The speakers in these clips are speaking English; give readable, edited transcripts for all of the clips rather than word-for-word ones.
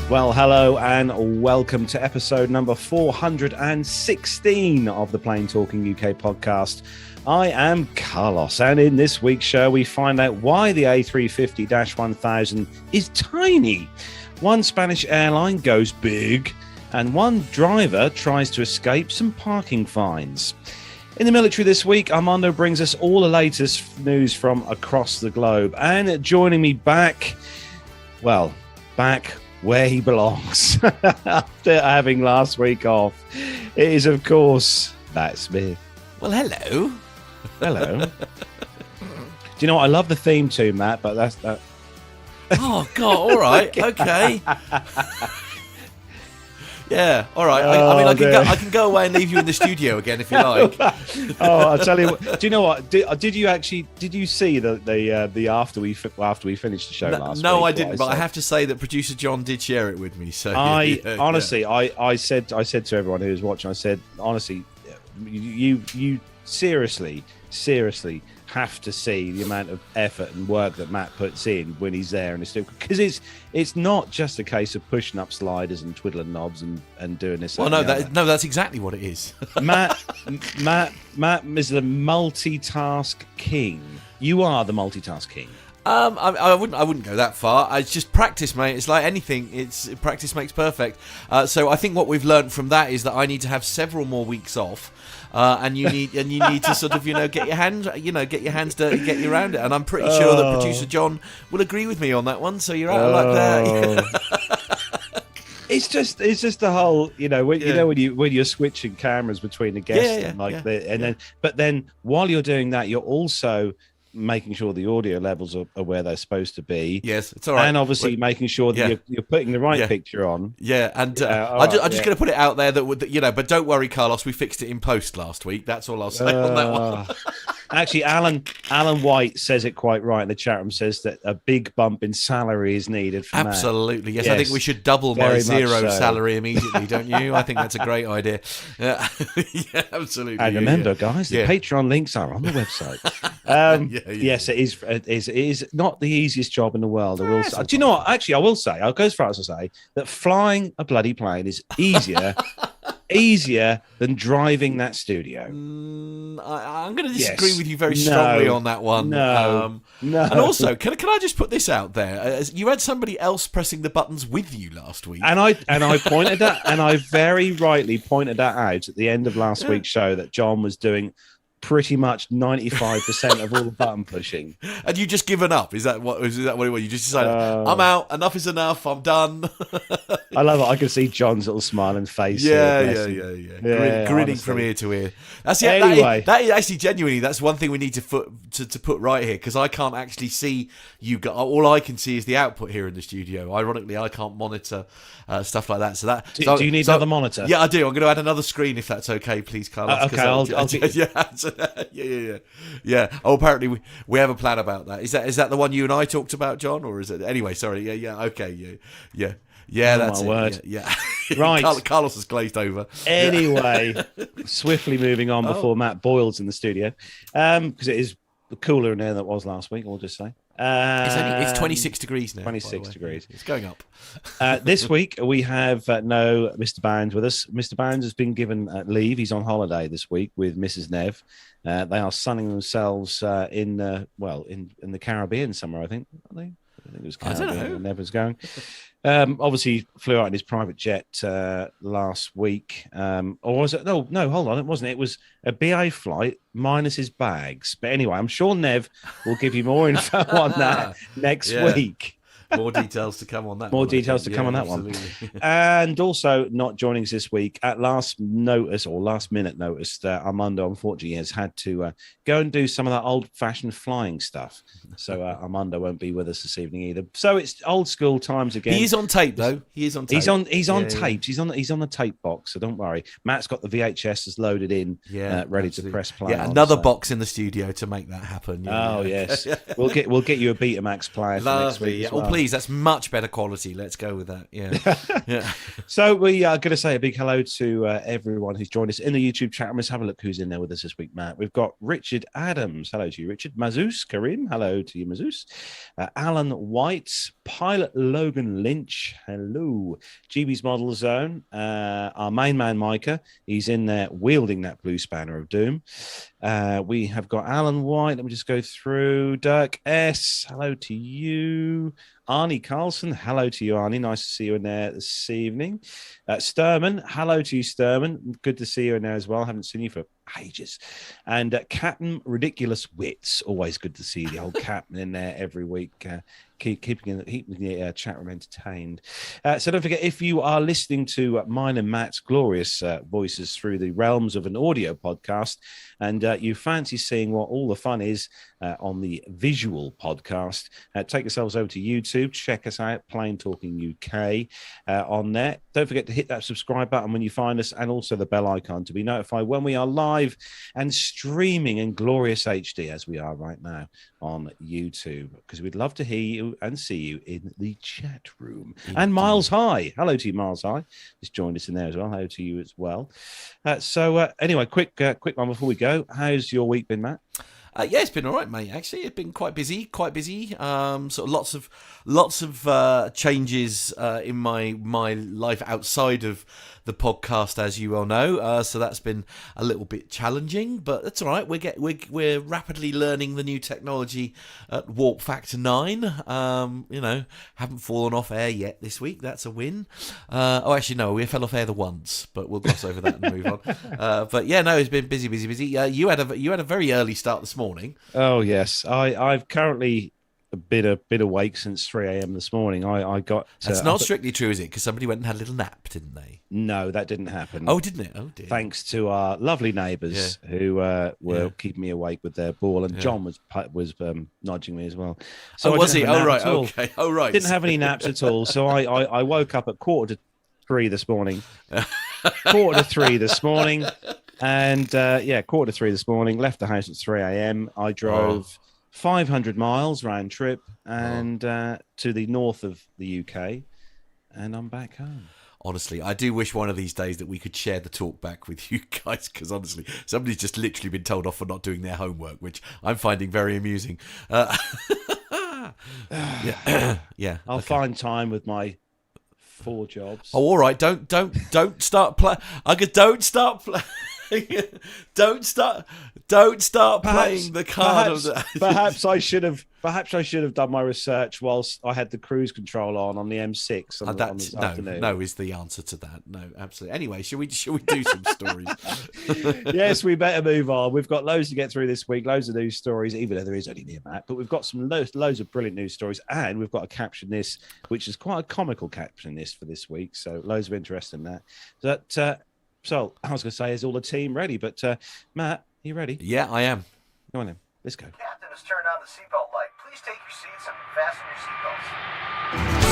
Well, hello and welcome to episode number 416 of the Plain Talking UK podcast. I am Carlos, and in this week's show, we find out why the A350-1000 is tiny, one Spanish airline goes big, and one driver tries to escape some parking fines. In the military this week, Armando brings us all the latest news from across the globe, and joining me back where he belongs after having last week off, it is, of course, Matt Smith. Well, hello. Hello. Do you know what? I love the theme too, Matt, but that's that. Oh, God, all right, okay. Yeah, all right. I can go away and leave you in the studio again if you like. I'll tell you what. Do you know what? Did you see the after we finished the show last week? No, I didn't. But I have to say that producer John did share it with me. So honestly, I said to everyone who was watching, I said, honestly, you seriously have to see the amount of effort and work that Matt puts in when he's there in the studio, because it's not just a case of pushing up sliders and twiddling knobs and doing this. Well, that's exactly what it is. Matt is the multitask king. You are the multitask king. I wouldn't go that far. It's just practice, mate. It's like anything. It's practice makes perfect. So I think what we've learned from that is that I need to have several more weeks off. And you need to sort of get your hands dirty, get you around it. And I'm pretty sure that producer John will agree with me on that one. So you're out of luck there. It's just the whole, when you're switching cameras between the guests but then while you're doing that, you're also making sure the audio levels are where they're supposed to be. Yes, it's all right. And obviously making sure that you're putting the right picture on. Yeah, and I'm just going to put it out there that but don't worry, Carlos, we fixed it in post last week. That's all I'll say on that one. Actually, Alan White says it quite right in the chat room, says that a big bump in salary is needed for Absolutely, yes. I think we should double my zero salary immediately, don't you? I think that's a great idea. Yeah, absolutely. And remember, guys, the Patreon links are on the website. Yes, it is. It is not the easiest job in the world. Do you know what? Actually, I will say, I'll go as far as to say that flying a bloody plane is easier than driving that studio. I'm going to disagree with you very strongly on that one. No. And also, can I just put this out there? You had somebody else pressing the buttons with you last week, and I pointed that, and I very rightly pointed that out at the end of last week's show that John was doing pretty much 95% of all the button pushing. And you just given up? Is that what it was? You just decided, I'm out, enough is enough, I'm done. I love it. I can see John's little smiling face. Grinning from ear to ear. That's anyway. That is actually genuinely, that's one thing we need to put right here, because I can't actually see you. All I can see is the output here in the studio. Ironically, I can't monitor stuff like that. Do you need another monitor? Yeah, I do. I'm going to add another screen if that's okay, please, Carlos. Yeah. Oh, apparently we have a plan about that. Is that the one you and I talked about, John, or is it? Anyway, sorry. Yeah. Okay. Yeah. That's it. Word. Yeah. Right. Carlos has glazed over. Anyway, swiftly moving on before Matt boils in the studio, because it is cooler in there than it was last week. I'll just say. It's 26 degrees now. 26 degrees. It's going up. This week we have no Mr. Bounds with us. Mr. Bounds has been given leave. He's on holiday this week with Mrs. Nev. They are sunning themselves in the Caribbean somewhere, I think. Are they? I think it was Caribbean. I don't know. Nev was going. Obviously flew out in his private jet last week, or was it? No, hold on, it wasn't. It was a BA flight minus his bags. But anyway, I'm sure Nev will give you more info on that next week. More details to come on that. One. And also not joining us this week at last minute notice. Armando unfortunately has had to go and do some of that old-fashioned flying stuff. So Armando won't be with us this evening either. So it's old school times again. He is on tape though. He's on tape. He's on tapes. He's on the tape box. So don't worry. Matt's got the VHS loaded in, ready to press play. Yeah, another box in the studio to make that happen. Yes. We'll get you a Betamax player for next week as well. please. That's much better quality. Let's go with that. Yeah. Yeah. So we are going to say a big hello to everyone who's joined us in the YouTube chat room. Let's have a look who's in there with us this week, Matt. We've got Richard Adams. Hello to you, Richard. Mazus Karim. Hello to you, Mazus. Alan White. Pilot Logan Lynch. Hello. GB's Model Zone. Our main man, Micah. He's in there wielding that blue spanner of doom. We have got Alan White. Let me just go through. Dirk S. Hello to you. Arnie Carlson, hello to you, Arnie. Nice to see you in there this evening. Sturman, hello to you, Sturman. Good to see you in there as well. Haven't seen you for ages. And Captain Ridiculous Wits, always good to see the old Captain in there every week. Keeping the chat room entertained. So don't forget, if you are listening to mine and Matt's glorious voices through the realms of an audio podcast, and you fancy seeing what all the fun is on the visual podcast, take yourselves over to YouTube, check us out, Plain Talking UK on there. Don't forget to hit that subscribe button when you find us, and also the bell icon to be notified when we are live and streaming in glorious HD as we are right now on YouTube, because we'd love to hear you and see you in the chat room. Indeed. And Miles High, hello to you, Miles High. Just joined us in there as well. Hello to you as well. Anyway, quick one before we go. How's your week been, Matt? Yeah, it's been all right, mate. Actually, it's been quite busy. Sort of lots of changes in my life outside of the podcast, as you well know. So that's been a little bit challenging, but that's all right. We're rapidly learning the new technology at warp factor 9. Haven't fallen off air yet this week. That's a win. Actually, no, we fell off air the once, but we'll gloss over that and move on. But yeah, no, it's been busy. You had a very early start this morning. Oh yes, I've currently been awake since 3 a.m. this morning. I got. That's not strictly true, is it? Because somebody went and had a little nap, didn't they? No, that didn't happen. Oh, didn't it? Oh dear. Thanks to our lovely neighbours who were keeping me awake with their ball, and John was nudging me as well. So was he? Oh right, okay. Oh right. Didn't have any naps at all. So I woke up at 2:45 this morning. 2:45 this morning. And 2:45 this morning, left the house at 3 a.m. I drove 500 miles round trip and to the north of the UK, and I'm back home. Honestly, I do wish one of these days that we could share the talk back with you guys, because honestly, somebody's just literally been told off for not doing their homework, which I'm finding very amusing. Yeah. I'll find time with my 4 jobs. Oh, all right. Don't start playing. Don't start playing. Don't start playing the card of the... Perhaps I should have done my research whilst I had the cruise control on the M6 on this afternoon. No is the answer to that. No, absolutely. Anyway, should we do some stories? Yes, we better move on. We've got loads to get through this week, loads of news stories, even though there is only me and Matt, but we've got some loads of brilliant news stories, and we've got a caption this, which is quite a comical caption this for this week, so loads of interest in that. So I was going to say, is all the team ready? But Matt, are you ready? Yeah, I am. Go on then. Let's go. Captain has turned on the seatbelt light. Please take your seats and fasten your seatbelts.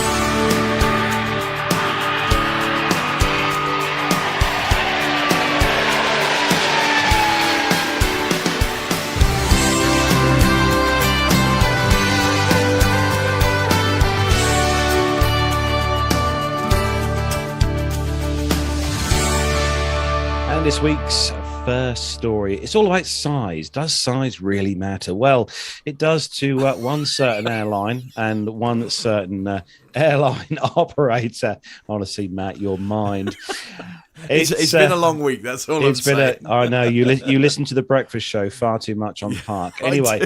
This week's first story, it's all about size. Does size really matter? Well, it does to one certain airline and one certain airline operator. Honestly, Matt, your mind. It's been a long week. That's all I'm saying. I know you listen to the breakfast show far too much on Park. Anyway,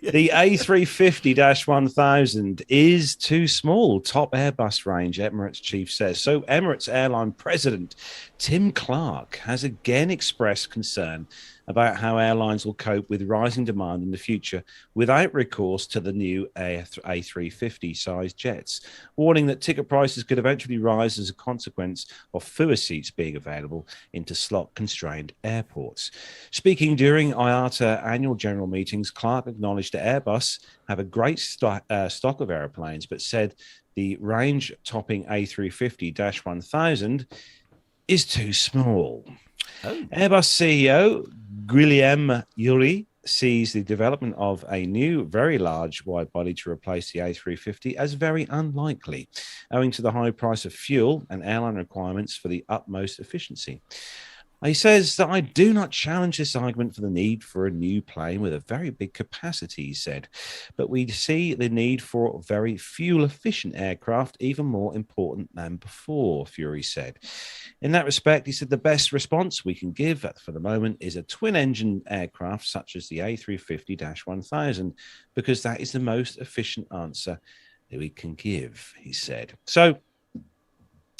the A350-1000 is too small. Top Airbus range, Emirates chief says. So Emirates airline president Tim Clark has again expressed concern about how airlines will cope with rising demand in the future without recourse to the new A350-sized jets, warning that ticket prices could eventually rise as a consequence of fewer seats being available into slot-constrained airports. Speaking during IATA annual general meetings, Clark acknowledged that Airbus have a great stock of aeroplanes, but said the range-topping A350-1000 is too small. Oh. Airbus CEO Guillaume Yuri sees the development of a new, very large wide body to replace the A350 as very unlikely, owing to the high price of fuel and airline requirements for the utmost efficiency. He says that I do not challenge this argument for the need for a new plane with a very big capacity, he said, but we see the need for very fuel efficient aircraft even more important than before, Fury said. In that respect, he said the best response we can give for the moment is a twin engine aircraft such as the A350 1000, because that is the most efficient answer that we can give, he said. So,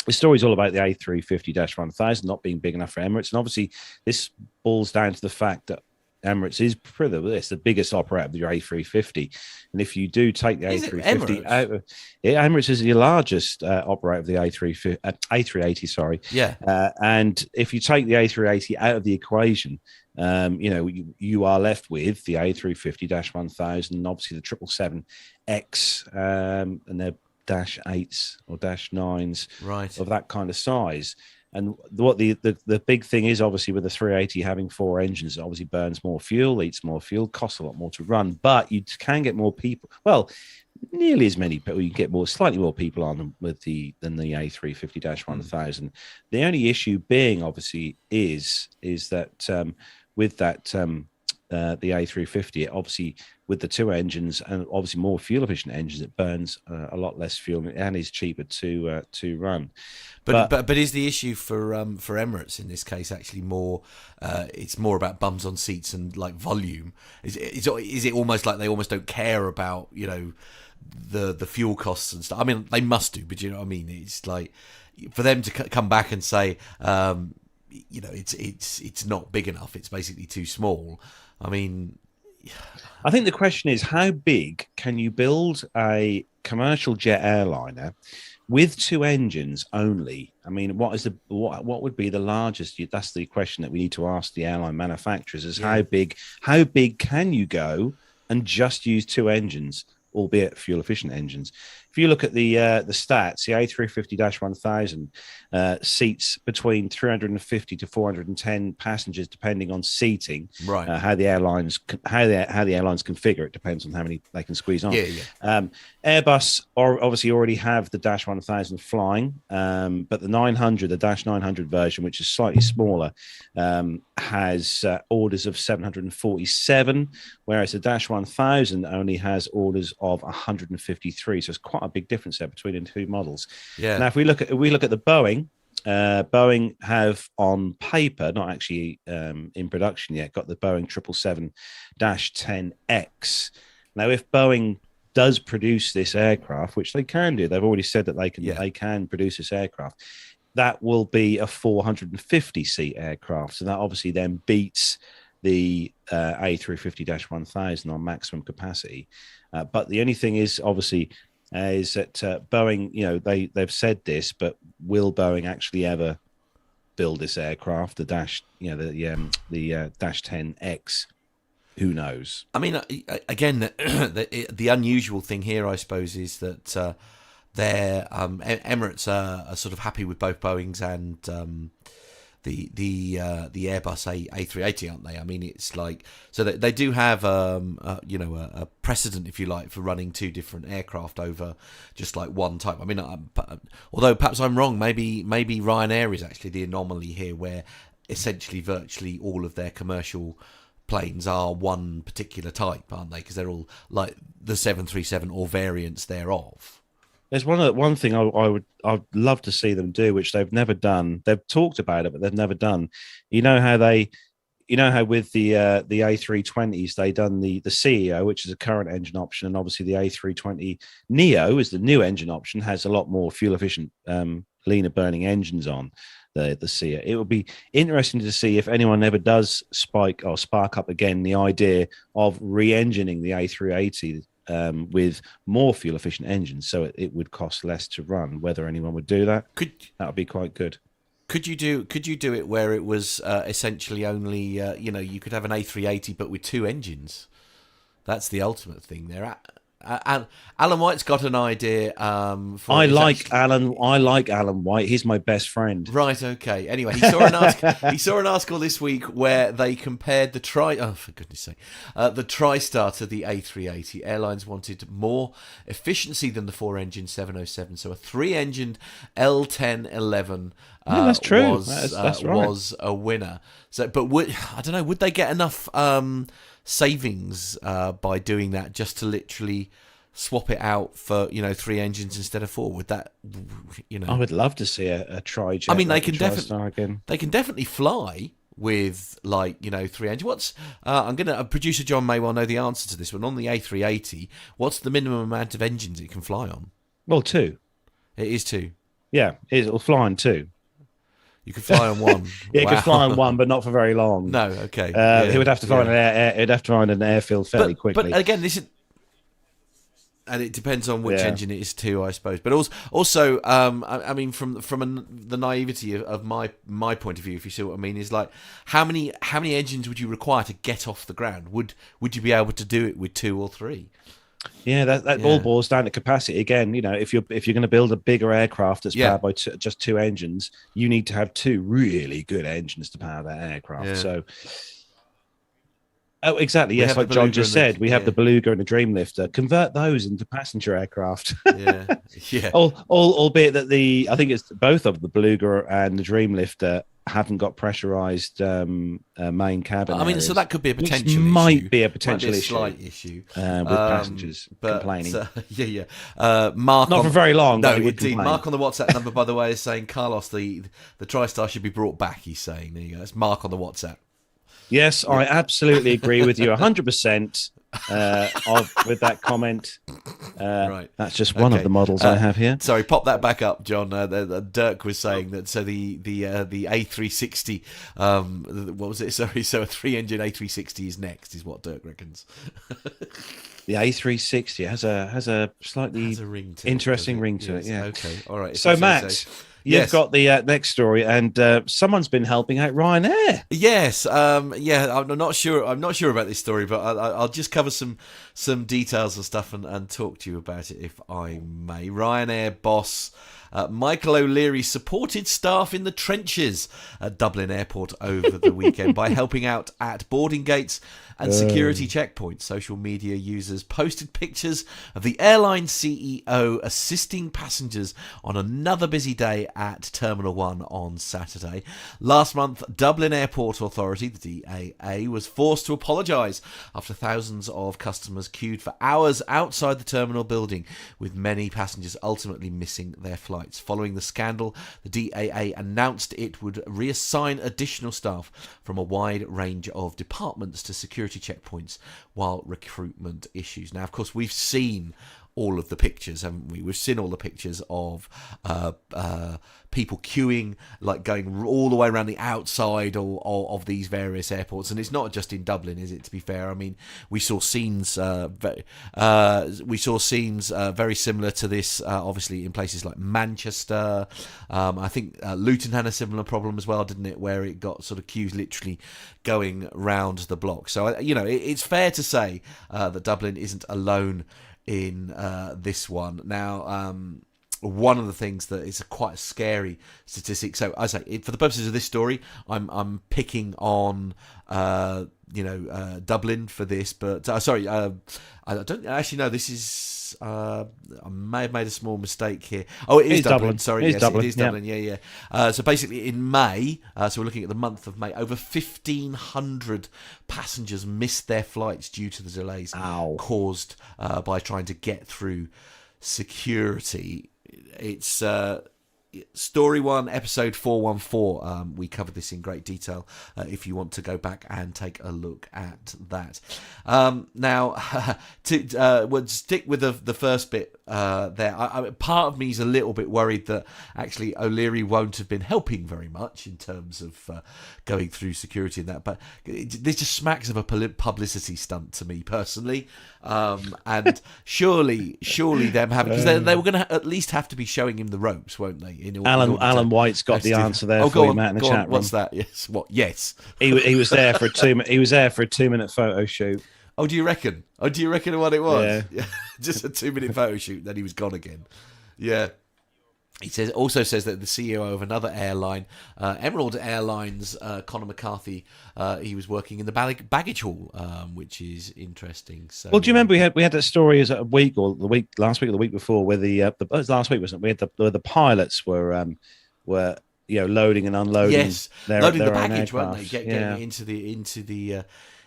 the story's all about the A350-1000 not being big enough for Emirates. And obviously, this boils down to the fact that Emirates is the biggest operator of the A350. And if you do take the A350 out of Emirates is the largest operator of the A380, sorry. Yeah. And if you take the A380 out of the equation, you are left with the A350-1000 and obviously the 777X and their dash 8s or dash 9s right. of that kind of size. And what the big thing is, obviously, with the 380 having 4 engines, it obviously burns more fuel, eats more fuel, costs a lot more to run, but you can get more people. Well, nearly as many people. You can get slightly more people on them than the A350-1000. The only issue being, obviously, is that with that the A350, obviously with the 2 engines and obviously more fuel efficient engines, it burns a lot less fuel and is cheaper to run. But is the issue for Emirates in this case actually more? It's more about bums on seats and like volume. Is it almost like they almost don't care about the fuel costs and stuff? I mean, they must do, but you know what I mean. It's like for them to come back and say, it's not big enough. It's basically too small. I mean, I think the question is, how big can you build a commercial jet airliner with 2 engines only? I mean, what would be the largest? That's the question that we need to ask the airline manufacturers: is how big can you go and just use 2 engines, albeit fuel efficient engines? If you look at the stats, the A350-1000 seats between 350 to 410 passengers, depending on seating. Right. How the airlines configure it depends on how many they can squeeze on. Airbus obviously already have the Dash 1000 flying, but the 900, the Dash 900 version, which is slightly smaller, has orders of 747, whereas the Dash 1000 only has orders of 153. So it's quite a big difference there between the 2 models. Yeah. Now, if we look at the Boeing, Boeing have on paper, not actually in production yet, got the Boeing 777-10X. Now, if Boeing does produce this aircraft, which they can do, they've already said that they can produce this aircraft, that will be a 450-seat aircraft. So that obviously then beats the A350-1000 on maximum capacity. But the only thing is, obviously, is that Boeing, they've said this, but will Boeing actually ever build this aircraft, the Dash 10X? Who knows? I mean, again, the unusual thing here, I suppose, is that Emirates are sort of happy with both Boeing's and the Airbus A380, aren't they? I mean, it's like, so they do have a precedent, if you like, for running 2 different aircraft over just like one type. I mean, although perhaps I'm wrong, maybe Ryanair is actually the anomaly here, where essentially virtually all of their commercial planes are one particular type, aren't they? Because they're all like the 737 or variants thereof. There's one thing I'd love to see them do, which they've never done. They've talked about it, but they've never done. You know how with the A320s they done the CEO, which is a current engine option, and obviously the A320 Neo is the new engine option, has a lot more fuel efficient, leaner burning engines on the CEO. It would be interesting to see if anyone ever does spark up again the idea of re-engineing the A380. With more fuel efficient engines, so it would cost less to run. Whether anyone would do that, that would be quite good. Could you do it where it was essentially only you could have an A380 but with 2 engines? That's the ultimate thing there. Alan White's got an idea. I like Alan White. He's my best friend. Right. Okay. Anyway, he saw an article. He saw an article this week where they compared the for goodness sake, the TriStar to the A380. Airlines wanted more efficiency than the 4-engine 707, so a 3-engined L1011. That's true. That's right. Was a winner. So, but I don't know. Would they get enough savings by doing that, just to literally swap it out for 3 engines instead of 4? Would that, I would love to see a tri-jet. I mean, they can definitely fly with 3 engines. What's producer John may well know the answer to this one. On the A380, what's the minimum amount of engines it can fly on? Well, 2. It is 2. Yeah, it'll fly on 2. You could fly on 1. Yeah, you could fly on 1, but not for very long. No, okay. He would have to find an airfield fairly quickly. But again, this is, and it depends on which engine it is too, I suppose. But also, I mean, from the naivety of my point of view, if you see what I mean, is like how many engines would you require to get off the ground? Would you be able to do it with 2 or 3? Yeah, that all boils down to capacity again. If you're going to build a bigger aircraft that's powered by just 2 engines, you need to have 2 really good engines to power that aircraft. Yeah. So, exactly. Yes, like John just said, we have the Beluga and the Dreamlifter. Convert those into passenger aircraft. Yeah. Albeit that I think it's both of the Beluga and the Dreamlifter haven't got pressurized main cabin. I mean, so that could be a potential issue. Might be a potential issue. Slight issue with passengers complaining. Mark, not for very long. No, indeed. Mark on the WhatsApp number, by the way, is saying Carlos, the TriStar should be brought back. He's saying, there you go. That's Mark on the WhatsApp. Yes, I absolutely agree with you 100% with that comment. Right. That's just one of the models I have here. Sorry, pop that back up, John. Dirk was saying that. So the A360, what was it? Sorry, so a 3-engine A360 is next, is what Dirk reckons. The A360 has a slightly interesting ring to it. Yeah. Okay. All right. So Matt. You've got the next story, and someone's been helping out Ryanair. Yes, I'm not sure. I'm not sure about this story, but I'll just cover some details and stuff and talk to you about it, if I may. Ryanair boss Michael O'Leary supported staff in the trenches at Dublin Airport over the weekend by helping out at boarding gates and security checkpoints. Social media users posted pictures of the airline CEO assisting passengers on another busy day at Terminal 1 on Saturday. Last month, Dublin Airport Authority, the DAA, was forced to apologise after thousands of customers queued for hours outside the terminal building, with many passengers ultimately missing their flights. Following the scandal, the DAA announced it would reassign additional staff from a wide range of departments to security checkpoints while recruitment issues. Now, of course, we've seen all of the pictures, haven't we? We've seen all the pictures of people queuing, like going all the way around the outside of these various airports, and it's not just in Dublin, is it? To be fair, I mean, we saw scenes very similar to this, obviously in places like Manchester. I think Luton had a similar problem as well, didn't it? Where it got sort of queues literally going round the block. So it's fair to say that Dublin isn't alone in this one. Now, one of the things that is quite a scary statistic. So I say, for the purposes of this story, I'm picking on Dublin for this, but I don't actually know. This is I may have made a small mistake here. Oh, it is Dublin. Sorry, yes, it is Dublin. Yeah. So basically, in May, so we're looking at the month of May, over 1,500 passengers missed their flights due to the delays caused by trying to get through security. It's Story 1, episode 414. We covered this in great detail if you want to go back and take a look at that. Now, we'll stick with the first bit there. Part of me is a little bit worried that actually O'Leary won't have been helping very much in terms of going through security and that, but this just smacks of a publicity stunt to me personally. And surely them having, because they were going to at least have to be showing him the ropes, won't they? Alan White's got the answer there for you, Matt, in the chat room. What's that? Yes. What? Yes. He was there for a 2-minute photo shoot. Oh, do you reckon? Oh, do you reckon what it was? Yeah. Just a 2-minute photo shoot, then he was gone again. Yeah. He also says that the CEO of another airline, Emerald Airlines, Conor McCarthy, he was working in the baggage hall, which is interesting. So, Well, do you remember we had that story as a week or the week last week or the week before where it was last week, wasn't it? We had the pilots were loading and unloading. Yes, loading the own baggage, weren't they? aircraft. Getting it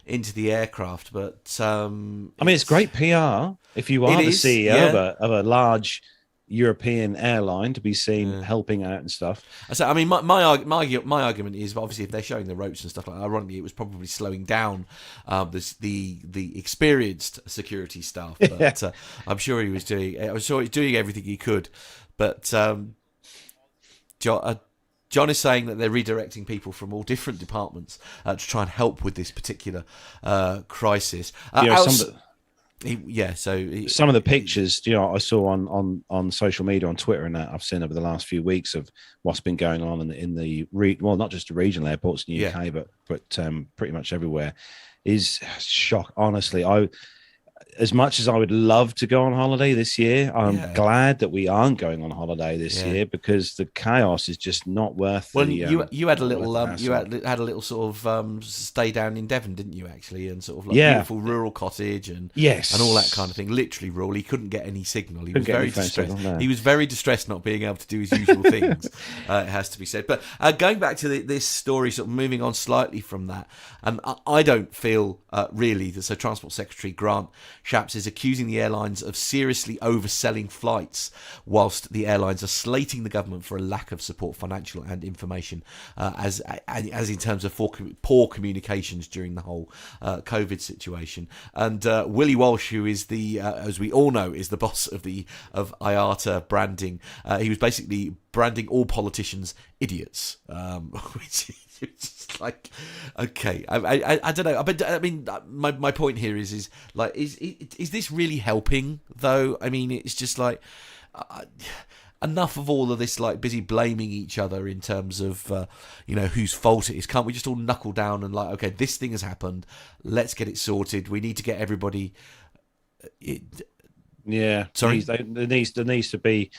into the aircraft. But I mean, it's great PR if you are the CEO of a large European airline to be seen helping out and stuff. I mean, my argument is obviously if they're showing the ropes and stuff like that, ironically, it was probably slowing down the experienced security staff. But I'm sure he was doing everything he could. But John is saying that they're redirecting people from all different departments to try and help with this particular crisis. Some of the pictures, I saw on social media, on Twitter, and that I've seen over the last few weeks of what's been going on in the not just the regional airports in the UK, but pretty much everywhere, is shock. Honestly, as much as I would love to go on holiday this year, I'm glad that we aren't going on holiday this year, because the chaos is just not worth. Well, you had a little you had a little sort of stay down in Devon, didn't you? Actually, and sort of beautiful rural cottage and all that kind of thing. Literally rural. He couldn't get any signal. He was very distressed. He was very distressed not being able to do his usual things. It has to be said. But going back to this story, sort of moving on slightly from that, I don't feel really that. So Transport Secretary Grant Shapps is accusing the airlines of seriously overselling flights, whilst the airlines are slating the government for a lack of support, financial and information, as in terms of poor communications during the whole COVID situation. And Willie Walsh, who is as we all know, is the boss of IATA branding, he was basically branding all politicians idiots, which is just like, okay, I don't know, but I mean, my point here is this really helping though? I mean, it's just like enough of all of this like busy blaming each other in terms of whose fault it is. Can't we just all knuckle down and like, okay, this thing has happened, let's get it sorted. We need to get everybody. Sorry, there needs to be.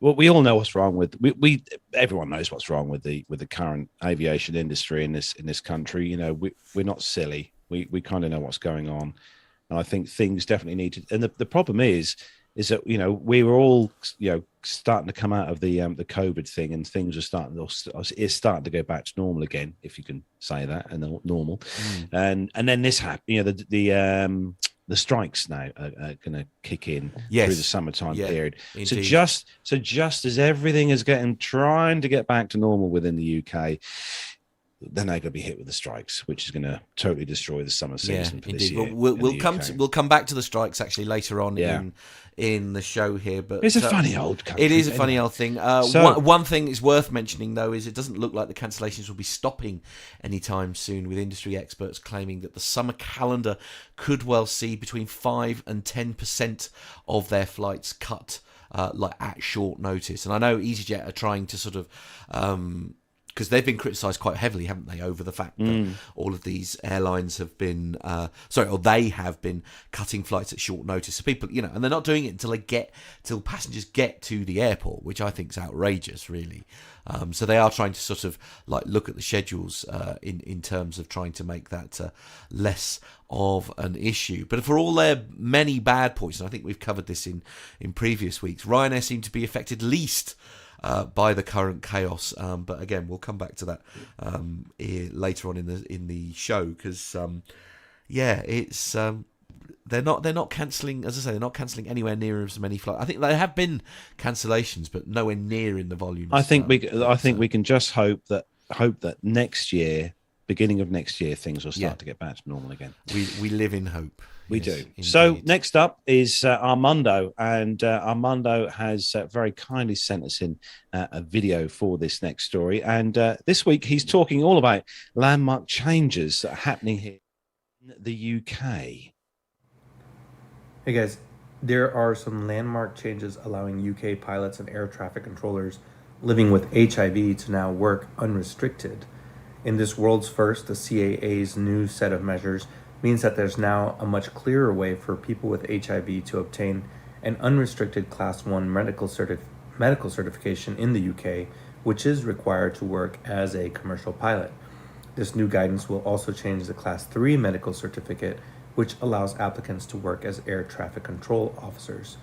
Well, we all know what's wrong with everyone knows what's wrong with the current aviation industry in this country. We're not silly. We kind of know what's going on, and I think things definitely need to. And the problem is that we were all starting to come out of the COVID thing, and things are starting to go back to normal again, if you can say that, and normal. And then this happened. The strikes now are going to kick in through the summertime period. Indeed. So just as everything is trying to get back to normal within the UK, then they're going to be hit with the strikes, which is going to totally destroy the summer season for this year. We'll come back to the strikes actually later on in the show here, but it's a funny old country. It is a funny old thing. One thing is worth mentioning though is it doesn't look like the cancellations will be stopping anytime soon, with industry experts claiming that the summer calendar could well see between 5 and 10% of their flights cut at short notice. And I know EasyJet are trying to sort of because they've been criticised quite heavily, haven't they, over the fact that all of these airlines have been, they have been cutting flights at short notice. So people, and they're not doing it till passengers get to the airport, which I think is outrageous, really. So they are trying to sort of like look at the schedules in terms of trying to make that less of an issue. But for all their many bad points, and I think we've covered this in previous weeks, Ryanair seem to be affected least by the current chaos, but again, we'll come back to that later on in the show, because it's they're not cancelling. As I say, they're not cancelling anywhere near as many flights. I think there have been cancellations, but nowhere near in the volume. I think we can just hope that next year, beginning of next year, things will start to get back to normal again. We live in hope. We do. Indeed. So next up is Armando, and Armando has very kindly sent us in a video for this next story. And this week he's talking all about landmark changes that are happening here in the UK. Hey guys, there are some landmark changes allowing UK pilots and air traffic controllers living with HIV to now work unrestricted. In this world's first, the CAA's new set of measures means that there's now a much clearer way for people with HIV to obtain an unrestricted Class 1 medical certification in the UK, which is required to work as a commercial pilot. This new guidance will also change the Class 3 medical certificate, which allows applicants to work as air traffic control officers.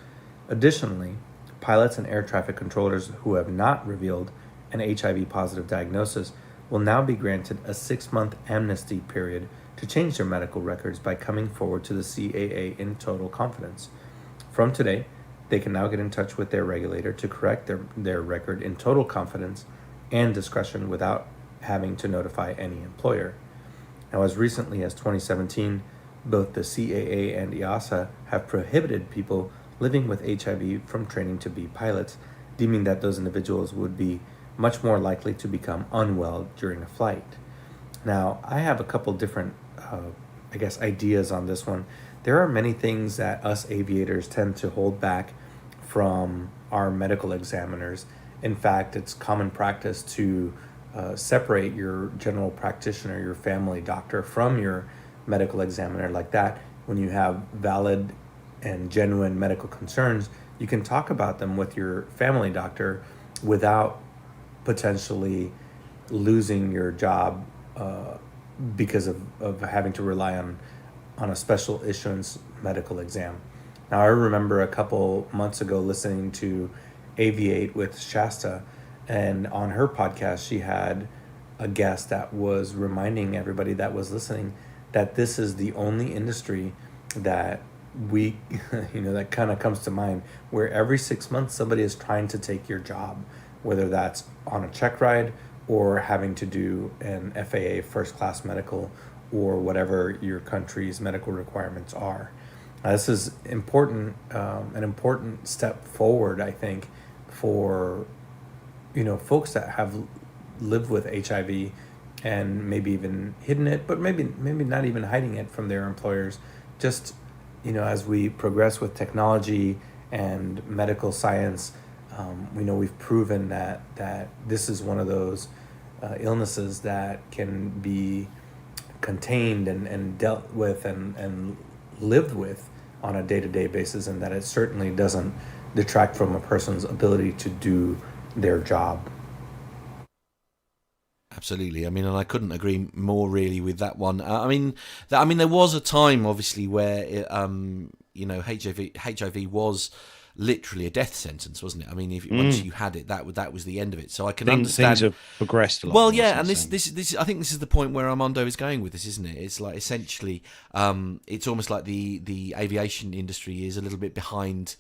Additionally, pilots and air traffic controllers who have not revealed an HIV positive diagnosis will now be granted a 6-month amnesty period to change their medical records by coming forward to the CAA in total confidence. From today, they can now get in touch with their regulator to correct their record in total confidence and discretion without having to notify any employer. Now, as recently as 2017, both the CAA and EASA have prohibited people living with HIV from training to be pilots, deeming that those individuals would be much more likely to become unwell during a flight. Now, I have a couple different, ideas on this one. There are many things that us aviators tend to hold back from our medical examiners. In fact, it's common practice to separate your general practitioner, your family doctor, from your medical examiner like that. When you have valid and genuine medical concerns, you can talk about them with your family doctor without potentially losing your job because of having to rely on a special issuance medical exam. Now, I remember a couple months ago listening to Aviate with Shasta, and on her podcast, she had a guest that was reminding everybody that was listening that this is the only industry that we, that kind of comes to mind, where every 6 months somebody is trying to take your job, whether that's on a check ride or having to do an FAA first class medical or whatever your country's medical requirements are. This is important, an important step forward, I think, for folks that have lived with HIV and maybe even hidden it, but maybe not even hiding it from their employers. Just as we progress with technology and medical science, we've proven that this is one of those illnesses that can be contained and dealt with and lived with on a day-to-day basis, and that it certainly doesn't detract from a person's ability to do their job. Absolutely. I mean, and I couldn't agree more really with that one. There was a time, obviously, where HIV was literally a death sentence, wasn't it? I mean, once you had it, that was the end of it. So I can understand. Things have progressed a lot. Well, yeah, and this I think this is the point where Armando is going with this, isn't it? It's like essentially, it's almost like the aviation industry is a little bit behind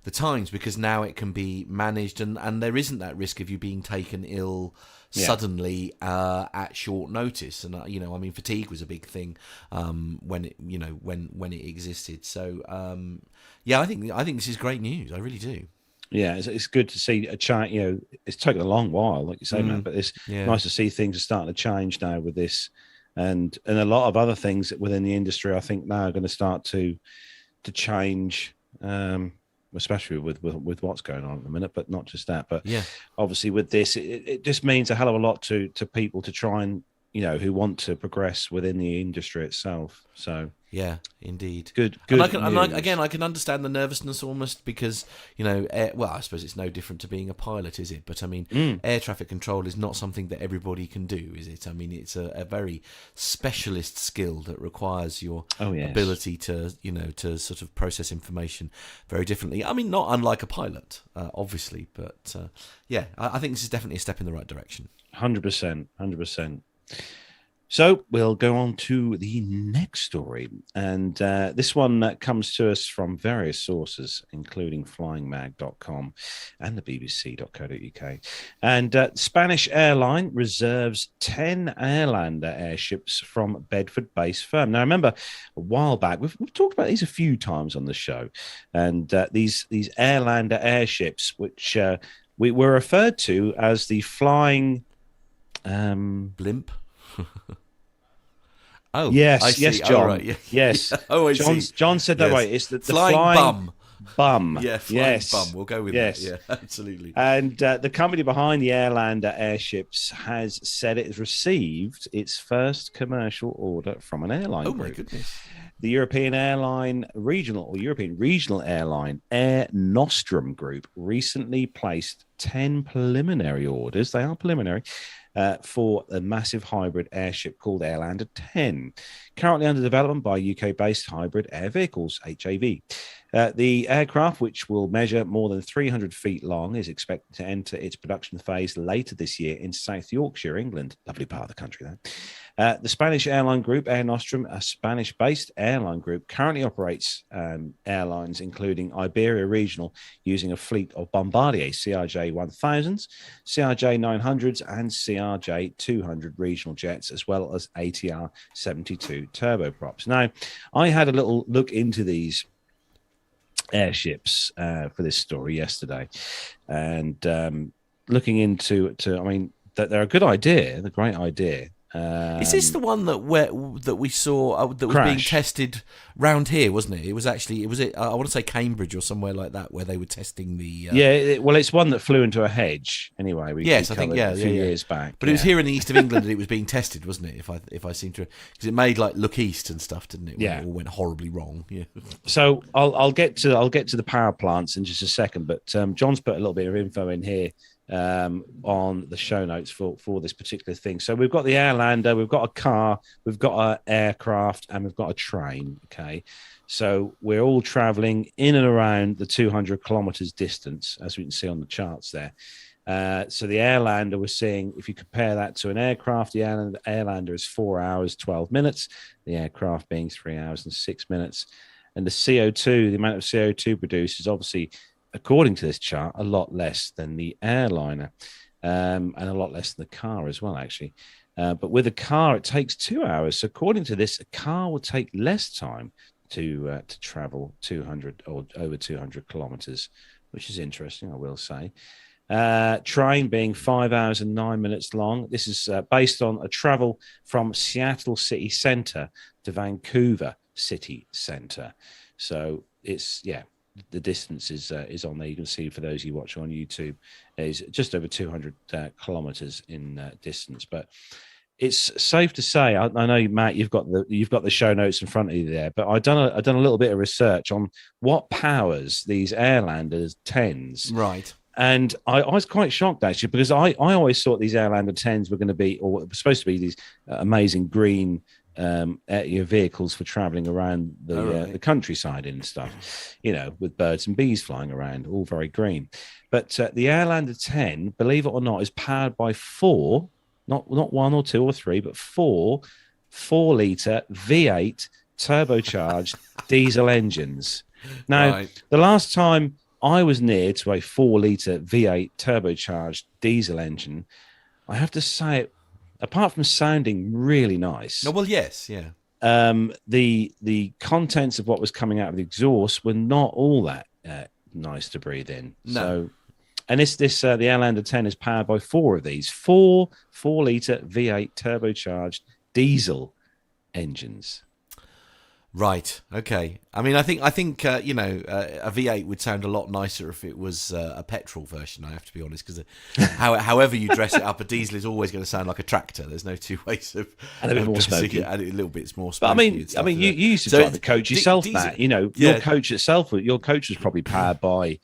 the times, because now it can be managed, and there isn't that risk of you being taken ill suddenly at short notice. And fatigue was a big thing when it existed. So I think this is great news. I really do. Yeah, it's good to see a change. It's taken a long while, like you say, Matt, but it's nice to see things are starting to change now with this, and a lot of other things within the industry, I think, now are going to start to change. Especially with what's going on at the minute, but not just that. But obviously with this, it just means a hell of a lot to people to try and, who want to progress within the industry itself. So yeah, indeed. Good. And I can understand the nervousness almost, because, I suppose it's no different to being a pilot, is it? But I mean, air traffic control is not something that everybody can do, is it? I mean, it's a very specialist skill that requires your ability to, to sort of process information very differently. I mean, not unlike a pilot, obviously, but I think this is definitely a step in the right direction. 100%. So we'll go on to the next story, and this one comes to us from various sources, including flyingmag.com and the bbc.co.uk. And Spanish Airline reserves 10 Airlander airships from Bedford-based firm. Now, remember, a while back, we've talked about these a few times on the show, and these Airlander airships, which we were referred to as the flying... blimp? Oh, yes, John. Oh, right, yeah. Yes. Oh, I see. John said that right. It's the flying bum. bum. Yeah, flying Yes. bum. We'll go with that. Yeah, absolutely. And the company behind the Airlander airships has said it has received its first commercial order from an airline Oh group. my goodness. The European regional airline Air Nostrum Group recently placed 10 preliminary orders. They are preliminary. For a massive hybrid airship called Airlander 10, currently under development by UK-based Hybrid Air Vehicles, HAV. The aircraft, which will measure more than 300 feet long, is expected to enter its production phase later this year in South Yorkshire, England. Lovely part of the country there. The Spanish airline group Air Nostrum, a Spanish-based airline group, currently operates airlines including Iberia Regional, using a fleet of Bombardier CRJ 1000s, CRJ 900s, and CRJ 200 regional jets, as well as ATR 72 turboprops. Now, I had a little look into these airships for this story yesterday, and looking into, I mean, that they're a good idea, a great idea. Is this the one that we saw that was being tested round here, wasn't it? It was actually I want to say Cambridge or somewhere like that, where they were testing the. Well, it's one that flew into a hedge. Anyway, I think a few years back. But it was here in the east of England, and it was being tested, wasn't it? If I seem to, because it made like look east and stuff, didn't it? When it all went horribly wrong. Yeah. So I'll get to the power plants in just a second, but John's put a little bit of info in here on the show notes for this particular thing. So we've got the Airlander, we've got a car, we've got an aircraft, and we've got a train. Okay, so we're all traveling in and around the 200 kilometers distance, as we can see on the charts there. So the Airlander, we're seeing, if you compare that to an aircraft, the Airlander is 4 hours 12 minutes, the aircraft being 3 hours and 6 minutes. And the CO2, the amount of CO2 produced is obviously, according to this chart, a lot less than the airliner, and a lot less than the car as well, actually. But with a car, it takes 2 hours. So according to this, a car will take less time to travel 200 or over 200 kilometers, which is interesting, I will say. Train being 5 hours and 9 minutes long. This is based on a travel from Seattle city center to Vancouver city center. So it's, the distance is on there. You can see, for those of you watching on YouTube, is just over 200 kilometers in distance. But it's safe to say, I know, Matt, you've got the show notes in front of you there, but I've done a little bit of research on what powers these Airlander 10s. Right. And I was quite shocked, actually, because I always thought these Airlander 10s were going to be, or were supposed to be, these amazing green your vehicles for traveling around the countryside and stuff, with birds and bees flying around, all very green. But the Airlander 10, believe it or not, is powered by four, not one or two or three, but four 4-liter V8 turbocharged diesel engines. Now, the last time I was near to a 4-liter V8 turbocharged diesel engine, I have to say, apart from sounding really nice. Oh, well, yes, yeah. The contents of what was coming out of the exhaust were not all that nice to breathe in. No. So, and the Airlander 10 is powered by four of these, 4-liter V8 turbocharged diesel engines. Right. Okay. I mean, I think a V8 would sound a lot nicer if it was a petrol version. I have to be honest, because however you dress it up, a diesel is always going to sound like a tractor. There's no two ways of, and a bit more smoky, and a little bit more. But I mean, you used to drive the coach yourself, Matt. Your coach itself, your coach was probably powered by,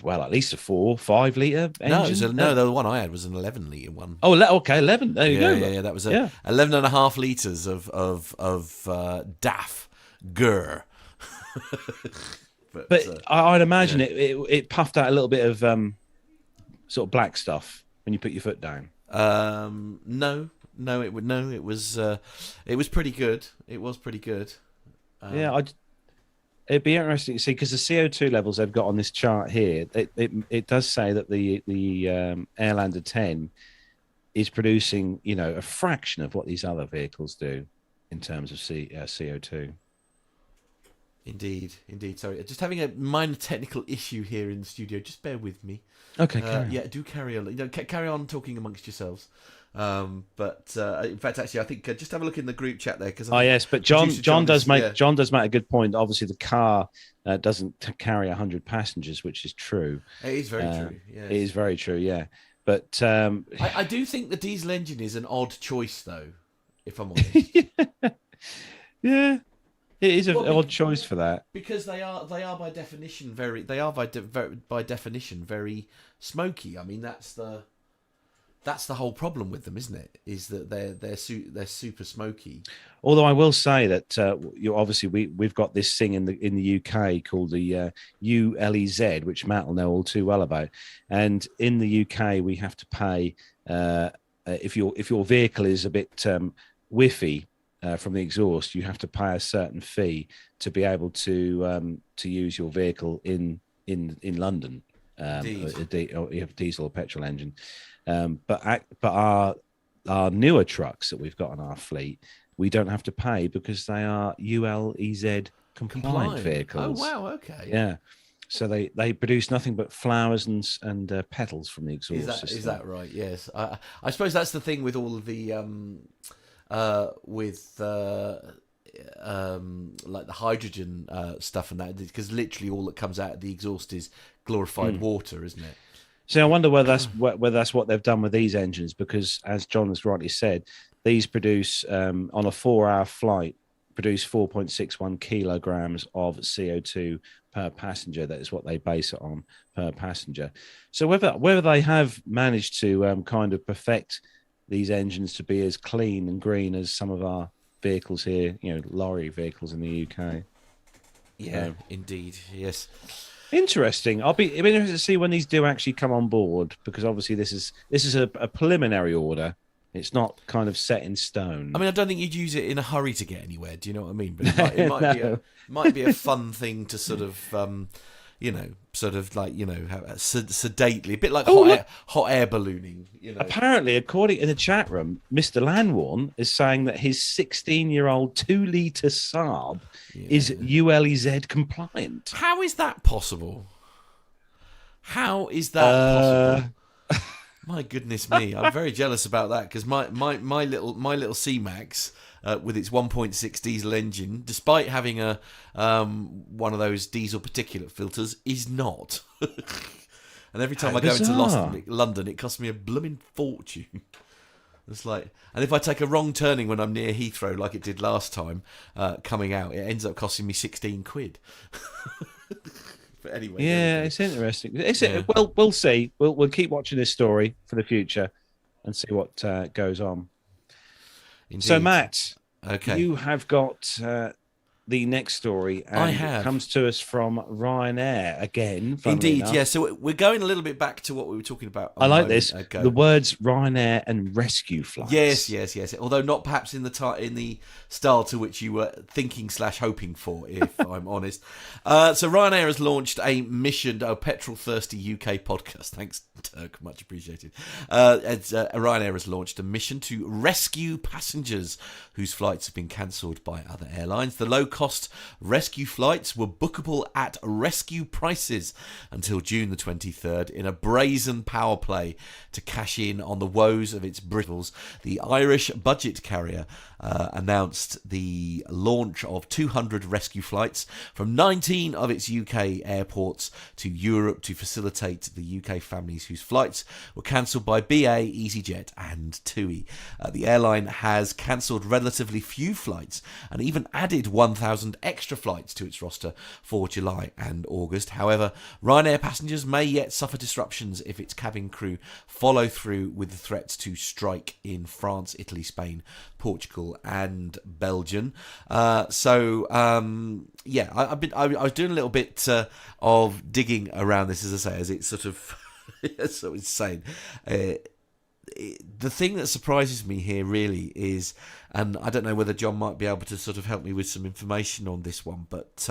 well, at least a 4 or 5 liter engine. No, the one I had was an 11 litre one. Oh, okay, 11. There you go. Yeah, that was 11 and a half litres of DAF GUR. but I'd imagine it puffed out a little bit of sort of black stuff when you put your foot down. No, it was pretty good. It was pretty good. It'd be interesting to see, because the CO2 levels they've got on this chart here, it does say that the Airlander 10 is producing, a fraction of what these other vehicles do in terms of CO2. Indeed. Sorry, just having a minor technical issue here in the studio. Just bear with me. Okay. Do carry on. Carry on talking amongst yourselves. But in fact, actually, I think just have a look in the group chat there because yes, but John does make yeah. John does make a good point. Obviously, the car doesn't carry 100 passengers, which is true. It is very true. Yes. It is very true. Yeah, but I do think the diesel engine is an odd choice, though. If I'm honest, yeah, it is an odd choice for that because they are by definition by definition very smoky. I mean, that's the whole problem with them, isn't it? Is that they're super smoky. Although I will say that obviously we've got this thing in the UK called the ULEZ, which Matt will know all too well about. And in the UK, we have to pay if your vehicle is a bit whiffy from the exhaust, you have to pay a certain fee to be able to use your vehicle in London. Or you have a diesel or petrol engine. But our newer trucks that we've got on our fleet, we don't have to pay because they are ULEZ compliant vehicles. Oh wow, okay. Yeah, so they produce nothing but flowers and petals from the exhaust system. Is that right? Yes. I suppose that's the thing with all of the like the hydrogen stuff and that, because literally all that comes out of the exhaust is glorified water, isn't it? So I wonder whether that's what they've done with these engines, because as John has rightly said, these produce on a 4-hour flight produce 4.61 kilograms of CO2 per passenger. That is what they base it on, per passenger. So whether they have managed to kind of perfect these engines to be as clean and green as some of our vehicles here, lorry vehicles in the UK. Yeah, indeed, yes. Interesting. I'll be interested to see when these do actually come on board, because obviously this is a preliminary order. It's not kind of set in stone. I mean, I don't think you'd use it in a hurry to get anywhere. Do you know what I mean? But it might be a fun thing to sort of, sedately, a bit like hot air ballooning. Apparently, according in the chat room, Mr. Lanwarn is saying that his 16-year-old 2-litre Saab is ULEZ compliant. How is that possible? Possible? My goodness me, I'm very jealous about that, because my little C-Max with its 1.6 diesel engine, despite having a one of those diesel particulate filters, is not. And every time I go into London, it costs me a blooming fortune. It's like, and if I take a wrong turning when I'm near Heathrow, like it did last time, coming out, it ends up costing me 16 quid. But anyway, it's interesting. Well, we'll see. We'll keep watching this story for the future and see what goes on. Indeed. So, Matt, okay, you have got the next story, and it comes to us from Ryanair again. Indeed, yeah. So we're going a little bit back to what we were talking about. I like this. The words Ryanair and rescue flights. Yes. Although not perhaps in the style to which you were thinking / hoping for, if I'm honest. So Ryanair has launched a mission, petrol thirsty UK podcast. Thanks, Turk, much appreciated. Ryanair has launched a mission to rescue passengers whose flights have been cancelled by other airlines. The low-cost rescue flights were bookable at rescue prices until June the 23rd in a brazen power play to cash in on the woes of its brittles. The Irish budget carrier announced the launch of 200 rescue flights from 19 of its UK airports to Europe to facilitate the UK families whose flights were cancelled by BA, EasyJet and TUI. The airline has cancelled relatively few flights and even added 1,000 extra flights to its roster for July and August. However, Ryanair passengers may yet suffer disruptions if its cabin crew follow through with the threats to strike in France, Italy, Spain, Portugal and Belgium. I was doing a little bit of digging around this, as I say, as it's sort of it's insane. The thing that surprises me here really is, and I don't know whether John might be able to sort of help me with some information on this one, but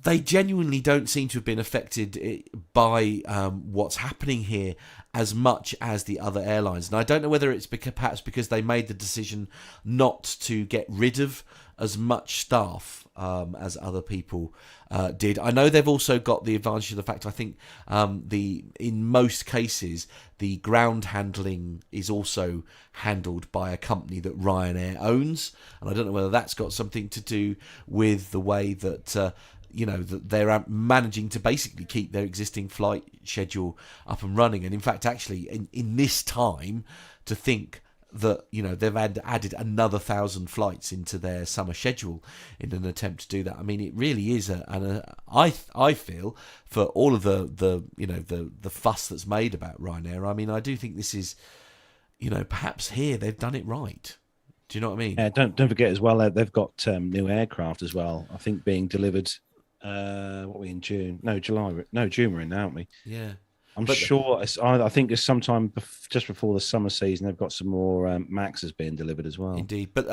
they genuinely don't seem to have been affected by what's happening here as much as the other airlines. And I don't know whether it's perhaps because they made the decision not to get rid of as much staff as other people did. I know they've also got the advantage of the fact, I think, in most cases, the ground handling is also handled by a company that Ryanair owns. And I don't know whether that's got something to do with the way that... that they're managing to basically keep their existing flight schedule up and running. And in fact, actually, in this time, to think that they've added another 1,000 flights into their summer schedule in an attempt to do that. I mean, it really is I feel, for all of the fuss that's made about Ryanair, I mean, I do think this is, perhaps here they've done it right. Do you know what I mean? Yeah, don't forget as well, they've got new aircraft as well, I think, being delivered. What are we in June? No, July. No, June we're in now, aren't we? Yeah. I'm sure. I think it's sometime just before the summer season. They've got some more Maxes being delivered as well. Indeed, but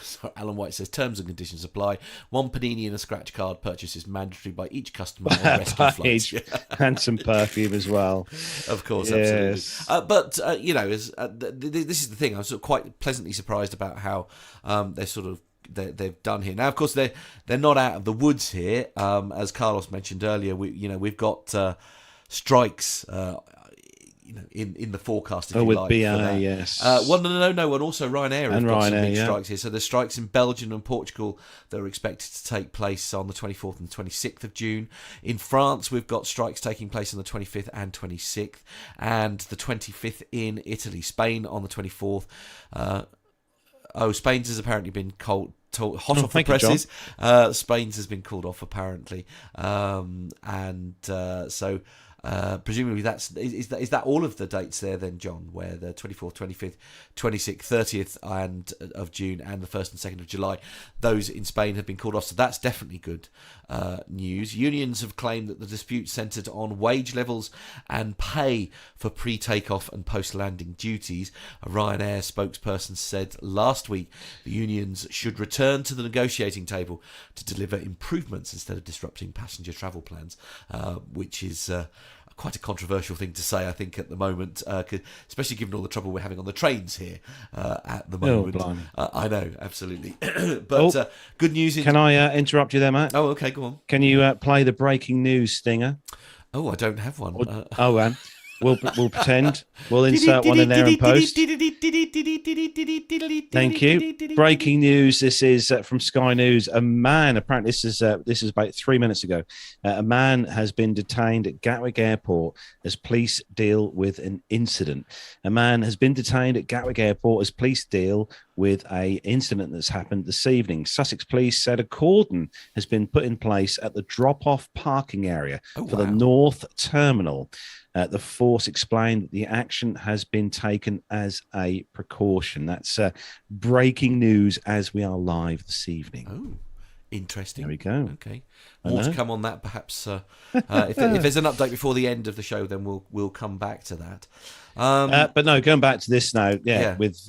sorry, Alan White says terms and conditions apply. One panini and a scratch card purchase is mandatory by each customer on rescue flights, and some perfume as well. Of course, yes. Absolutely. This is the thing. I'm sort of quite pleasantly surprised about how they've done here. Now, of course, they're not out of the woods here. As Carlos mentioned earlier, we've got strikes, in the forecast. If you with like, BA, for that. yes. No, and also Ryanair have got some big yeah. strikes here. So there's strikes in Belgium and Portugal that are expected to take place on the 24th and 26th of June. In France, we've got strikes taking place on the 25th and 26th, and the 25th in Italy. Spain on the 24th. Spain's has apparently been hot off the presses. Spain's has been called off apparently, presumably is that all of the dates there then, John, where the 24th, 25th, 26th, 30th of June and the 1st and 2nd of July, those in Spain have been called off. So that's definitely good news. Unions have claimed that the dispute centred on wage levels and pay for pre-takeoff and post-landing duties. A Ryanair spokesperson said last week the unions should return to the negotiating table to deliver improvements instead of disrupting passenger travel plans, which is quite a controversial thing to say, I think, at the moment, especially given all the trouble we're having on the trains here at the moment. I know, absolutely. But good news is... Can I interrupt you there, Matt? Oh, okay, go on. Can you play the breaking news stinger? Oh, I don't have one. We'll pretend. We'll insert one in there and post. Thank you. Breaking news. This is from Sky News. A man, apparently this is about 3 minutes ago. A man has been detained at Gatwick Airport as police deal with an incident. A man has been detained at Gatwick Airport as police deal with an incident that's happened this evening. Sussex police said a cordon has been put in place at the drop-off parking area for the North Terminal. The force explained that the action has been taken as a precaution. That's breaking news as we are live this evening. Oh, interesting. There we go. Okay. More to come on that, perhaps. If there's an update before the end of the show, then we'll come back to that. But no, going back to this now, with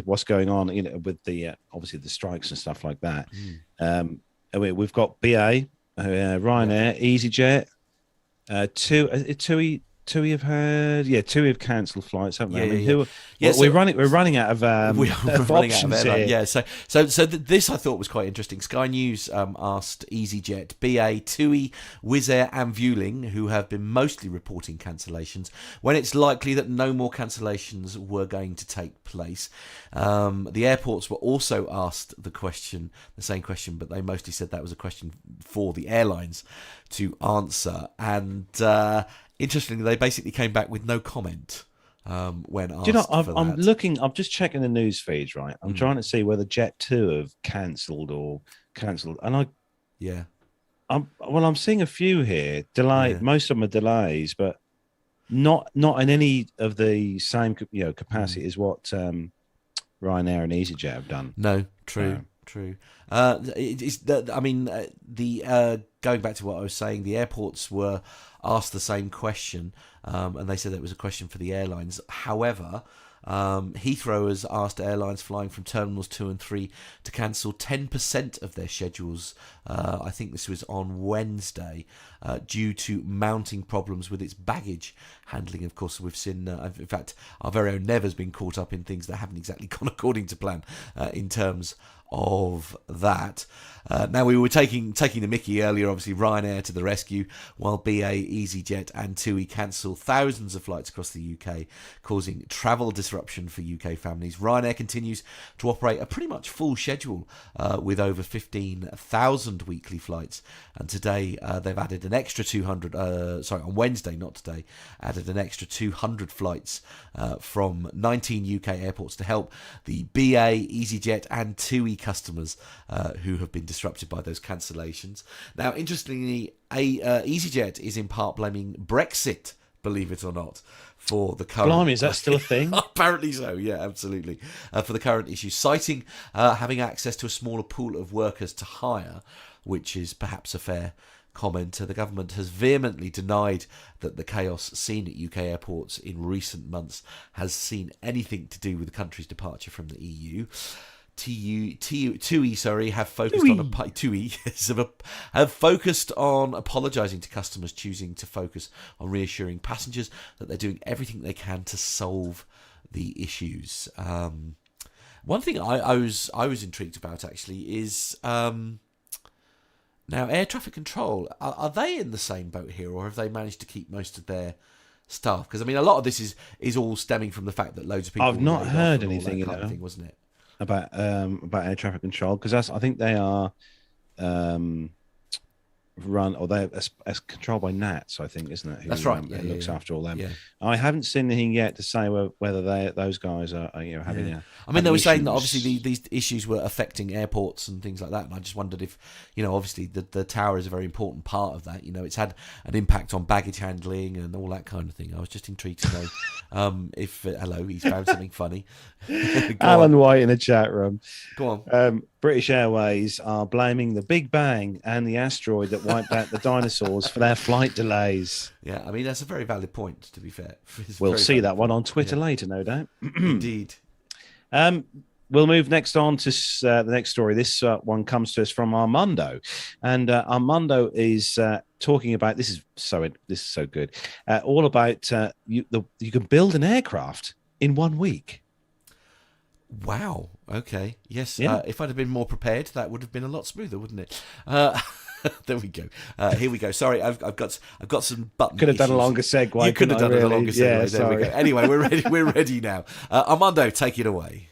what's going on, with the obviously the strikes and stuff like that. We've got BA, Ryanair, EasyJet, TUI have had, TUI have cancelled flights, haven't they? We're running out of options here. Yeah, so this I thought was quite interesting. Sky News asked EasyJet, BA, TUI, Wizz Air, and Vueling, who have been mostly reporting cancellations, when it's likely that no more cancellations were going to take place. The airports were also asked the same question, but they mostly said that was a question for the airlines to answer. And interestingly, they basically came back with no comment when asked. I'm just checking the news feeds, right? I'm trying to see whether Jet2 have cancelled, and I'm seeing a few here delayed. Yeah. Most of them are delays, but not in any of the same capacity as what Ryanair and EasyJet have done. No, true. Going back to what I was saying, the airports were asked the same question, and they said it was a question for the airlines. However, Heathrow has asked airlines flying from Terminals 2 and 3 to cancel 10% of their schedules. I think this was on Wednesday, due to mounting problems with its baggage handling. Of course, we've seen, in fact, our very own Nev has been caught up in things that haven't exactly gone according to plan in terms of that. Now, we were taking the mickey earlier, obviously Ryanair to the rescue, while BA, EasyJet and TUI cancel thousands of flights across the UK, causing travel disruption for UK families. Ryanair continues to operate a pretty much full schedule with over 15,000 weekly flights, and today they've added an extra 200, on Wednesday, not today, added an extra 200 flights from 19 UK airports to help the BA, EasyJet and TUI customers who have been disrupted by those cancellations. Now, interestingly, EasyJet is in part blaming Brexit, believe it or not, for the current... Blimey, is that still a thing? Apparently so, yeah, absolutely. For the current issue, citing having access to a smaller pool of workers to hire, which is perhaps a fair comment. The government has vehemently denied that the chaos seen at UK airports in recent months has seen anything to do with the country's departure from the EU. TUI have focused on apologising to customers, choosing to focus on reassuring passengers that they're doing everything they can to solve the issues. One thing I was intrigued about actually is now air traffic control. Are they in the same boat here, or have they managed to keep most of their staff? Because I mean, a lot of this is all stemming from the fact that loads of people. I've not heard anything, kind of thing, wasn't it? About air traffic control, because I think they are run, or they're controlled by NATS, I think, isn't it? That's right. Who looks after all them. Yeah. I haven't seen anything yet to say whether those guys are having. Yeah. I mean, they were saying that obviously these issues were affecting airports and things like that, and I just wondered if, obviously the tower is a very important part of that. It's had an impact on baggage handling and all that kind of thing. I was just intrigued to know if hello, he's found something funny. Alan White in the chat room. Go on. British Airways are blaming the Big Bang and the asteroid that wiped out the dinosaurs for their flight delays. Yeah, I mean, that's a very valid point, to be fair. We'll see that one on Twitter later, no doubt. Indeed. We'll move next on to the next story. This one comes to us from Armando, and Armando is talking about this is so good. All about you can build an aircraft in 1 week. Wow. Okay. Yes. Yeah. If I'd have been more prepared, that would have been a lot smoother, wouldn't it? There we go. Here we go. Sorry, I've got some button. Could have issues. done a longer segue. You could have done a longer segue. Yeah, there sorry. we go. Anyway, we're ready. We're ready now. Armando, take it away.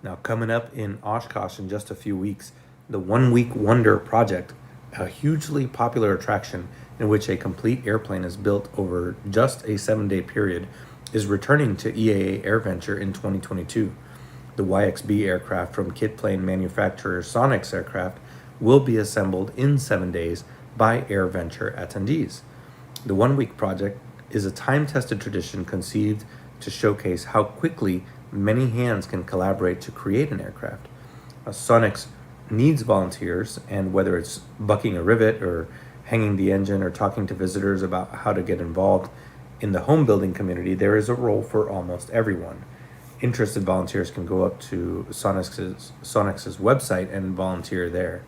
Now, coming up in Oshkosh in just a few weeks, the 1 Week Wonder project, a hugely popular attraction in which a complete airplane is built over just a 7-day period, is returning to EAA AirVenture in 2022. The YXB aircraft from kit plane manufacturer Sonex Aircraft will be assembled in 7 days by AirVenture attendees. The 1 Week project is a time-tested tradition conceived to showcase how quickly many hands can collaborate to create an aircraft. Sonex needs volunteers, and whether it's bucking a rivet or hanging the engine or talking to visitors about how to get involved in the home building community, there is a role for almost everyone. Interested volunteers can go up to Sonex's website and volunteer there.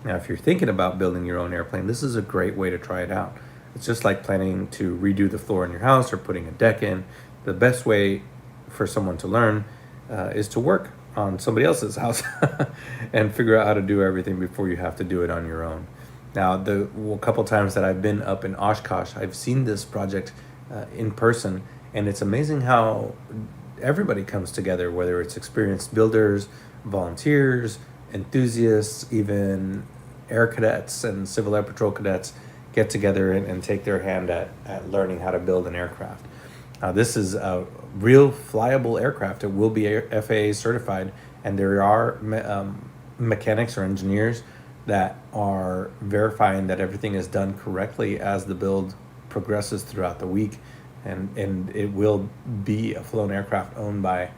Now, if you're thinking about building your own airplane, this is a great way to try it out. It's just like planning to redo the floor in your house or putting a deck in. The best way for someone to learn is to work on somebody else's house and figure out how to do everything before you have to do it on your own. Now, the couple times that I've been up in Oshkosh, I've seen this project in person, and it's amazing how everybody comes together, whether it's experienced builders, volunteers, enthusiasts, even air cadets and civil air patrol cadets get together and take their hand at learning how to build an aircraft. This is a real flyable aircraft. It will be FAA certified, and there are mechanics or engineers that are verifying that everything is done correctly as the build progresses throughout the week. And it will be a flown aircraft owned by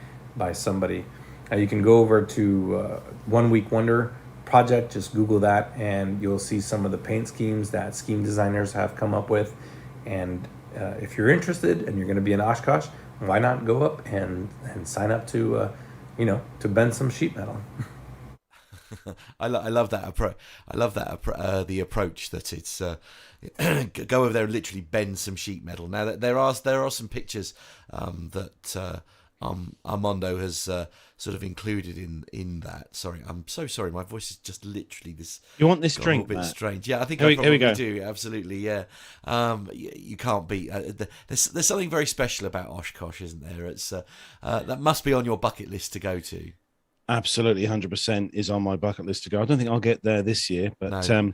somebody. You can go over to 1 Week Wonder project, just Google that, and you'll see some of the paint schemes that scheme designers have come up with. And if you're interested and you're going to be in Oshkosh, why not go up and sign up to, to bend some sheet metal? I love that approach. I love that the approach that it's go over there and literally bend some sheet metal. Now that there are some pictures that Armando has sort of included in that. Sorry, I'm so sorry. My voice is just literally this. You want this got drink, a bit Matt? strange. Yeah, I think Here I we probably go. do. Absolutely, yeah. You can't beat. There's something very special about Oshkosh, isn't there? It's that must be on your bucket list to go to. Absolutely, 100% is on my bucket list to go. I don't think I'll get there this year, but No.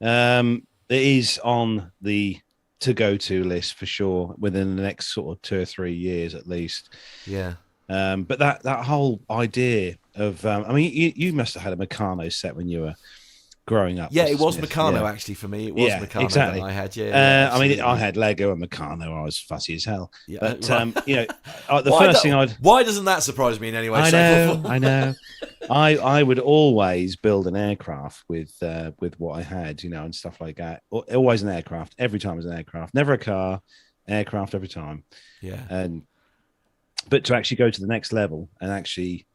it is on the to go to list for sure within the next sort of 2 or 3 years at least. Yeah. But that whole idea of, I mean, you must have had a Meccano set when you were growing up. Yeah, Mr. it was Smith. Meccano Yeah. actually for me. It was Yeah, Meccano exactly. that I had. Yeah, I mean, I absolutely. had Lego and Meccano. I was fussy as hell. Yeah, But right. the first thing I'd Why doesn't that surprise me in any way? I shape, or know, form? I know. I would always build an aircraft with what I had, and stuff like that. Always an aircraft. Every time it was an aircraft. Never a car. Aircraft every time. Yeah. But to actually go to the next level and actually,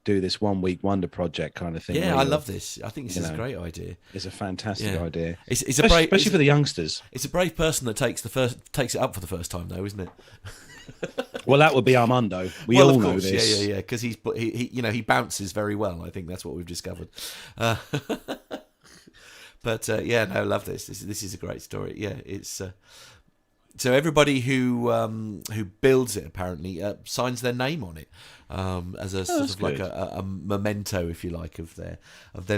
do this 1 week wonder project kind of thing. Yeah, where I you're- love this. I think this is a great idea. It's a fantastic Yeah. idea. It's a Especially, brave, for the youngsters. it's a brave person that takes it up for the first time, though, isn't it? Well, that would be Armando. We Well, all of know course. this. Yeah. Because he bounces very well. I think that's what we've discovered. But no, I love this. This is a great story. Yeah, it's. So everybody who builds it apparently signs their name on it as a sort that's of like good. a memento, if you like, of their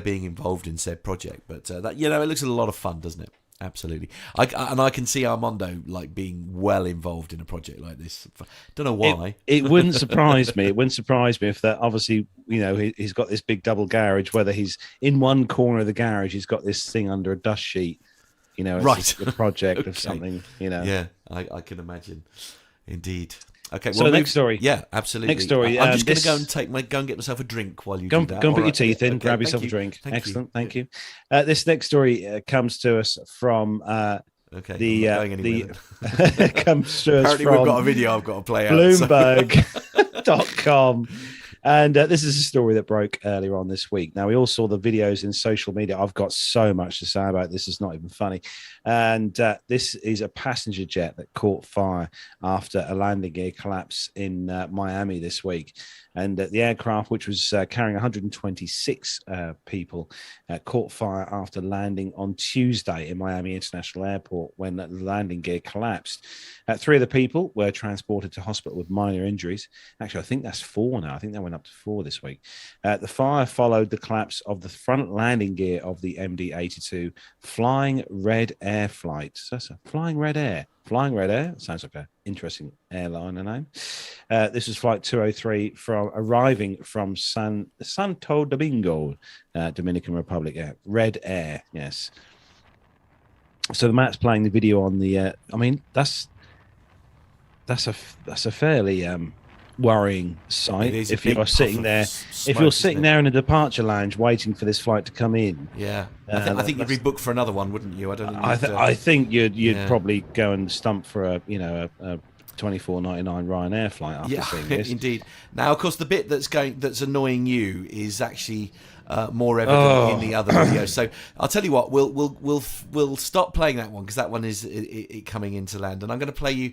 being involved in said project. But that it looks a lot of fun, doesn't it? Absolutely. I can see Armando like being well involved in a project like this. Don't know why. It wouldn't surprise me. It wouldn't surprise me if that obviously, he's got this big double garage, whether he's in one corner of the garage, he's got this thing under a dust sheet. It's Right. a project Okay. of something, Yeah, I can imagine. Indeed. Okay. So well, next story. Yeah, absolutely. Next story, I'm just going this- to go and get myself a drink while you Go do and that. put All your right. teeth in, Okay, grab thank yourself a you. drink. Thank Excellent. you. Thank you. This next story comes to us from Okay. the I'm not going anywhere. comes to us Apparently, from we've got a video I've got to play out. so- Bloomberg.com. And this is a story that broke earlier on this week. Now, we all saw the videos in social media. I've got so much to say about this. It's not even funny. And this is a passenger jet that caught fire after a landing gear collapse in Miami this week. And the aircraft, which was carrying 126 people, caught fire after landing on Tuesday in Miami International Airport when the landing gear collapsed. 3 of the people were transported to hospital with minor injuries. Actually, I think that's 4 now. I think they went up to 4 this week. The fire followed the collapse of the front landing gear of the MD-82 Flying Red Air flight. So that's a Flying Red Air. Flying Red Air sounds like an interesting airliner name. This was flight 203 arriving from Santo Domingo, Dominican Republic. Yeah, Red Air, yes. So the Matt's playing the video on the. I mean, that's a fairly worrying sight. It is a If big you're sitting puff of there, smoke, if you're isn't sitting it? there in a departure lounge waiting for this flight to come in. Yeah. I think you'd be booked for another one, wouldn't you? I don't think. I think you'd yeah. probably go and stump for a $24.99 Ryanair flight after seeing this. Indeed. Now, of course, the bit that's annoying you is actually more evident in the other video. So I'll tell you what, we'll stop playing that one because that one is it coming into land, and I'm going to play you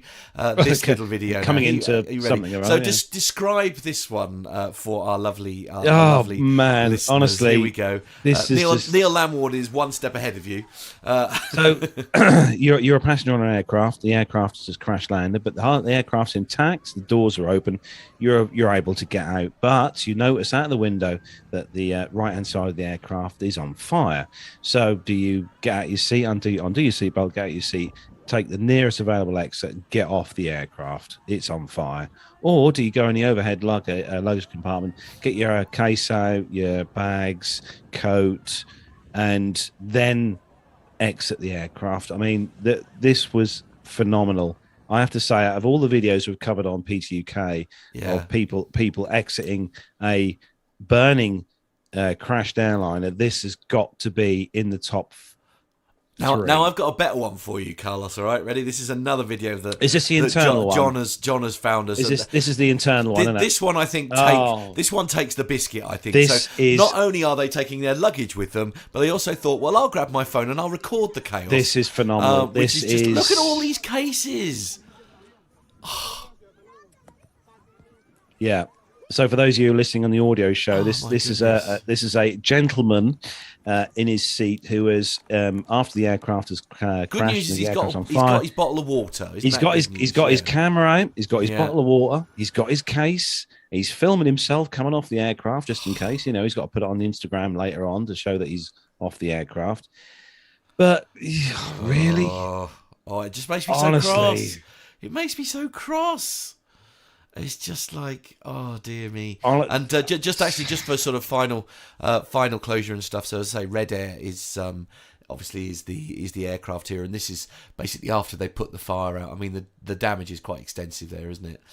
this little video coming now. into Are you ready? something. Right, so yeah. just describe this one for our lovely, man, listeners. honestly, Here we go. this is Neil, just... Neil Lamward is one step ahead of you. So you're a passenger on an aircraft. The aircraft has just crash landed, but the aircraft's intact. The doors are open. You're able to get out, but you notice out of the window that the right-hand side of the aircraft is on fire. So do you get out your seat, undo your seatbelt, get out your seat, take the nearest available exit and get off the aircraft? It's on fire. Or do you go in the overhead luggage compartment, get your case out, your bags, coat, and then exit the aircraft? I mean, this was phenomenal. I have to say, out of all the videos we've covered on PTUK of people exiting a burning crashed airliner, this has got to be in the top Now I've got a better one for you, Carlos. All right, ready? This is another video that is this the internal one? John has found us. This is the internal one. Isn't This it? one I think this one takes the biscuit. I think This is not only are they taking their luggage with them, but they also thought, well, I'll grab my phone and I'll record the chaos. This is phenomenal. Which is just look at all these cases. Yeah. So for those of you listening on the audio show, this is a gentleman in his seat who is after the aircraft has crashed. Good news is he's got his bottle of water. He's got his camera out. He's got his bottle of water. He's got his case. He's filming himself coming off the aircraft just in case. You know, he's got to put it on the Instagram later on to show that he's off the aircraft. But really, it just makes me so cross. It makes me so cross. It's just like, oh dear me. And just for sort of final closure and stuff. So as I say, Red Air is obviously is the aircraft here, and this is basically after they put the fire out. I mean, the damage is quite extensive there, isn't it?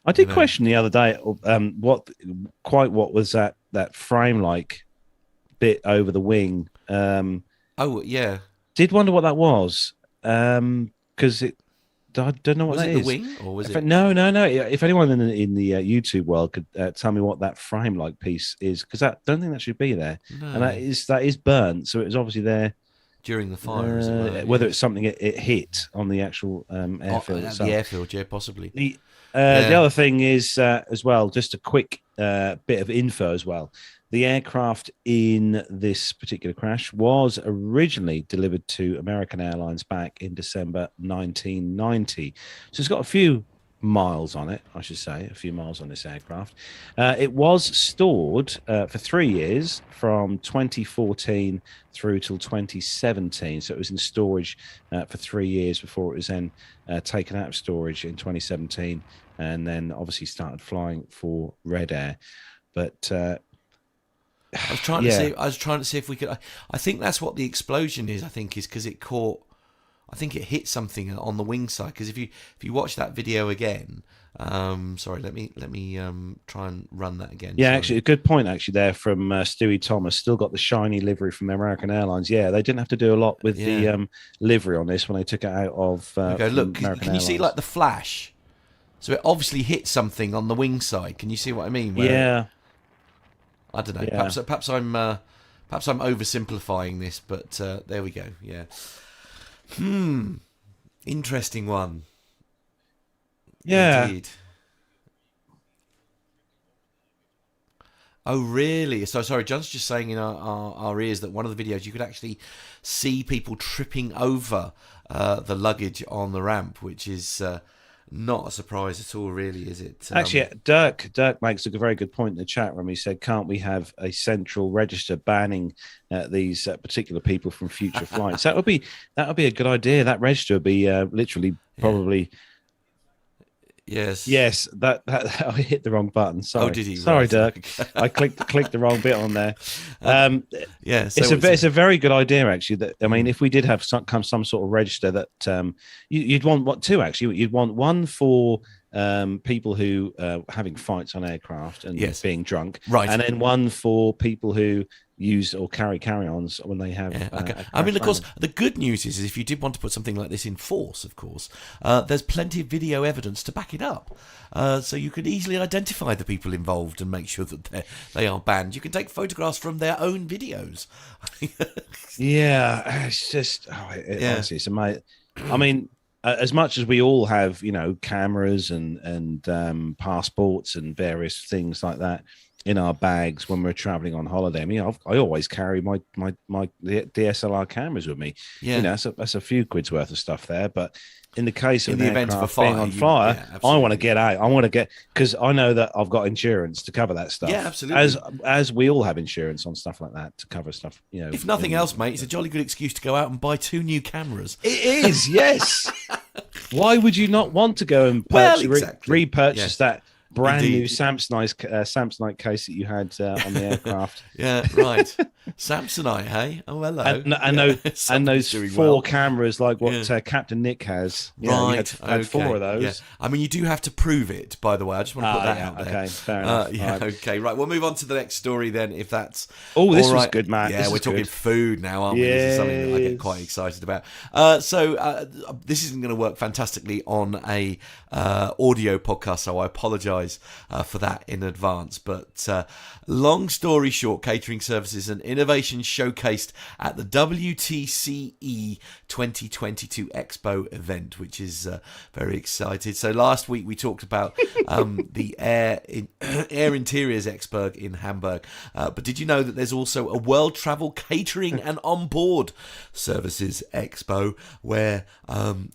I did question the other day what was that frame like bit over the wing. Did wonder what that was because it. I don't know what that is. Was it the wing or was it? No. If anyone in the YouTube world could tell me what that frame-like piece is, because I don't think that should be there, and that is burnt, so it was obviously there during the fire. Whether it's something it hit on the actual airfield itself. The airfield, yeah, possibly. The other thing is as well, just a quick bit of info as well. The aircraft in this particular crash was originally delivered to American Airlines back in December 1990. So it's got a few miles on it, I should say, a few miles on this aircraft. It was stored for 3 years from 2014 through till 2017. So it was in storage for 3 years before it was then taken out of storage in 2017 and then obviously started flying for Red Air. But I was trying to see if we could. I think that's what the explosion is. I think is because it caught. I think it hit something on the wing side. Because if you watch that video again, sorry, let me try and run that again. Yeah, sorry. Actually, a good point actually there from Stewie Thomas. Still got the shiny livery from American Airlines. Yeah, they didn't have to do a lot with the livery on this when they took it out of. Look, can you see like the flash? So it obviously hit something on the wing side. Can you see what I mean? I don't know. Yeah. Perhaps I'm oversimplifying this, but there we go. Yeah. Interesting one. Yeah. Indeed. Oh, really? So sorry, John's just saying in our ears that one of the videos you could actually see people tripping over the luggage on the ramp, which is not a surprise at all, really, is it? Actually, Dirk makes a very good point in the chat room. He said, "Can't we have a central register banning these particular people from future flights?" That would be a good idea. That register would be literally probably. Yes. That I hit the wrong button. Sorry. Oh, did he? Sorry, right. Dirk. I clicked the wrong bit on there. Yeah, so it's a very good idea actually. That I mean, if we did have some sort of register that you'd want two actually. You'd want one for people who having fights on aircraft and being drunk, right, and then one for people who use or carry-ons when they have. I mean, of course, the good news is if you did want to put something like this in force, of course, there's plenty of video evidence to back it up. So you could easily identify the people involved and make sure that they are banned. You can take photographs from their own videos. It's just honestly, it's amazing. I mean, as much as we all have, cameras and passports and various things like that in our bags when we're traveling on holiday. I mean, I always carry my DSLR cameras with me. Yeah, that's a few quid's worth of stuff there. But in the case of the event of a fire, being on fire, I want to get out. I want to get because I know that I've got insurance to cover that stuff. Yeah, absolutely. As we all have insurance on stuff like that to cover stuff. If nothing else, mate, it's a jolly good excuse to go out and buy 2 new cameras. It is, yes. Why would you not want to go and repurchase that brand new Samsonite case that you had on the aircraft? Yeah, right. Samsonite, hey? Oh, hello. And those Somebody's doing four well. cameras, like what Captain Nick has. You know, you Right, had four of those. Yeah. I mean, you do have to prove it, by the way. I just want to put that out there. Okay, fair enough. Right. Okay, right. We'll move on to the next story then, if that's. Oh, this all was right. good, Matt. Yeah, we're talking food now, aren't we? This is something that I get quite excited about. So this isn't going to work fantastically on a audio podcast, so I apologise for that in advance. But long story short, catering services and innovation showcased at the WTCE 2022 Expo event, which is very excited. So last week we talked about the Air Interiors Expo in Hamburg. But did you know that there's also a World Travel Catering and Onboard Services Expo, where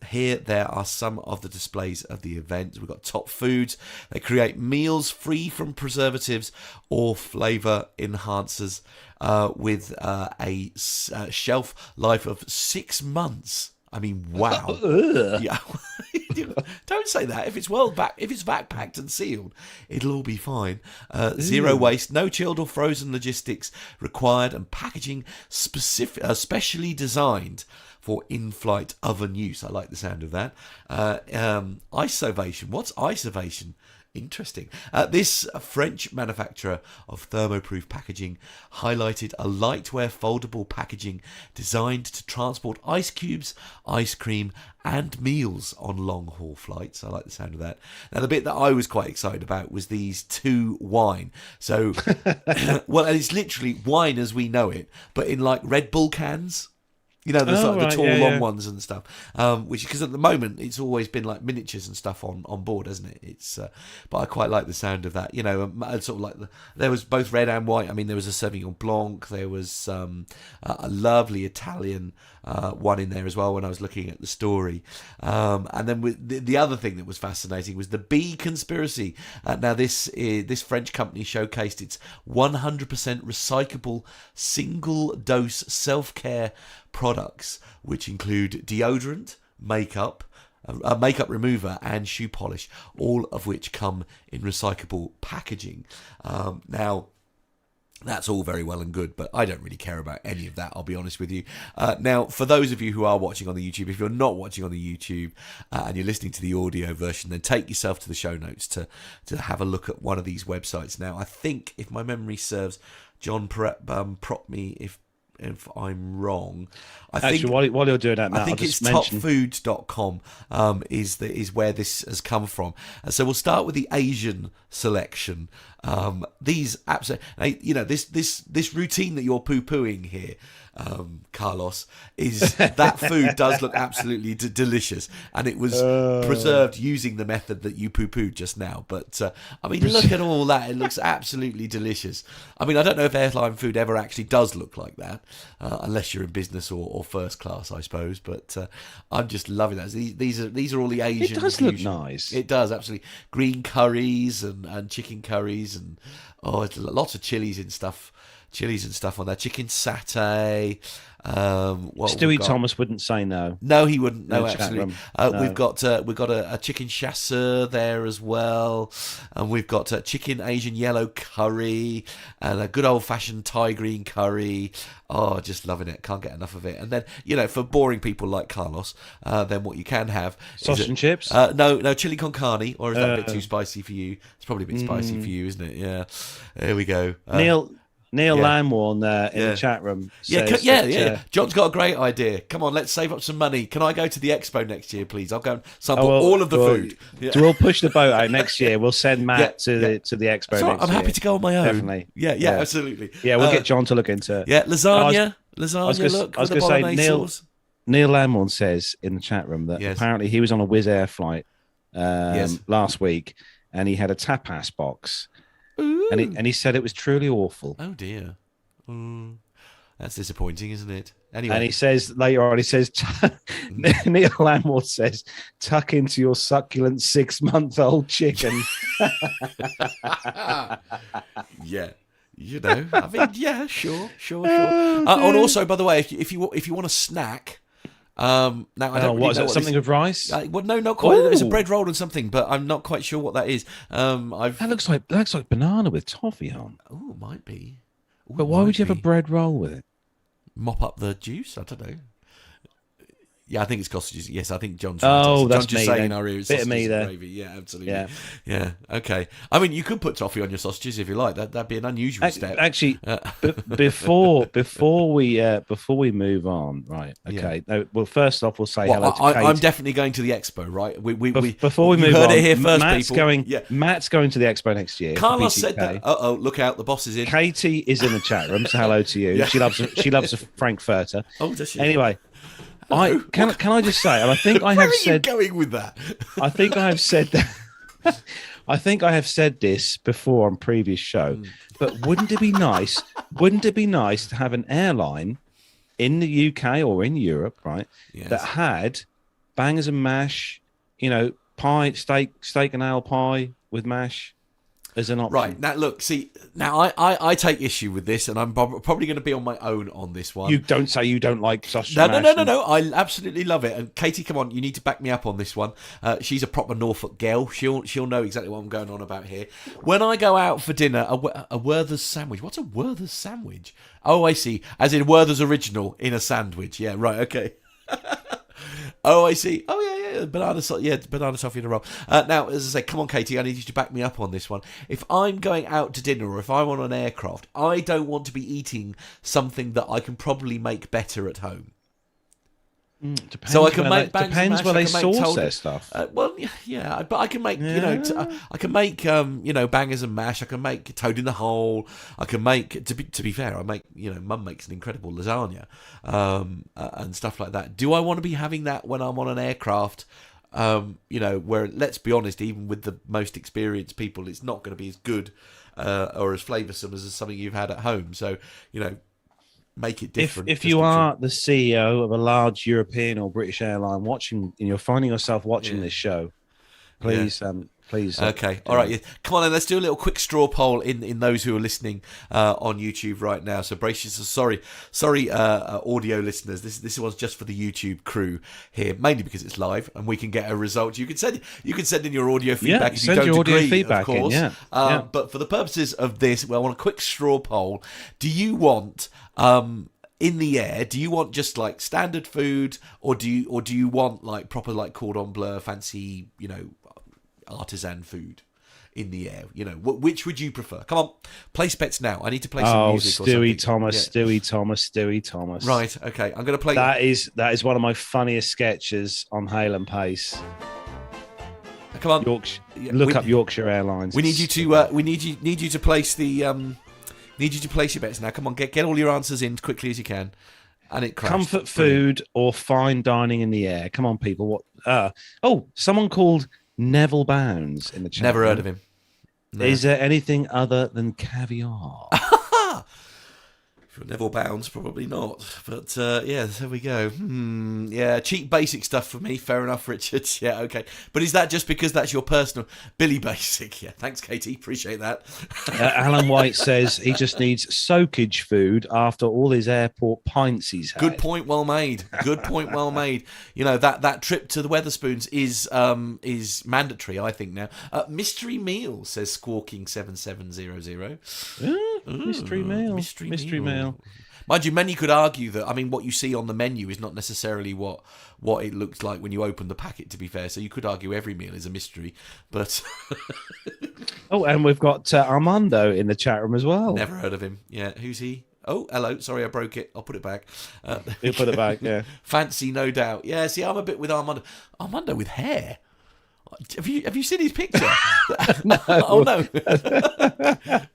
here there are some of the displays of the event. We've got top foods. They create meals free from preservatives or flavour enhancers with a shelf life of 6 months. I mean, wow. Yeah. Don't say that. If it's backpacked and sealed, it'll all be fine. Zero waste, no chilled or frozen logistics required, and packaging specially designed for in-flight oven use. I like the sound of that. Iceovation. What's iceovation? Interesting. This French manufacturer of thermoproof packaging highlighted a lightweight foldable packaging designed to transport ice cubes, ice cream and meals on long-haul flights. I like the sound of that. Now, the bit that I was quite excited about was these two wine. So, well, it's literally wine as we know it, but in like Red Bull cans. You know, the tall, long ones and stuff. Which, because at the moment it's always been like miniatures and stuff on board, hasn't it? It's, but I quite like the sound of that. You know, sort of like there was both red and white. I mean, there was a Sauvignon Blanc. There was a lovely Italian one in there as well when I was looking at the story. And then with the other thing that was fascinating was the bee conspiracy. Now, this French company showcased its 100% recyclable single-dose self-care products, which include deodorant, makeup, makeup remover and shoe polish, all of which come in recyclable packaging. Now, that's all very well and good, but I don't really care about any of that, I'll be honest with you. Now, for those of you who are watching on the YouTube, if you're not watching on the YouTube and you're listening to the audio version, then take yourself to the show notes to have a look at one of these websites. Now, I think, if my memory serves, John prop me if I'm wrong. Actually, while you're doing that, Matt, I think it's topfoods.com is where this has come from. So we'll start with the Asian selection. These absolutely, you know, this routine that you're poo-pooing here, Carlos, is that food does look absolutely delicious, and it was preserved using the method that you poo-pooed just now. But I mean, look at all that; it looks absolutely delicious. I mean, I don't know if airline food ever actually does look like that, unless you're in business or first class, I suppose. But I'm just loving that. These are all the Asian. It does look nice. It does, absolutely. Green curries and chicken curries and it's lots of chilies and stuff on there. Chicken satay. Stewie Thomas wouldn't say no. No, he wouldn't. No, absolutely. No. We've got a chicken chasseur there as well, and we've got chicken Asian yellow curry and a good old fashioned Thai green curry. Oh, just loving it. Can't get enough of it. And then, you know, for boring people like Carlos, then what you can have sausage and chips. No, chili con carne, or is that a bit too spicy for you? It's probably a bit spicy for you, isn't it? Yeah. There we go. Neil Lamworn in the chat room says John's got a great idea. Come on, let's save up some money. Can I go to the expo next year, please? I'll go and sample all of the food. Yeah. So we'll push the boat out next year. We'll send Matt to the expo next year. I'm happy to go on my own. Definitely. Yeah, absolutely. Yeah, we'll get John to look into it. Yeah, lasagna. I was going to say, Neil Lamworn says in the chat room that apparently he was on a Wizz Air flight last week, and he had a tapas box. And he said it was truly awful. Oh dear, that's disappointing, isn't it? Anyway, and he says later on, Neil Lamworth says, "Tuck into your succulent 6-month-old chicken." Yeah. You know, I mean, yeah, sure. And also, by the way, if you want a snack. Now I don't really know what something with rice. Well, no, not quite. It's a bread roll and something, but I'm not quite sure what that is. That looks like banana with toffee on. Oh, it might be. But why would you have a bread roll with it? Mop up the juice? I don't know. Yeah, I think it's sausages. Yes, I think John's right. Oh, that's John's just me. saying Then. in our ears, Bit of me sausages and there. gravy. Yeah, absolutely. Yeah. Okay. I mean, you could put toffee on your sausages if you like. That'd be an unusual step. Actually, before we move on, right? Okay. Yeah. No, well, first off, we'll say hello to Kate. I'm definitely going to the expo, right? Before we move heard on, it here first, people. Matt's going to the expo next year. Carlos said that. Look out, the boss is in. Katie is in the chat room, so hello to you. Yeah. She loves a Frankfurter. Oh, does she? Anyway. Can I just say, and I think I have said. Where are you going with that? I think I have said that. I think I have said this before on previous show, but wouldn't it be nice? Wouldn't it be nice to have an airline in the UK or in Europe, right? Yes. That had bangers and mash, pie, steak and ale pie with mash as an option. Right, now look, I take issue with this, and I'm probably going to be on my own on this one. You don't say you don't like sausage No, mash. no. I absolutely love it. And Katie, come on, you need to back me up on this one. She's a proper Norfolk girl. She'll know exactly what I'm going on about here. When I go out for dinner, a Werther's sandwich. What's a Werther's sandwich? Oh, I see. As in Werther's original in a sandwich. Yeah, right. Okay. Oh, I see. Oh, yeah. Banana toffee in a roll. Now, as I say, come on, Katie, I need you to back me up on this one. If I'm going out to dinner or if I'm on an aircraft, I don't want to be eating something that I can probably make better at home. Depends So I can make depends where they source their stuff. Well, yeah, but I can make I can make bangers and mash. I can make toad in the hole. I can make to be fair, I make Mum makes an incredible lasagna and stuff like that. Do I want to be having that when I'm on an aircraft? Where, let's be honest, even with the most experienced people, it's not going to be as good or as flavoursome as something you've had at home. So make it different. If you are the CEO of a large European or British airline watching, and you're finding yourself watching this show, please, please. Okay, all right. Yeah. Come on, then. Let's do a little quick straw poll in those who are listening on YouTube right now. So brace yourself. Sorry, audio listeners. This one's just for the YouTube crew here, mainly because it's live and we can get a result. You can send in your audio feedback if you don't agree, feedback of course. But for the purposes of this, I want a quick straw poll. Do you want in the air, do you want just like standard food, or do you want like proper like cordon bleu, fancy, artisan food in the air? Which would you prefer? Come on, place bets now. I need to play some music. Stewie Thomas. Right. Okay. I'm going to play. That is one of my funniest sketches on Hail and Pace. Come on, Look up Yorkshire Airlines. We need you to. We need you to place the. Need you to place your bets now. Come on, get all your answers in as quickly as you can. And it crashed. Comfort food or fine dining in the air. Come on, people. What? Someone called Neville Bounds in the chat. Never heard of him. No. Is there anything other than caviar? For Neville Bounds, probably not. But there we go. Yeah, cheap basic stuff for me. Fair enough, Richard. Yeah, okay. But is that just because that's your personal Billy Basic? Yeah, thanks, Katie. Appreciate that. Alan White says he just needs soakage food after all his airport pints he's had. Good point, well made. Good point, well made. That trip to the Weatherspoons is mandatory, I think now. Mystery meal, says Squawking 7700. Mystery meal. Mystery meal. Mind you, many could argue that, what you see on the menu is not necessarily what it looks like when you open the packet, to be fair. So you could argue every meal is a mystery. But and we've got Armando in the chat room as well. Never heard of him. Yeah, who's he? Oh, hello. Sorry, I broke it. I'll put it back. You put it back, yeah. Fancy, no doubt. Yeah, see, I'm a bit with Armando. Armando with hair. Have you seen his picture? No. Oh, no.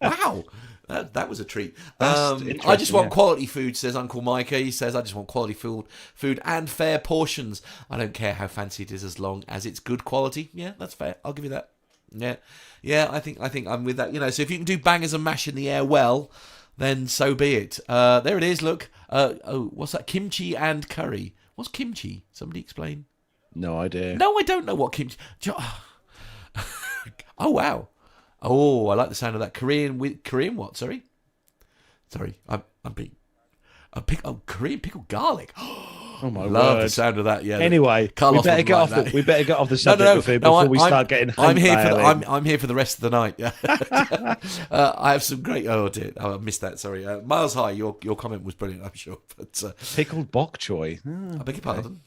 Wow. That was a treat. I just want quality food, says Uncle Micah. He says, I just want quality food and fair portions. I don't care how fancy it is as long as it's good quality. Yeah, that's fair. I'll give you that. Yeah. I think I'm with that. So if you can do bangers and mash in the air well, then so be it. There it is. Look. What's that? Kimchi and curry. What's kimchi? Somebody explain. No idea. No, I don't know what kimchi. Oh wow. Oh, I like the sound of that. Korean what? Sorry, I'm being. Korean pickled garlic. Oh my Love the word! sound of that. Yeah. Anyway, Carlos we better wouldn't get like off that. the we better get off the subject of food before we start getting. I'm here for hate I'm here for the rest of the night. Yeah. I have some great. Oh dear, I missed that. Sorry, Miles High. Your comment was brilliant. I'm sure. But pickled bok choy. I beg your pardon.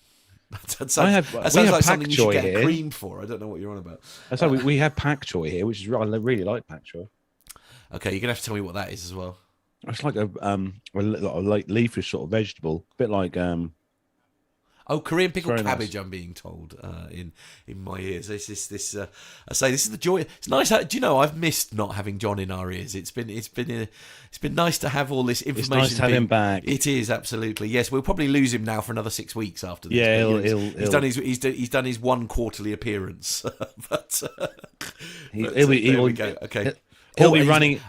That we sounds have like something you should choy get here. a cream for. I don't know what you're on about. So we have pak choy here, which is I really like pak choy. Okay, you're gonna have to tell me what that is as well. It's like a like leafish sort of vegetable, a bit like Oh, Korean pickled very cabbage. nice. I'm being told in my ears. This I say this is the joy. It's nice. Do you know I've missed not having John in our ears. It's been nice to have all this information. It's nice to have him back. It is absolutely yes. We'll probably lose him now for another 6 weeks after this. Yeah, but he's done his one quarterly appearance. But He'll we go. Okay, He'll be running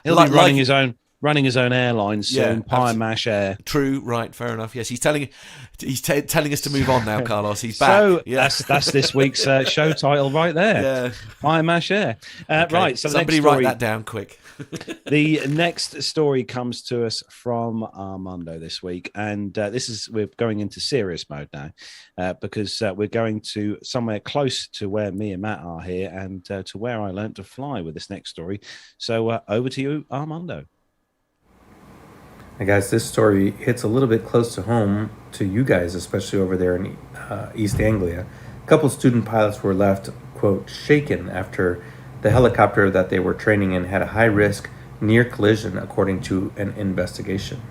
his own airline soon. Yeah, Pie Mash Air. True, right, fair enough. Yes, he's telling us to move on now, Carlos. He's back. So yeah. that's this week's show title right there. Yeah. Pie Mash Air. Okay. Right. So somebody the next story, write that down quick. The next story comes to us from Armando this week, and we're going into serious mode now because we're going to somewhere close to where me and Matt are here, and to where I learnt to fly with this next story. So over to you, Armando. Hey guys, this story hits a little bit close to home to you guys, especially over there in East Anglia. A couple student pilots were left, quote, shaken after the helicopter that they were training in had a high-risk near collision, according to an investigation.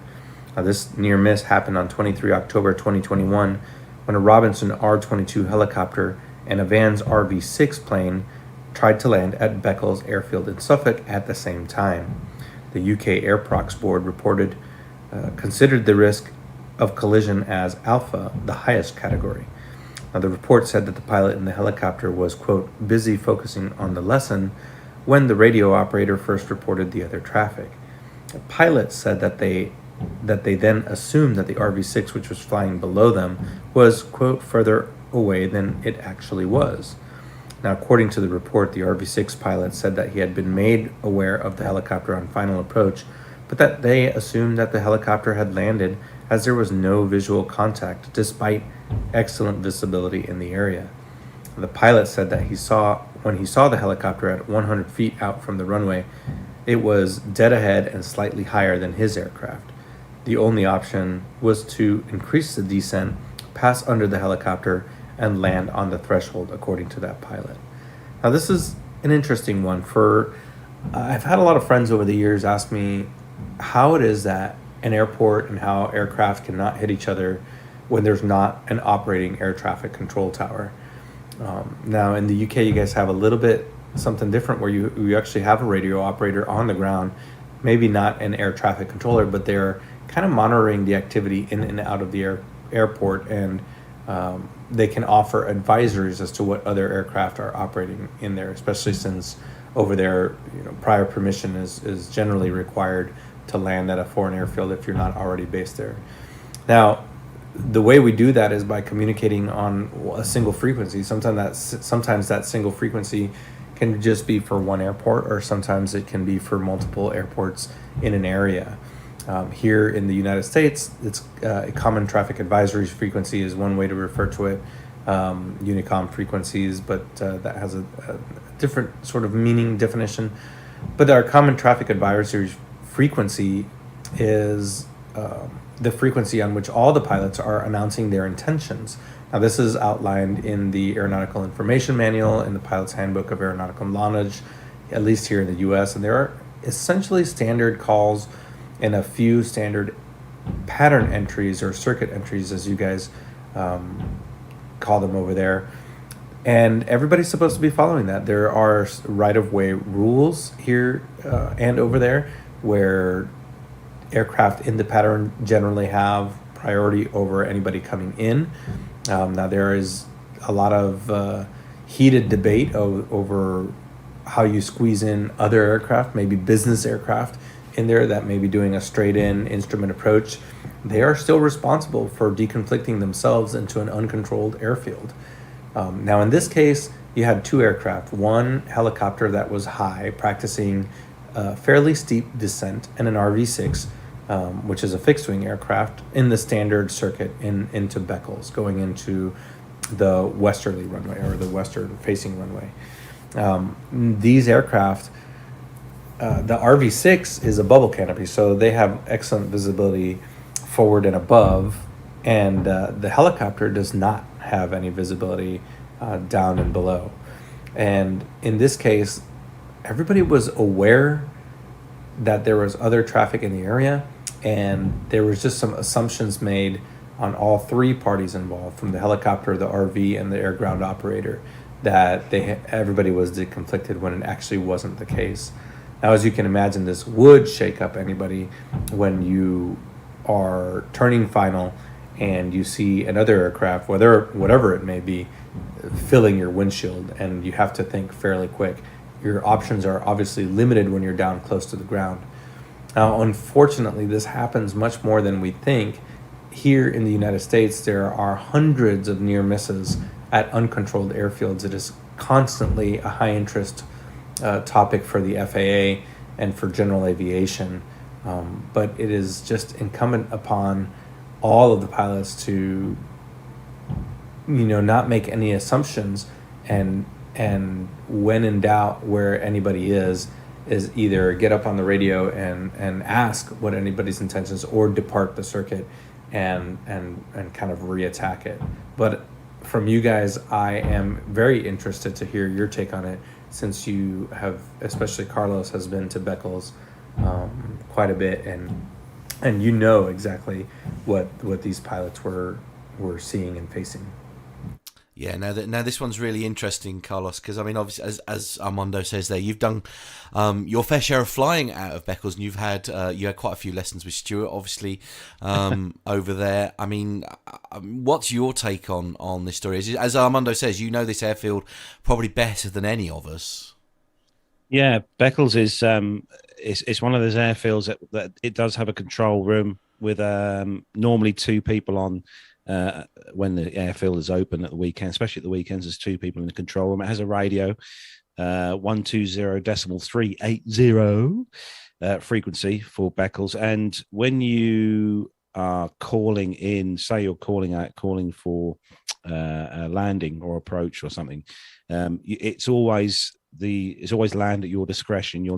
This near miss happened on 23 October 2021 when a Robinson R-22 helicopter and a Vans RV-6 plane tried to land at Beccles Airfield in Suffolk at the same time. The UK Airprox board considered the risk of collision as Alpha, the highest category. Now, the report said that the pilot in the helicopter was, quote, busy focusing on the lesson when the radio operator first reported the other traffic. The pilot said that they then assumed that the RV-6, which was flying below them, was, quote, further away than it actually was. Now, according to the report, the RV-6 pilot said that he had been made aware of the helicopter on final approach, but that they assumed that the helicopter had landed as there was no visual contact despite excellent visibility in the area. The pilot said that when he saw the helicopter at 100 feet out from the runway, it was dead ahead and slightly higher than his aircraft. The only option was to increase the descent, pass under the helicopter, and land on the threshold, according to that pilot. Now, this is an interesting one. I've had a lot of friends over the years ask me how it is that an airport and how aircraft cannot hit each other when there's not an operating air traffic control tower. Now, in the UK, you guys have a little bit something different where you actually have a radio operator on the ground, maybe not an air traffic controller, but they're kind of monitoring the activity in and out of the airport, and they can offer advisories as to what other aircraft are operating in there, especially since over there, prior permission is generally required to land at a foreign airfield if you're not already based there. Now, the way we do that is by communicating on a single frequency. Sometimes that single frequency can just be for one airport, or sometimes it can be for multiple airports in an area. Here in the United States, it's a common traffic advisory frequency is one way to refer to it. Unicom frequencies, but that has a different sort of meaning definition. But our common traffic advisory frequency is the frequency on which all the pilots are announcing their intentions. Now, this is outlined in the Aeronautical Information Manual, in the Pilot's Handbook of Aeronautical Knowledge, at least here in the U.S., and there are essentially standard calls and a few standard pattern entries or circuit entries, as you guys call them over there. And everybody's supposed to be following that. There are right-of-way rules here and over there where aircraft in the pattern generally have priority over anybody coming in. Now, there is a lot of heated debate over how you squeeze in other aircraft, maybe business aircraft in there that may be doing a straight-in instrument approach. They are still responsible for deconflicting themselves into an uncontrolled airfield. Now, in this case, you had two aircraft, one helicopter that was high, practicing fairly steep descent, and an RV-6 which is a fixed-wing aircraft, in the standard circuit into Beccles, going into the westerly runway or the western-facing runway. These aircraft, the RV6 is a bubble canopy, so they have excellent visibility forward and above, and the helicopter does not have any visibility down and below. And in this case, everybody was aware that there was other traffic in the area, and there was just some assumptions made on all three parties involved, from the helicopter, the RV, and the air ground operator, that everybody was conflicted when it actually wasn't the case. Now, as you can imagine, this would shake up anybody when you are turning final and you see another aircraft, whatever it may be, filling your windshield, and you have to think fairly quick. Your options are obviously limited when you're down close to the ground. Now, unfortunately, this happens much more than we think. Here in the United States, there are hundreds of near misses at uncontrolled airfields. It is constantly a high interest topic for the FAA and for general aviation. But it is just incumbent upon all of the pilots to, not make any assumptions, and when in doubt where anybody is either get up on the radio and ask what anybody's intentions, or depart the circuit and kind of reattack it. But from you guys, I am very interested to hear your take on it, since you have, especially Carlos, has been to Beccles quite a bit, and you know exactly what these pilots were seeing and facing. Yeah, now this one's really interesting, Carlos, because I mean, obviously, as Armando says there, you've done your fair share of flying out of Beccles, and you had quite a few lessons with Stuart, obviously, over there. I mean, what's your take on this story? As Armando says, you know this airfield probably better than any of us. Yeah, Beccles is it's one of those airfields that it does have a control room with normally two people on. When the airfield is open at the weekend, especially at the weekends, there's two people in the control room. It has a radio, 120.380 frequency for Beccles. And when you are calling in, say you're calling for a landing or approach or something, it's always land at your discretion. You're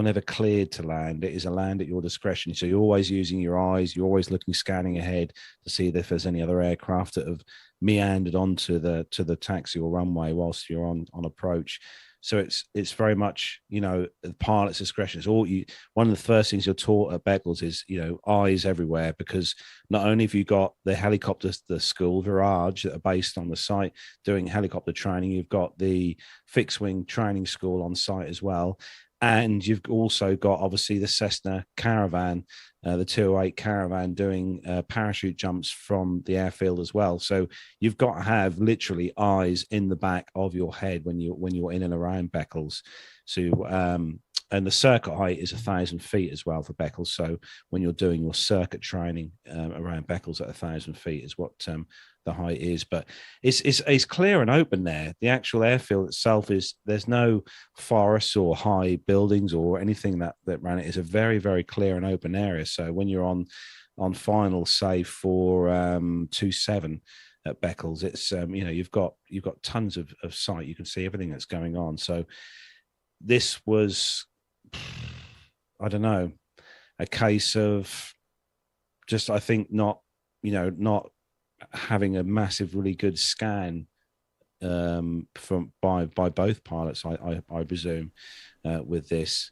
never cleared to land. It is a land at your discretion. So you're always using your eyes. You're always scanning ahead to see if there's any other aircraft that have meandered onto the taxi or runway whilst you're on approach. So it's very much, the pilot's discretion. It's one of the first things you're taught at Beccles is, eyes everywhere, because not only have you got the helicopters, the school Virage that are based on the site doing helicopter training, you've got the fixed wing training school on site as well. And you've also got, obviously, the Cessna Caravan, the 208 Caravan, doing parachute jumps from the airfield as well. So you've got to have literally eyes in the back of your head when you're in and around Beccles. So and the circuit height is 1,000 feet as well for Beccles. So when you're doing your circuit training around Beccles at 1,000 feet is what the height is. But it's clear and open there. The actual airfield itself there's no forests or high buildings or anything that ran it. Is a very, very clear and open area. So when you're on final, say for 2-7 at Beccles, it's you've got tons of sight. You can see everything that's going on. So this was, I don't know, a case of just, I think, not having a massive, really good scan by both pilots, I presume, with this.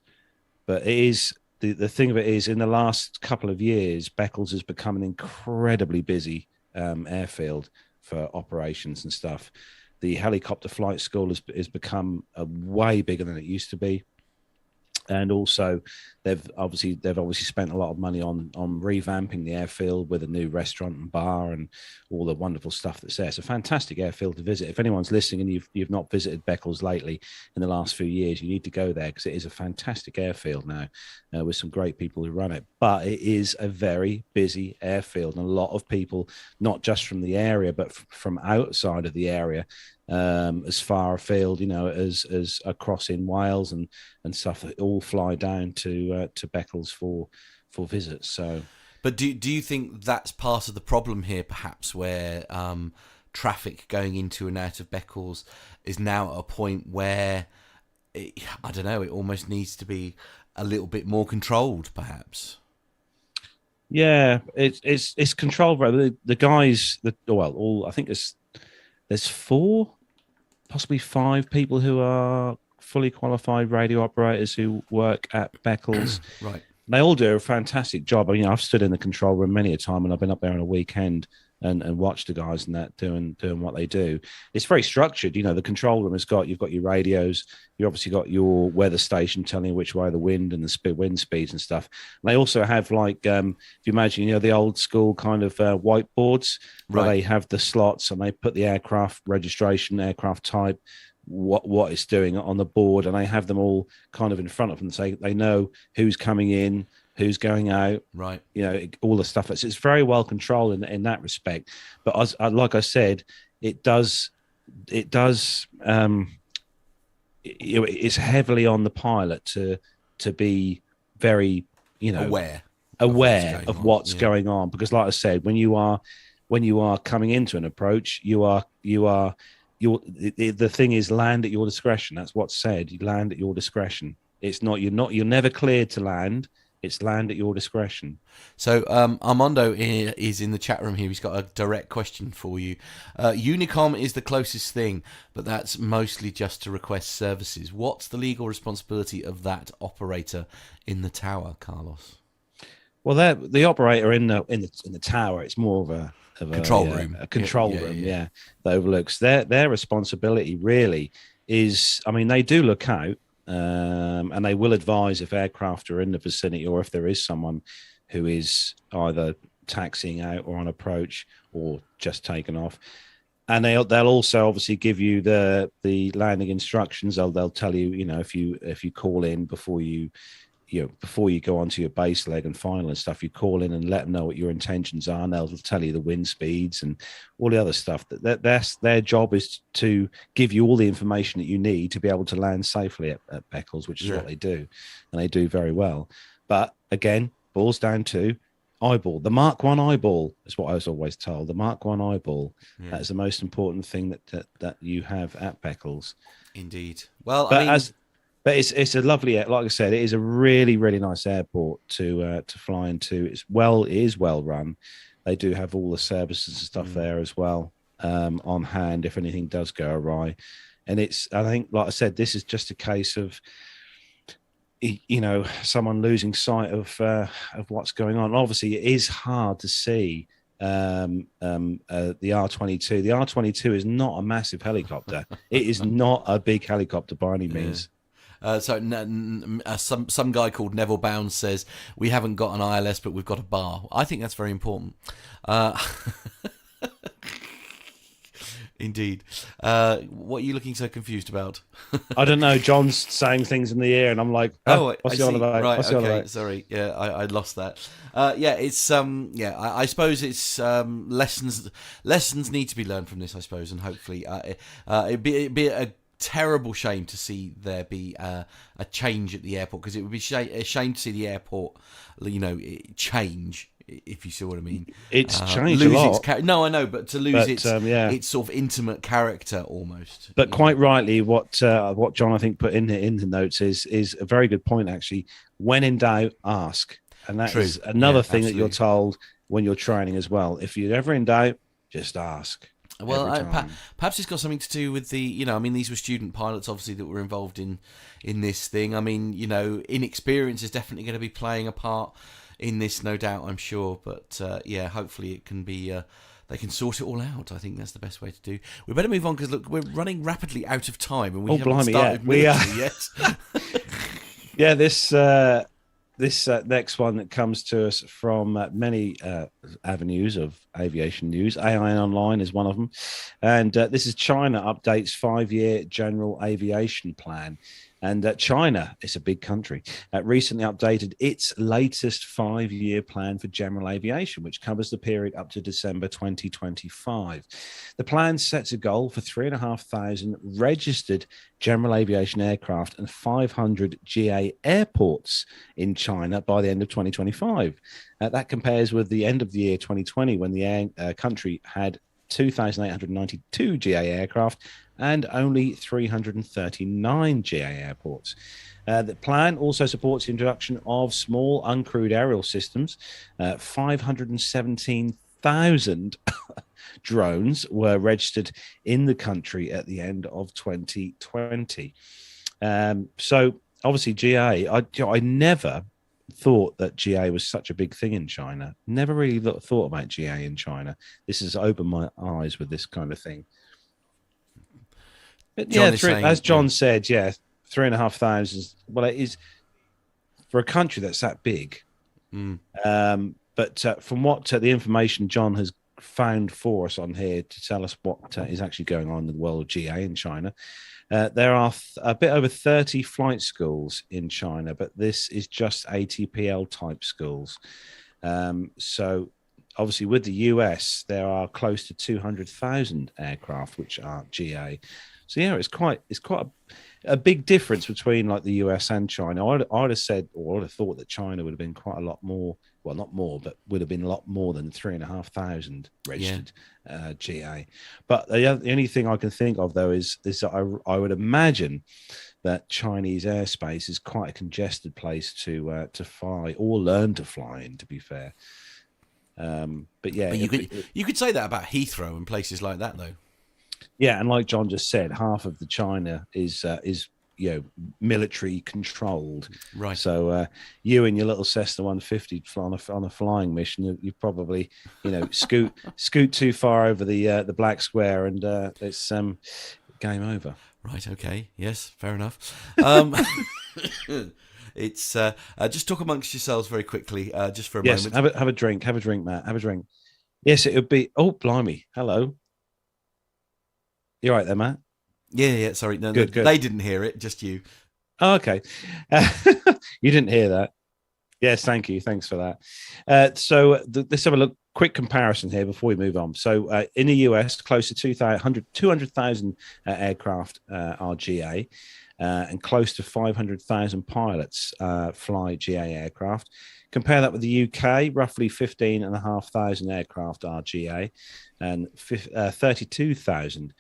But it is the thing of it is, in the last couple of years, Beccles has become an incredibly busy airfield for operations and stuff. The helicopter flight school has become way bigger than it used to be. And also, they've obviously spent a lot of money on revamping the airfield with a new restaurant and bar and all the wonderful stuff that's there. It's a fantastic airfield to visit. If anyone's listening and you've not visited Beccles lately in the last few years, you need to go there, because it is a fantastic airfield now with some great people who run it. But it is a very busy airfield, and a lot of people, not just from the area, but from outside of the area, as far afield, as across in Wales and stuff, that all fly down to Beccles for for visits. So, But do you think that's part of the problem here, perhaps, where traffic going into and out of Beccles is now at a point where I don't know, it almost needs to be a little bit more controlled, perhaps? yeah, it's controlled by the guys that all I think there's 4, possibly 5 people who are fully qualified radio operators who work at Beccles. Right. They all do a fantastic job. I mean, I've stood in the control room many a time, and I've been up there on a weekend and watched the guys and that doing what they do. It's very structured. You know, the control room you've got your radios, you obviously got your weather station telling you which way the wind and the wind speeds and stuff. And they also have like, if you imagine, you know, the old school kind of whiteboards where they have the slots and they put the aircraft registration, aircraft type, what it's doing on the board, and they have them all kind of in front of them, so they know who's coming in, who's going out, right? You know, all the stuff. It's very well controlled in that respect. But as like I said, it's heavily on the pilot to be very, you know, aware of what's going on, because like I said, when you are coming into an approach, the thing is land at your discretion. That's what's said. You land at your discretion. You're never cleared to land. It's land at your discretion. So Armando is in the chat room here. He's got a direct question for you. Unicom is the closest thing, but that's mostly just to request services. What's the legal responsibility of that operator in the tower, Carlos? Well, the operator in the tower. It's more of a control room. A control room, that overlooks their responsibility. Really is, I mean, they do look out. And they will advise if aircraft are in the vicinity, or if there is someone who is either taxiing out or on approach or just taken off. And they'll also obviously give you the landing instructions. They'll tell you, you know, if you call in before you go onto your base leg and final and stuff, you call in and let them know what your intentions are, and they'll tell you the wind speeds and all the other stuff. That's their job, is to give you all the information that you need to be able to land safely at Beccles, which is what they do, and they do very well. But again, boils down to eyeball. The Mark 1 eyeball is what I was always told. The Mark 1 eyeball. That is the most important thing that you have at Beccles. Indeed. Well, But it's a lovely, like I said, it is a really, really nice airport to fly into. It is well run. They do have all the services and stuff there as well on hand if anything does go awry. And I think, like I said, this is just a case of, you know, someone losing sight of what's going on. Obviously, it is hard to see the R-22. The R-22 is not a massive helicopter. It is not a big helicopter by any means. Some guy called Neville Bounds says, we haven't got an ILS, but we've got a bar. I think that's very important. Indeed. What are you looking so confused about? I don't know. John's saying things in the ear, and I'm like, what's he on about? Right, what's he on okay, about? sorry. Yeah, I lost that. It's I suppose it's lessons need to be learned from this, I suppose, and hopefully it'd be a terrible shame to see there be a change at the airport, because it would be a shame to see the airport, you know, change, if you see what I mean. It's changed a lot. No, I know, but to lose its sort of intimate character almost. But quite rightly, what John I think put in the notes is a very good point actually. When in doubt, ask, and that is another thing that you're told when you're training as well. If you're ever in doubt, just ask. Well, perhaps it's got something to do with the, you know, I mean, these were student pilots, obviously, that were involved in this thing. I mean, you know, inexperience is definitely going to be playing a part in this, no doubt, I'm sure. But, hopefully it can be, they can sort it all out. I think that's the best way to do. We better move on, because, look, we're running rapidly out of time, and we haven't started military yet. Yeah, this next one that comes to us from many avenues of aviation news. Airline Online is one of them. And this is China updates 5-year general aviation plan. And China, it's a big country, recently updated its latest 5-year plan for general aviation, which covers the period up to December 2025. The plan sets a goal for 3,500 registered general aviation aircraft and 500 GA airports in China by the end of 2025. That compares with the end of the year 2020, when the country had 2,892 GA aircraft and only 339 GA airports. The plan also supports the introduction of small uncrewed aerial systems. 517,000 drones were registered in the country at the end of 2020. So obviously GA, I never thought that GA was such a big thing in China. Never really thought about GA in China. This has opened my eyes with this kind of thing. But yeah, as John said, 3,500. Well, it is for a country that's that big. But from what the information John has found for us on here to tell us what is actually going on in the world of GA in China, there are a bit over 30 flight schools in China, but this is just ATPL type schools. So obviously with the US, there are close to 200,000 aircraft which are GA. So yeah, it's quite a big difference between like the US and China. I'd have said, or I'd have thought that China would have been quite a lot more. Well, not more, but would have been a lot more than 3,500 registered GA. But the only thing I can think of though is that I would imagine that Chinese airspace is quite a congested place to fly or learn to fly in. To be fair, but yeah, but you could say that about Heathrow and places like that though. Yeah, and like John just said, half of the China is military controlled. Right. So you and your little Cessna 150 on a flying mission, you probably scoot too far over the black square, and it's game over. Right. Okay. Yes. Fair enough. It's just talk amongst yourselves very quickly, just for a moment. Yes. Have a drink, Matt. Have a drink. Yes, it would be. Oh, blimey! Hello. You all right there, Matt? Yeah. Sorry, no, good. They didn't hear it, just you. Oh, okay. You didn't hear that. Yes, thank you. Thanks for that. So let's have a quick comparison here before we move on. So in the US, close to 200,000 aircraft are GA, and close to 500,000 pilots fly GA aircraft. Compare that with the UK, roughly 15,500 aircraft are GA, and 32,000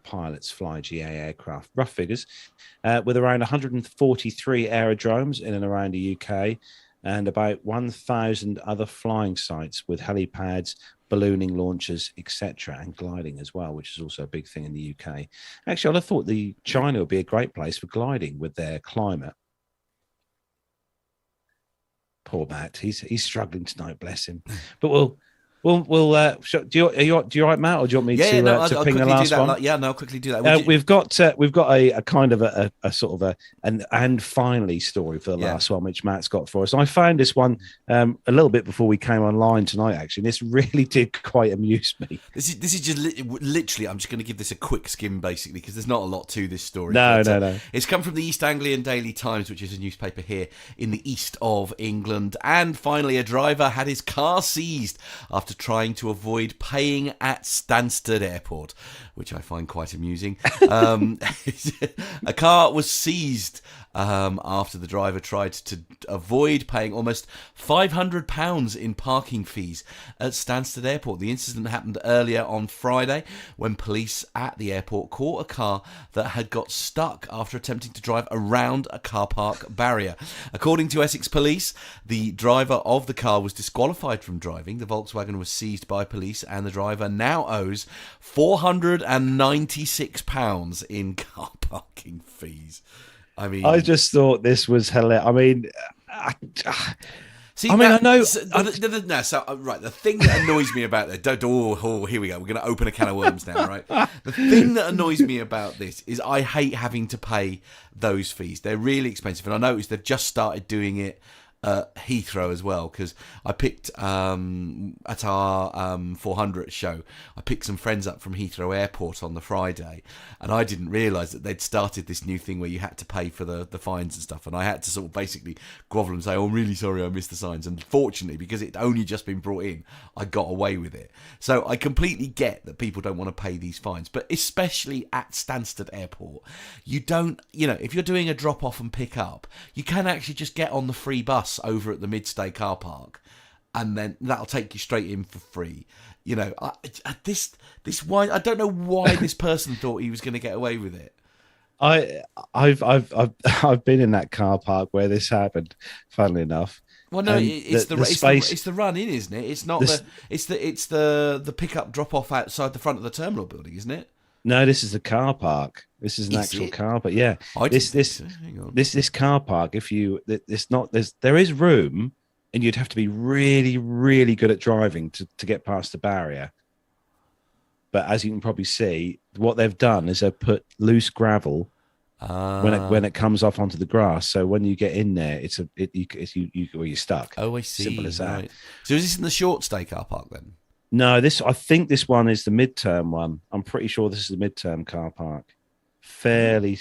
pilots fly GA aircraft. Rough figures, with around 143 aerodromes in and around the UK, and about 1,000 other flying sites with helipads, ballooning launches, etc., and gliding as well, which is also a big thing in the UK. Actually, I thought China would be a great place for gliding with their climate. Poor Matt, he's struggling tonight, bless him. But we'll do you all right, Matt, or do you want me to ping the last one? I'll quickly do that. We've got a kind of a sort of and finally story for the last one, which Matt's got for us. And I found this one a little bit before we came online tonight. Actually, this really did quite amuse me. This is just literally. I'm just going to give this a quick skim, basically, because there's not a lot to this story. No. It's come from the East Anglian Daily Times, which is a newspaper here in the east of England. And finally, a driver had his car seized after trying to avoid paying at Stansted Airport, which I find quite amusing. A car was seized after the driver tried to avoid paying almost £500 in parking fees at Stansted Airport. The incident happened earlier on Friday when police at the airport caught a car that had got stuck after attempting to drive around a car park barrier. According to Essex Police, the driver of the car was disqualified from driving. The Volkswagen was seized by police, and the driver now owes £496 in car parking fees. I mean, I just thought this was hilarious. I mean, see, I know. No, so, right, the thing that annoys me about that, here we go. We're going to open a can of worms now, right? The thing that annoys me about this is I hate having to pay those fees. They're really expensive, and I noticed they've just started doing it Heathrow as well, because I picked at our 400 show, I picked some friends up from Heathrow Airport on the Friday, and I didn't realise that they'd started this new thing where you had to pay for the fines and stuff, and I had to sort of basically grovel and say, oh, I'm really sorry I missed the signs, and fortunately, because it'd only just been brought in, I got away with it. So I completely get that people don't want to pay these fines, but especially at Stansted Airport, you don't, if you're doing a drop off and pick up, you can actually just get on the free bus over at the mid-stay car park, and then that'll take you straight in for free. I don't know why this person thought he was going to get away with it. I've been in that car park where this happened. Funnily enough. Well, no, it's the run in, isn't it? It's not it's the pickup drop off outside the front of the terminal building, isn't it? No, this is the car park. This is an actual car park. Yeah, this car park. There is room, and you'd have to be really, really good at driving to get past the barrier. But as you can probably see, what they've done is they've put loose gravel when it comes off onto the grass. So when you get in there, you're stuck. Oh, I see. Simple as that. Right. So is this in the short stay car park then? No, I think this one is the midterm one. I'm pretty sure this is the midterm car park. Fairly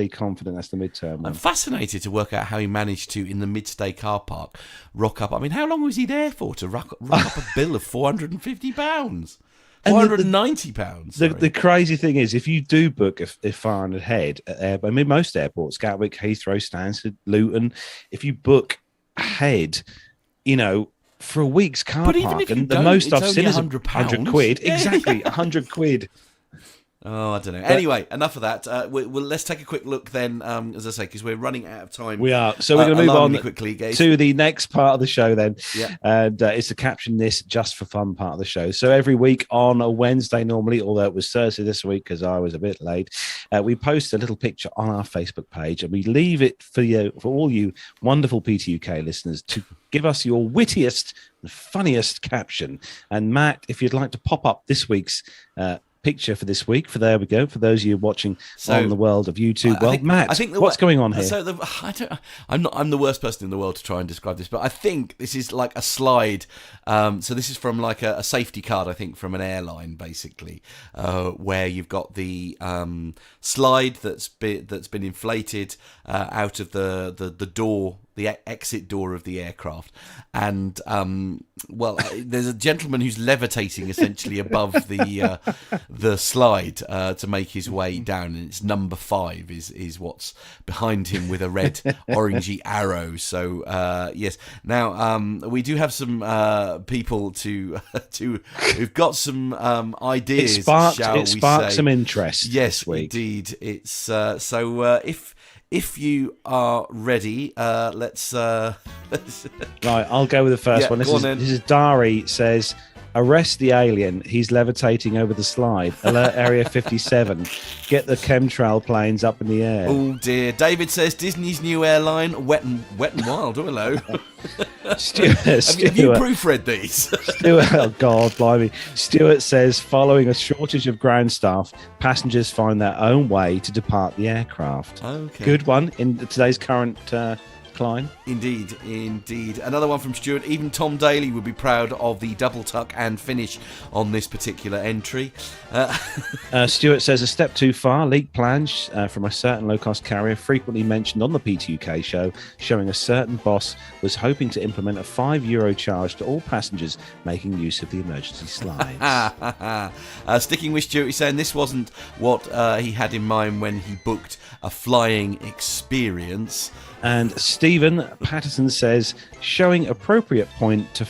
confident that's the midterm one. I'm fascinated to work out how he managed to, in the mid-stay car park, rock up. I mean, how long was he there for to rock up a bill of £450? £490. The crazy thing is, if you do book a far ahead, most airports, Gatwick, Heathrow, Stansted, Luton, if you book ahead, for a week's car park, and the most I've seen is £100. Yeah. Exactly, £100. Oh, I don't know. Anyway, enough of that. Let's take a quick look then, as I say, because we're running out of time. We are. So we're going to move on quickly, guys, to the next part of the show then. Yeah. And it's the Caption This Just for Fun part of the show. So every week on a Wednesday normally, although it was Thursday this week because I was a bit late, we post a little picture on our Facebook page, and we leave it for all you wonderful PTUK listeners to give us your wittiest and funniest caption. And Matt, if you'd like to pop up this week's picture for this week, there we go, for those of you watching on the world of YouTube. What's going on here? So I'm the worst person in the world to try and describe this, but I think this is like a slide. So this is from like a safety card, I think, from an airline, basically, where you've got the slide that's been inflated out of the door, the exit door of the aircraft, and there's a gentleman who's levitating essentially above the slide to make his way down, and it's number 5 is what's behind him with a red orangey arrow. So yes, now we do have some people who've got some ideas. It sparked some interest. Yes, this week. Indeed. It's if you are ready, let's. Right, I'll go with the first one. This is Dari says, "Arrest the alien. He's levitating over the slide. Alert Area 57. Get the chemtrail planes up in the air." Oh dear. David says Disney's new airline, Wet and Wild. Oh, hello. Stuart, have you proofread these? Stuart, oh God, blimey. Stuart says, following a shortage of ground staff, passengers find their own way to depart the aircraft. Okay. Good one in today's current climb. Indeed. Another one from Stuart. Even Tom Daly would be proud of the double tuck and finish on this particular entry. Stuart says, a step too far. Leaked plans from a certain low-cost carrier frequently mentioned on the P2UK show, showing a certain boss was hoping to implement a €5 charge to all passengers making use of the emergency slides. Sticking with Stuart, he's saying this wasn't what he had in mind when he booked a flying experience. And Stephen Patterson says, showing appropriate point to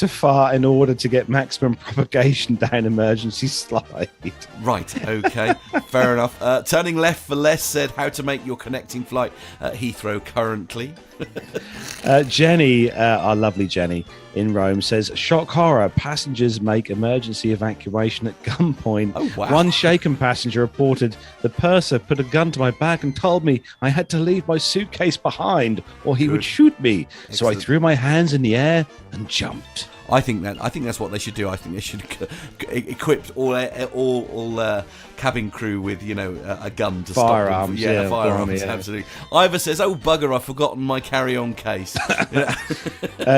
far in order to get maximum propagation down emergency slide. Right, okay, fair enough. Turning left for less said, how to make your connecting flight at Heathrow currently. Jenny, our lovely Jenny in Rome, says, shock horror, passengers make emergency evacuation at gunpoint. Oh, wow. One shaken passenger reported, the purser put a gun to my back and told me I had to leave my suitcase behind or he would shoot me. Excellent. So I threw my hands in the air and jumped. I think that's what they should do. I think they should equip all cabin crew with a gun to Firearms, stop them. yeah, firearms, yeah. absolutely. Ivor says, "Oh bugger, I've forgotten my carry-on case."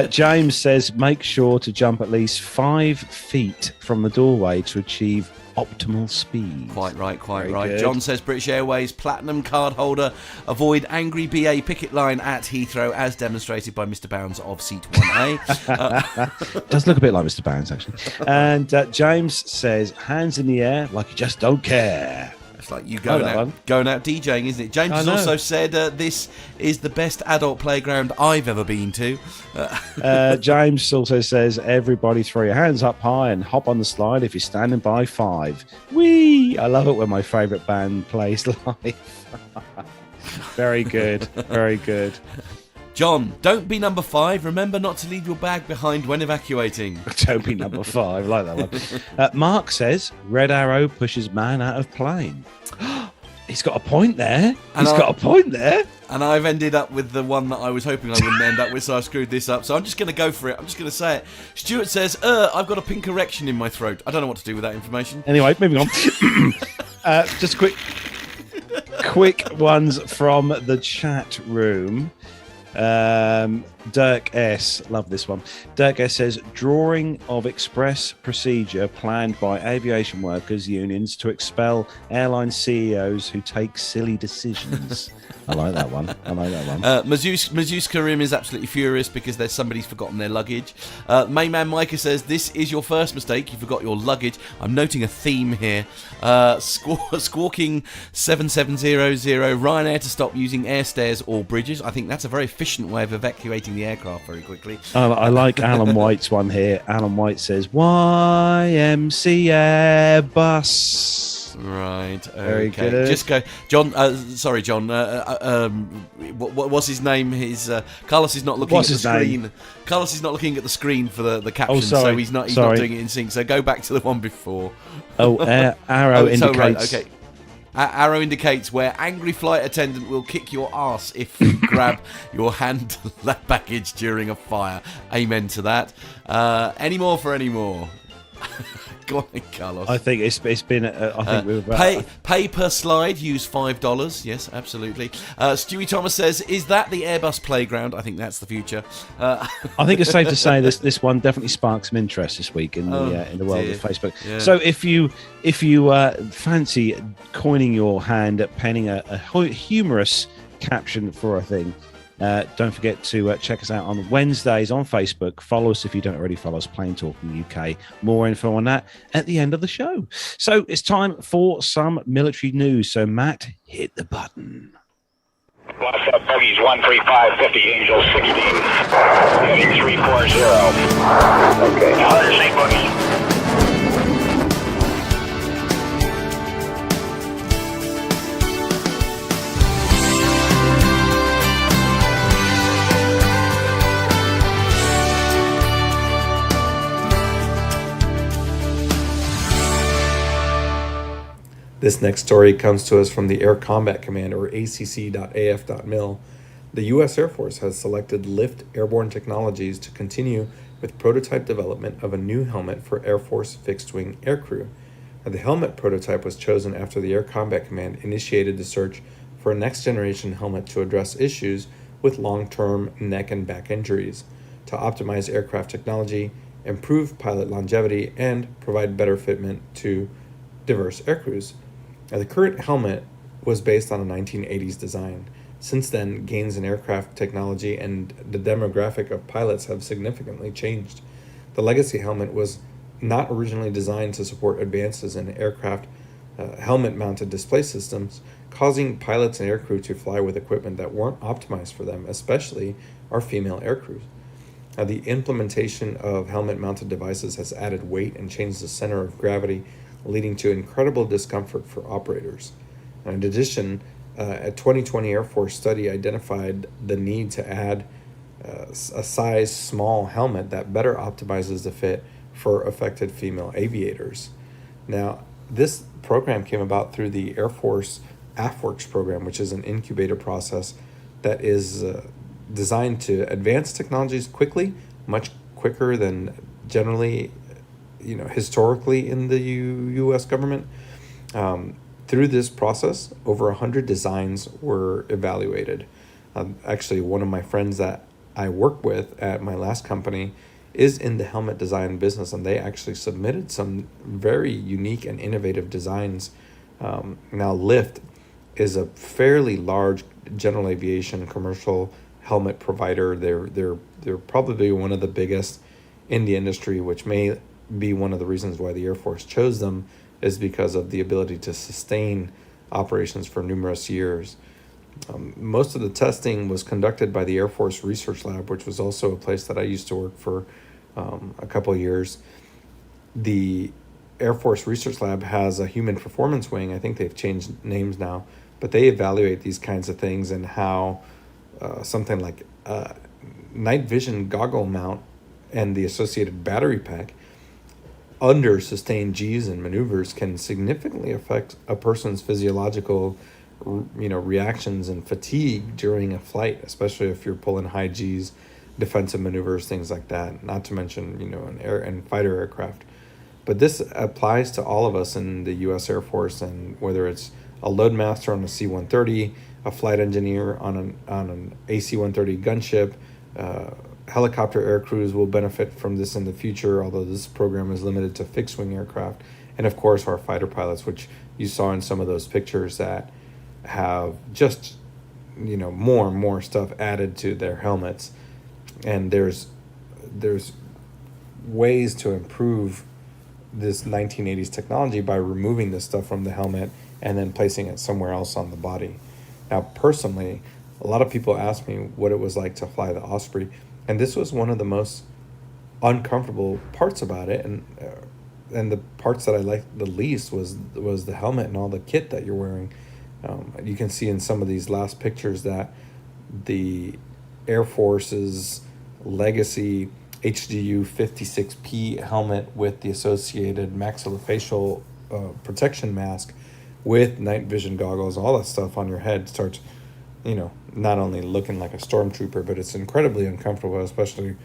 James says, make sure to jump at least 5 feet from the doorway to achieve optimal speed. Quite right. Very good. John says British Airways Platinum card holder avoid angry BA picket line at Heathrow as demonstrated by Mr. Bounds of seat 1A. Does look a bit like Mr. Bounds, actually. And James says hands in the air like you just don't care. It's like you going out DJing, isn't it? James has also said this is the best adult playground I've ever been to. James also says everybody throw your hands up high and hop on the slide if you're standing by 5. Whee! I love it when my favourite band plays live. Very good. Very good. John, don't be number 5. Remember not to leave your bag behind when evacuating. Don't be number 5. I like that one. Mark says, red arrow pushes man out of plane. He's got a point there. Got a point there. And I've ended up with the one that I was hoping I wouldn't end up with, so I screwed this up. So I'm just going to go for it. I'm just going to say it. Stuart says, I've got a pink erection in my throat. I don't know what to do with that information. Anyway, moving on. Just quick ones from the chat room. Dirk S, love this one. Dirk S says drawing of express procedure planned by aviation workers unions to expel airline CEOs who take silly decisions. I like that one. Mazus Karim is absolutely furious because somebody's forgotten their luggage. Mayman Micah says this is your first mistake. You forgot your luggage. I'm noting a theme here. Squawking 7700 Ryanair to stop using air stairs or bridges. I think that's a very efficient way of evacuating the aircraft very quickly. I like Alan White's one here. Alan White says YMCA Airbus. Right. Okay. Very good. Just go, John. Sorry, John. What's his name? Carlos is not looking at the screen. Name? Carlos is not looking at the screen for the caption, sorry. so he's not doing it in sync. So go back to the one before. Arrow indicates. So, right, okay. Arrow indicates where angry flight attendant will kick your ass if you grab your hand baggage during a fire. Amen to that. Any more for any more? Go on, Carlos. I think it's been. I think we've pay per slide. Use $5. Yes, absolutely. Stewie Thomas says, "Is that the Airbus playground?" I think that's the future. I think it's safe to say this one definitely sparked some interest this week in the world of Facebook. Yeah. So if you fancy coining your hand at penning a humorous caption for a thing. Don't forget to check us out on Wednesdays on Facebook. Follow us if you don't already follow us, Plain Talking UK. More info on that at the end of the show. So it's time for some military news. So Matt, hit the button. Lost up buggies 13550 Angel 16 heading 340. Okay. 108 buggies. This next story comes to us from the Air Combat Command, or acc.af.mil. The U.S. Air Force has selected Lift Airborne Technologies to continue with prototype development of a new helmet for Air Force fixed-wing aircrew. The helmet prototype was chosen after the Air Combat Command initiated the search for a next-generation helmet to address issues with long-term neck and back injuries, to optimize aircraft technology, improve pilot longevity, and provide better fitment to diverse aircrews. The current helmet was based on a 1980s design. Since then, gains in aircraft technology and the demographic of pilots have significantly changed. The legacy helmet was not originally designed to support advances in aircraft helmet-mounted display systems, causing pilots and aircrew to fly with equipment that weren't optimized for them, especially our female aircrews. The implementation of helmet-mounted devices has added weight and changed the center of gravity, leading to incredible discomfort for operators. In addition, a 2020 Air Force study identified the need to add a size small helmet that better optimizes the fit for affected female aviators. Now, this program came about through the Air Force AFWorks program, which is an incubator process that is designed to advance technologies quickly, much quicker than generally, historically in the U.S. government. Through this process, over 100 designs were evaluated. Actually, one of my friends that I work with at my last company is in the helmet design business, and they actually submitted some very unique and innovative designs. Now, Lyft is a fairly large general aviation commercial helmet provider. They're probably one of the biggest in the industry, which may be one of the reasons why the Air Force chose them, is because of the ability to sustain operations for numerous years. Most of the testing was conducted by the Air Force Research Lab, which was also a place that I used to work for a couple of years. The Air Force Research Lab has a human performance wing. I think they've changed names now, but they evaluate these kinds of things and how something like night vision goggle mount and the associated battery pack under sustained G's and maneuvers can significantly affect a person's physiological, reactions and fatigue during a flight, especially if you're pulling high G's, defensive maneuvers, things like that. Not to mention, an air and fighter aircraft. But this applies to all of us in the U.S. Air Force, and whether it's a loadmaster on a C-130, a flight engineer on an AC-130 gunship. Helicopter air crews will benefit from this in the future, although this program is limited to fixed-wing aircraft. And of course, our fighter pilots, which you saw in some of those pictures that have just, more and more stuff added to their helmets. And there's ways to improve this 1980s technology by removing this stuff from the helmet and then placing it somewhere else on the body. Now, personally, a lot of people ask me what it was like to fly the Osprey. And this was one of the most uncomfortable parts about it, and the parts that I liked the least was the helmet and all the kit that you're wearing. You can see in some of these last pictures that the Air Force's legacy HDU 56P helmet with the associated maxillofacial protection mask with night vision goggles, all that stuff on your head starts, not only looking like a stormtrooper, but it's incredibly uncomfortable, especially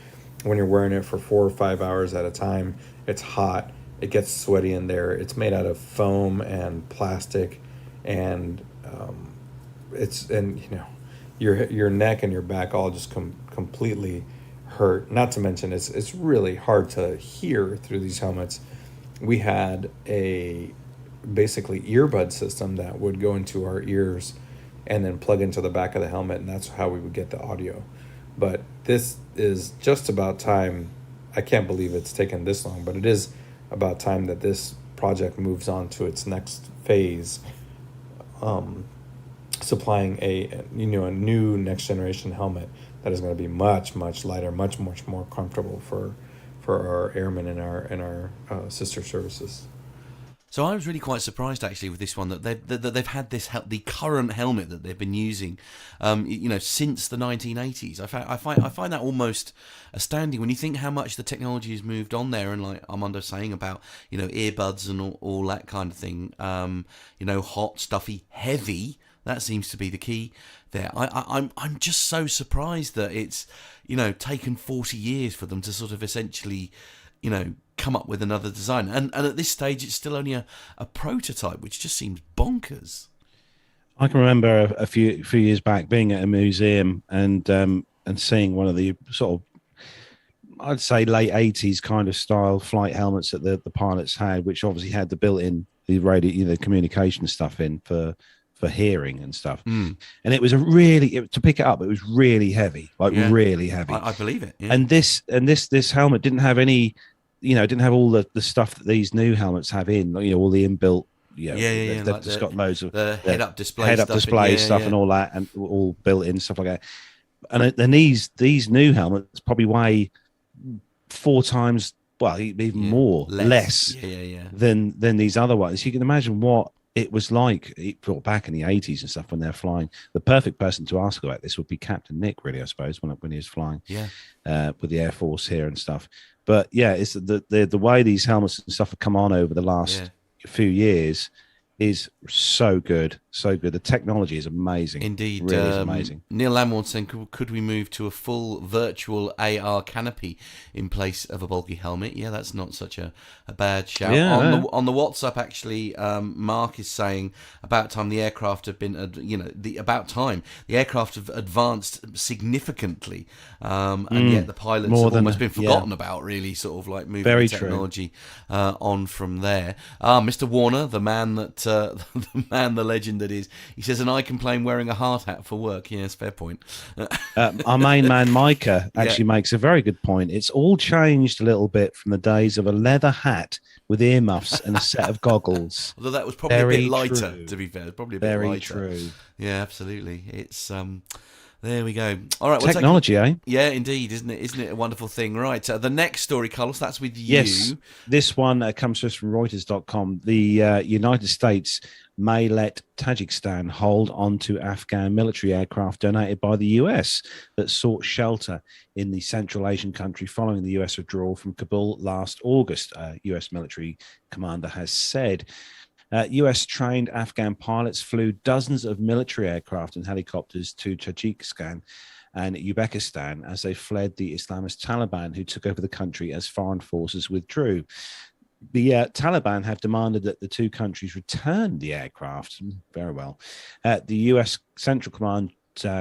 when you're wearing it for 4 or 5 hours at a time. It's hot. It gets sweaty in there. It's made out of foam and plastic, and your neck and your back all just completely hurt. Not to mention it's really hard to hear through these helmets. We had a basically earbud system that would go into our ears and then plug into the back of the helmet, and that's how we would get the audio. But this is just about time. I can't believe it's taken this long, but it is about time that this project moves on to its next phase, supplying a new next generation helmet that is going to be much, much lighter, much, much more comfortable for our airmen and our sister services. So I was really quite surprised actually with this one that they've had the current helmet that they've been using, since the 1980s. I find that almost astounding when you think how much the technology has moved on there, and like Armando saying about earbuds and all that kind of thing. Hot, stuffy, heavy. That seems to be the key there. I'm just so surprised that it's taken 40 years for them to sort of essentially come up with another design, and at this stage it's still only a prototype, which just seems bonkers. I can remember a few years back being at a museum and seeing one of the sort of, I'd say, late 80s kind of style flight helmets that the pilots had, which obviously had the built-in the radio, the communication stuff in for hearing and stuff. And it was to pick it up, it was really heavy, really heavy. I believe it. Yeah. And this helmet didn't have any, didn't have all the stuff that these new helmets have in, all the inbuilt, they've like just got loads of the head-up display stuff and all that, and all built in stuff like that. And then these new helmets probably weigh 4 times, well, even more, less than these other ones. You can imagine what it was like back in the 80s and stuff when they're flying. The perfect person to ask about this would be Captain Nick, really, I suppose, when he was flying with the Air Force here and stuff. But yeah, it's the way these helmets and stuff have come on over the last few years is so good, so good. The technology is amazing. Indeed. Really is amazing. Neil Lamward saying, could we move to a full virtual AR canopy in place of a bulky helmet? Yeah, that's not such a bad shout. Yeah. On the WhatsApp, actually, Mark is saying about time the aircraft have been, the aircraft have advanced significantly, and yet the pilots More have than- almost been forgotten about, really, sort of like moving Very the true. technology on from there. Mr. Warner, the man that the legend that is, he says, and I complain wearing a hard hat for work. Yes, fair point. Our main man Micah actually makes a very good point. It's all changed a little bit from the days of a leather hat with earmuffs and a set of goggles. Although that was probably Very a bit lighter, true. to be fair. Probably a bit Very lighter. true. Yeah, absolutely. It's there we go. All right, Technology, eh? Yeah, indeed, isn't it? Isn't it a wonderful thing? Right, the next story, Carlos, that's with you. Yes, this one comes to us from Reuters.com. The United States may let Tajikistan hold on to Afghan military aircraft donated by the US that sought shelter in the Central Asian country following the US withdrawal from Kabul last August, US military commander has said. US-trained Afghan pilots flew dozens of military aircraft and helicopters to Tajikistan and Uzbekistan as they fled the Islamist Taliban, who took over the country as foreign forces withdrew. The Taliban have demanded that the two countries return the aircraft. Very well. The US Central Command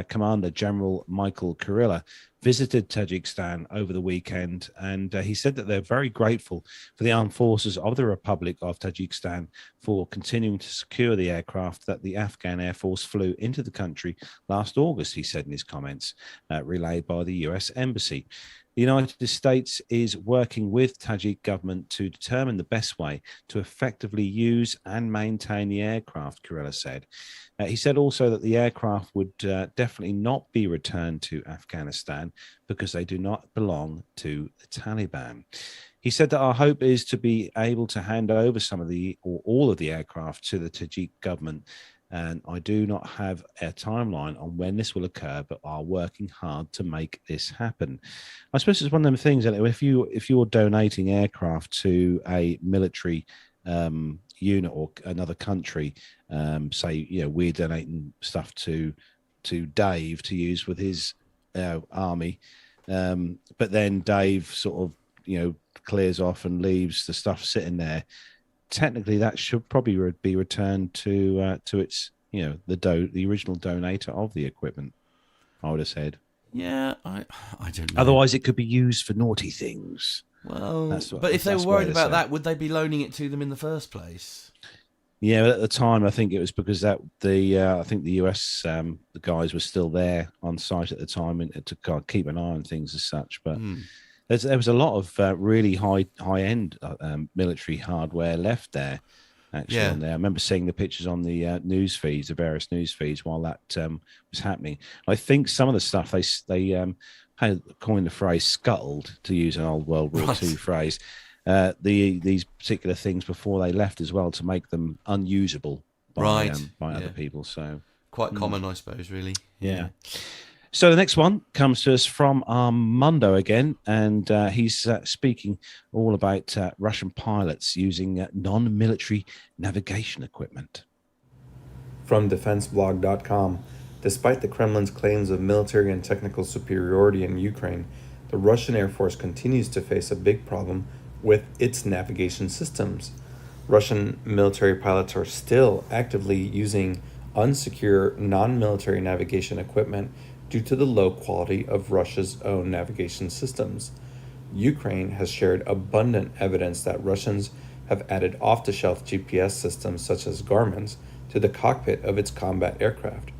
Commander General Michael Kurilla visited Tajikistan over the weekend, and he said that they're very grateful for the armed forces of the Republic of Tajikistan for continuing to secure the aircraft that the Afghan Air Force flew into the country last August, he said in his comments, relayed by the US Embassy. The United States is working with Tajik government to determine the best way to effectively use and maintain the aircraft, Kurilla said. He said also that the aircraft would definitely not be returned to Afghanistan because they do not belong to the Taliban. He said that our hope is to be able to hand over some of the or all of the aircraft to the Tajik government. And I do not have a timeline on when this will occur, but are working hard to make this happen. I suppose it's one of them things that if you're donating aircraft to a military unit or another country, say we're donating stuff to Dave to use with his army, but then Dave sort of clears off and leaves the stuff sitting there. Technically, that should probably be returned to its the original donator of the equipment, I would have said. Yeah, I don't know. Otherwise, it could be used for naughty things. Well, but if they were worried about that, would they be loaning it to them in the first place? Yeah, but at the time, I think it was because I think the US the guys were still there on site at the time and to kind of keep an eye on things as such. But there was a lot of really high end military hardware left there. Actually, on there. I remember seeing the pictures on the news feeds, the various news feeds, while that was happening. I think some of the stuff they had coined the phrase "scuttled," to use an old World War II phrase. These particular things before they left as well to make them unusable by other people. So quite common, I suppose. Really. Yeah. So the next one comes to us from Armando again, and he's speaking all about Russian pilots using non-military navigation equipment. From defenseblog.com, despite the Kremlin's claims of military and technical superiority in Ukraine, the Russian Air Force continues to face a big problem with its navigation systems. Russian military pilots are still actively using unsecure non-military navigation equipment due to the low quality of Russia's own navigation systems. Ukraine has shared abundant evidence that Russians have added off-the-shelf GPS systems such as Garmin's to the cockpit of its combat aircraft.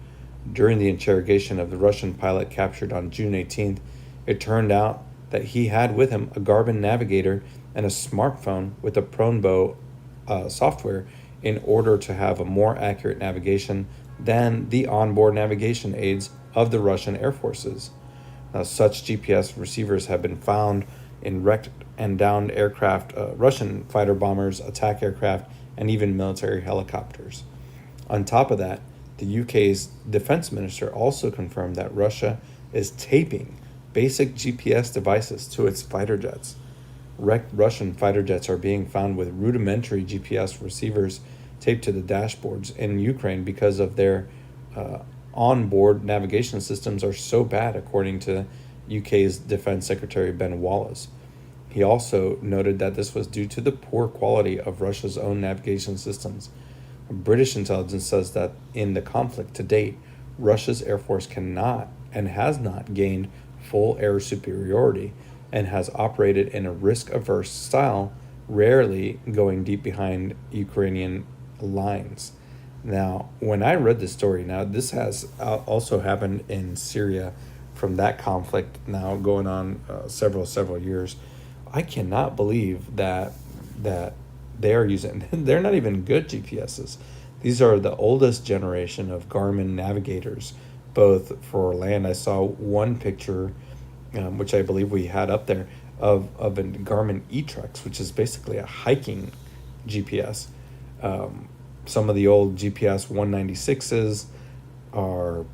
During the interrogation of the Russian pilot captured on June 18th, it turned out that he had with him a Garmin navigator and a smartphone with a Pronbo software in order to have a more accurate navigation than the onboard navigation aids of the Russian Air Forces. Now, such GPS receivers have been found in wrecked and downed aircraft, Russian fighter bombers, attack aircraft, and even military helicopters. On top of that, the UK's defense minister also confirmed that Russia is taping basic GPS devices to its fighter jets. Wrecked Russian fighter jets are being found with rudimentary GPS receivers taped to the dashboards in Ukraine because of their onboard navigation systems are so bad, according to UK's Defense Secretary Ben Wallace. He also noted that this was due to the poor quality of Russia's own navigation systems. British intelligence says that in the conflict to date, Russia's Air Force cannot and has not gained full air superiority and has operated in a risk-averse style, rarely going deep behind Ukrainian lines. Now, when I read this story, now this has also happened in Syria from that conflict now going on several years. I cannot believe that they are using, they're not even good GPSs. These are the oldest generation of Garmin navigators, both for land. I saw one picture, which I believe we had up there, of a Garmin E-Trex, which is basically a hiking GPS. Some of the old GPS 196s are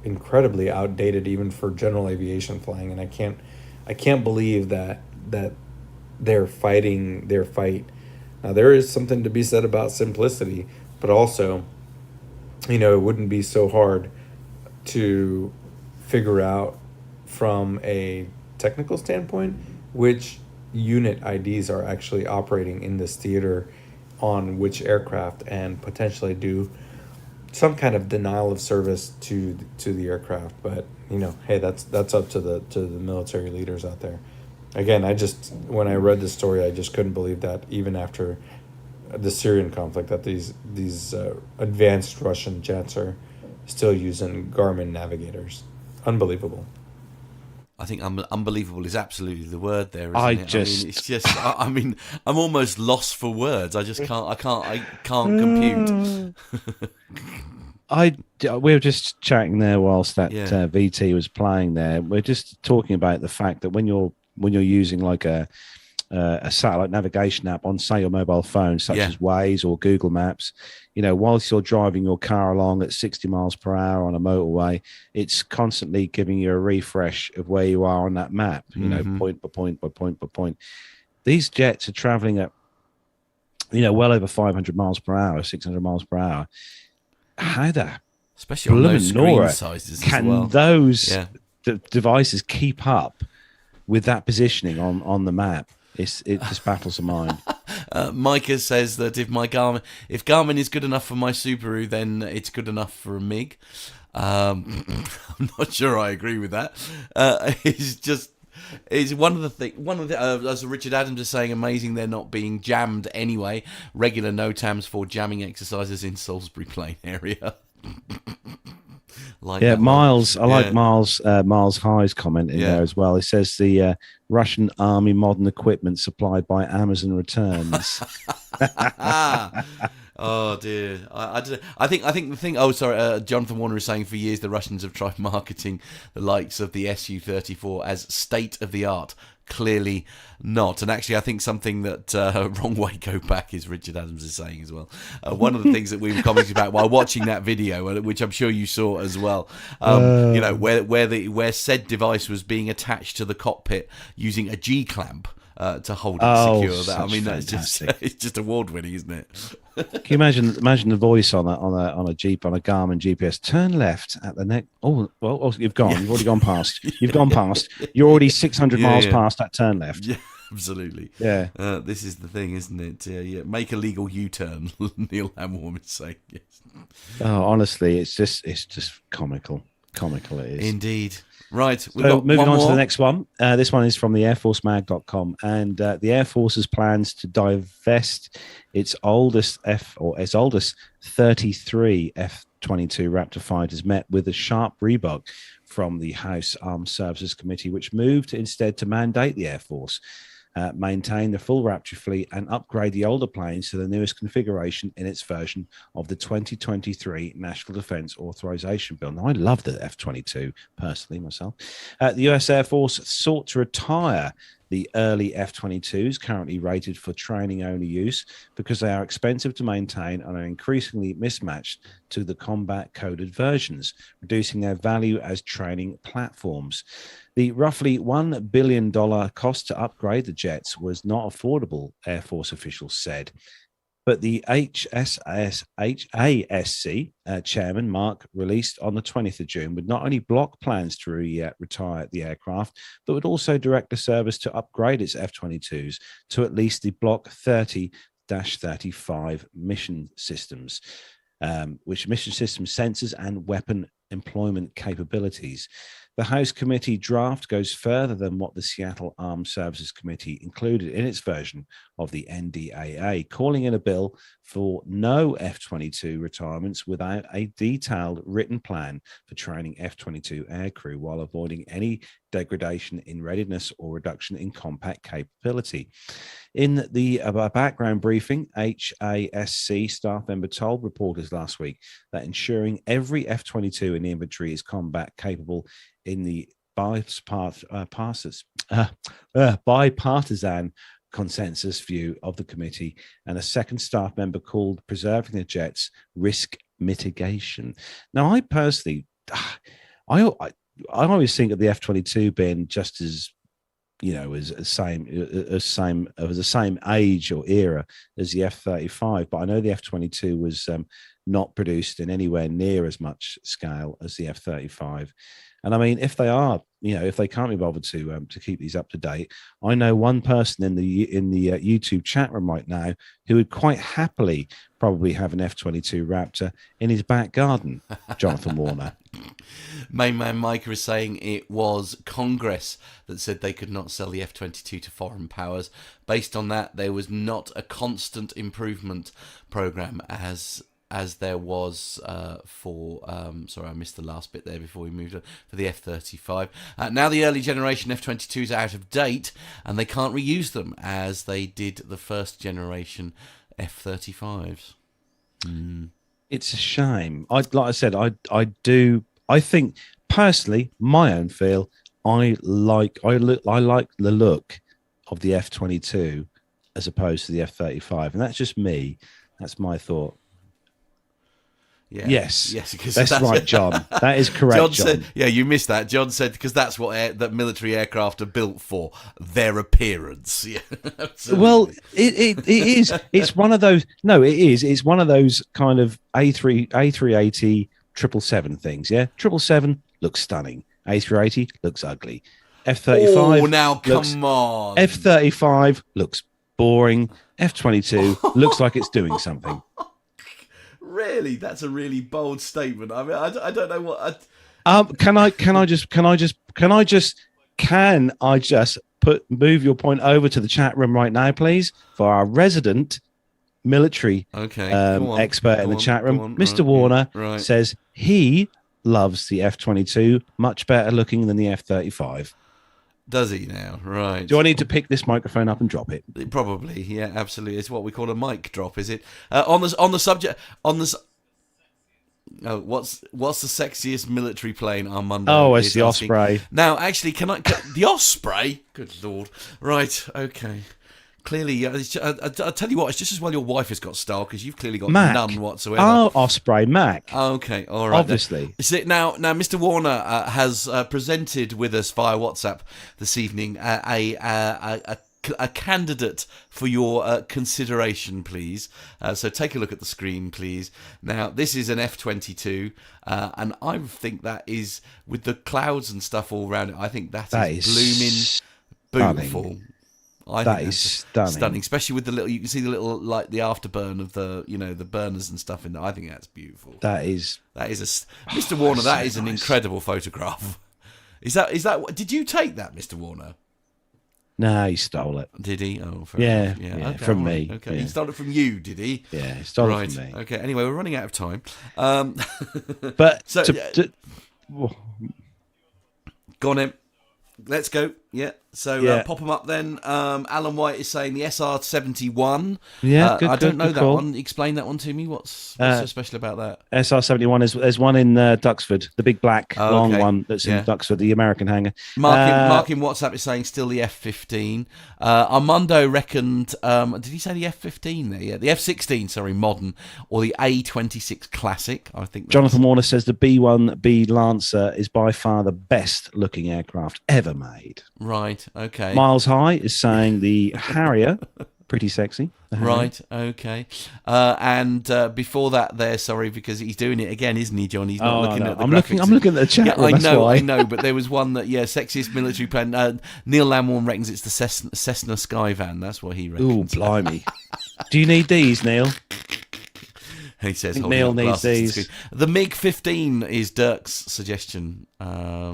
incredibly outdated, even for general aviation flying, and I can't believe that they're fighting their fight. Now, there is something to be said about simplicity, but also, it wouldn't be so hard to figure out from a technical standpoint which unit IDs are actually operating in this theater on which aircraft, and potentially do some kind of denial of service to the aircraft. But hey, that's up to the military leaders out there. Again, when I read this story, I just couldn't believe that even after the Syrian conflict, that these advanced Russian jets are still using Garmin navigators. Unbelievable. I think unbelievable is absolutely the word there. Isn't I'm almost lost for words. I can't compute. We were just chatting there whilst that VT was playing there. We're just talking about the fact that when you're using like a satellite navigation app on, say, your mobile phone, such as Waze or Google Maps, whilst you're driving your car along at 60 miles per hour on a motorway, it's constantly giving you a refresh of where you are on that map, point by point by point by point. These jets are traveling at, well over 500 miles per hour, 600 miles per hour. How the especially on those screen sizes as well. Can those devices keep up with that positioning on the map? It just baffles the mind. Micah says that if Garmin is good enough for my Subaru, then it's good enough for a MiG. I'm not sure I agree with that. It's one of the as Richard Adams is saying, amazing they're not being jammed anyway. Regular NOTAMs for jamming exercises in Salisbury Plain area. Miles. I like Miles High's comment in there as well. He says the Russian army modern equipment supplied by Amazon returns. Oh dear, I think the thing. Oh, sorry. Jonathan Warner is saying for years the Russians have tried marketing the likes of the Su-34 as state of the art. Clearly not. And actually, I think something that wrong way go back is Richard Adams is saying as well. One of the things that we were commenting about while watching that video, which I'm sure you saw as well, where said device was being attached to the cockpit using a G clamp to hold it secure. That, I mean, it's just award winning, isn't it? Can you imagine the voice on a Jeep, on a Garmin GPS? Turn left at the next. Oh, well, you've gone. You've already gone past. You've gone past. You're already 600 miles past that turn left. Yeah, absolutely. Yeah. This is the thing, isn't it? Make a legal U-turn. Neil Hamworm is saying. Yes. Oh, honestly, it's just comical. Comical it is. Indeed. Right. So moving on to the next one. This one is from the airforcemag.com, and the Air Force's plans to divest its oldest 33 F-22 Raptor fighters met with a sharp rebuke from the House Armed Services Committee, which moved instead to mandate the Air Force maintain the full Raptor fleet and upgrade the older planes to the newest configuration in its version of the 2023 National Defense Authorization Bill. Now, I love the F-22 personally myself. The US Air Force sought to retire the early F-22s, currently rated for training-only use, because they are expensive to maintain and are increasingly mismatched to the combat-coded versions, reducing their value as training platforms. The roughly $1 billion cost to upgrade the jets was not affordable, Air Force officials said. But the HASC chairman, Mark, released on the 20th of June, would not only block plans to retire the aircraft, but would also direct the service to upgrade its F-22s to at least the Block 30-35 mission systems, which mission system sensors and weapon employment capabilities. The House Committee draft goes further than what the Seattle Armed Services Committee included in its version of the NDAA, calling in a bill for no F-22 retirements without a detailed written plan for training F-22 aircrew while avoiding any degradation in readiness or reduction in combat capability. In the background briefing, HASC staff member told reporters last week that ensuring every F-22 in the inventory is combat capable in the bipartisan consensus view of the committee, and a second staff member called preserving the jets risk mitigation. Now, I personally, I always think of the F-22 being just as, you know, as the same age or era as the F-35, but I know the F-22 was not produced in anywhere near as much scale as the F-35. And I mean, if they are, you know, if they can't be bothered to keep these up to date, I know one person in the YouTube chat room right now who would quite happily probably have an F-22 Raptor in his back garden. Jonathan Warner. Main man Micah is saying it was Congress that said they could not sell the F-22 to foreign powers. Based on that, there was not a constant improvement program as there was for, sorry, I missed the last bit there before we moved on, for the F-35. Now the early generation F-22s are out of date, and they can't reuse them as they did the first generation F-35s. It's a shame. I think personally, my own feel, I like the look of the F-22 as opposed to the F-35, and that's just me. That's my thought. Yeah. Yes, because that's right, John. That is correct, John. Said, yeah, you missed that. John said because that's what that military aircraft are built for, their appearance. Yeah, well, it is. It's one of those. No, it is. It's one of those kind of A380 777 things. Yeah, 777 looks stunning. A380 looks ugly. F-35. Oh, now come on. F-35 looks boring. F-22 looks like it's doing something. Really, that's a really bold statement. I mean, I don't know what. Can I just move your point over to the chat room right now, please, for our resident military expert in the chat room, Mr. Warner, says he loves the F-22 much better looking than the F-35. Does he now? Right. Do I need to pick this microphone up and drop it? Probably, yeah, absolutely. It's what we call a mic drop, is it? On the subject, what's the sexiest military plane, Armando? Oh, it's the Osprey. Now, actually, the Osprey? Good Lord. Right, okay. Clearly, I'll tell you what, it's just as well your wife has got style, because you've clearly got none whatsoever. Oh, Osprey, Mac. Okay, all right. Obviously. Now, Mr. Warner has presented with us via WhatsApp this evening a candidate for your consideration, please. So take a look at the screen, please. Now, this is an F-22, and I think that is, with the clouds and stuff all around it, I think that is blooming beautiful. That is stunning, especially with the little. You can see the little, like the afterburn of the, the burners and stuff in there. I think that's beautiful. That is Mr. Warner. That is an incredible photograph. Is that? Did you take that, Mr. Warner? No, he stole it. Did he? Oh, yeah, okay, from me. Okay, yeah. He stole it from you, did he? Yeah, he stole it from me. Okay. Anyway, we're running out of time. But so, go on, Em. Let's go. Yeah. So pop them up then. Alan White is saying the SR-71. Yeah, I don't know that one. Explain that one to me. What's so special about that? SR-71 is there's one in Duxford, the big black long one that's in Duxford, the American hangar. Mark in WhatsApp is saying still the F-15. Armando reckoned. Did he say the F-15 there? Yeah, the F-16. Sorry, modern, or the A-26 classic. I think. Jonathan Warner says the B-1B Lancer is by far the best looking aircraft ever made. Right. Okay. Miles High is saying the Harrier Pretty sexy. Right, okay. And before that there, sorry, because he's doing it again, isn't he, John? He's not looking at the graphics. I'm looking at the chat room, I know, but there was one that, sexiest military plane. Neil Lamorne reckons it's the Cessna Skyvan. That's what he reckons. Ooh, blimey. Do you need these, Neil? He says Neil needs these. The MiG-15 is Dirk's suggestion. I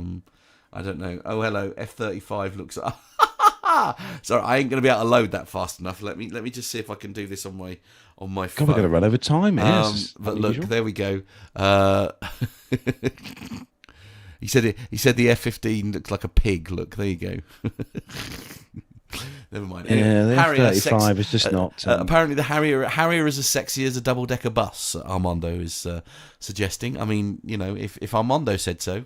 don't know. Oh, hello. F-35 looks... Sorry, I ain't going to be able to load that fast enough. Let me just see if I can do this on my phone. God, we're going to run over time. Yes. But look, there we go. He said the F-15 looks like a pig. Look, there you go. Never mind. Anyway, yeah, the F-35 is just not... apparently, the Harrier is as sexy as a double-decker bus, Armando is suggesting. I mean, if Armando said so...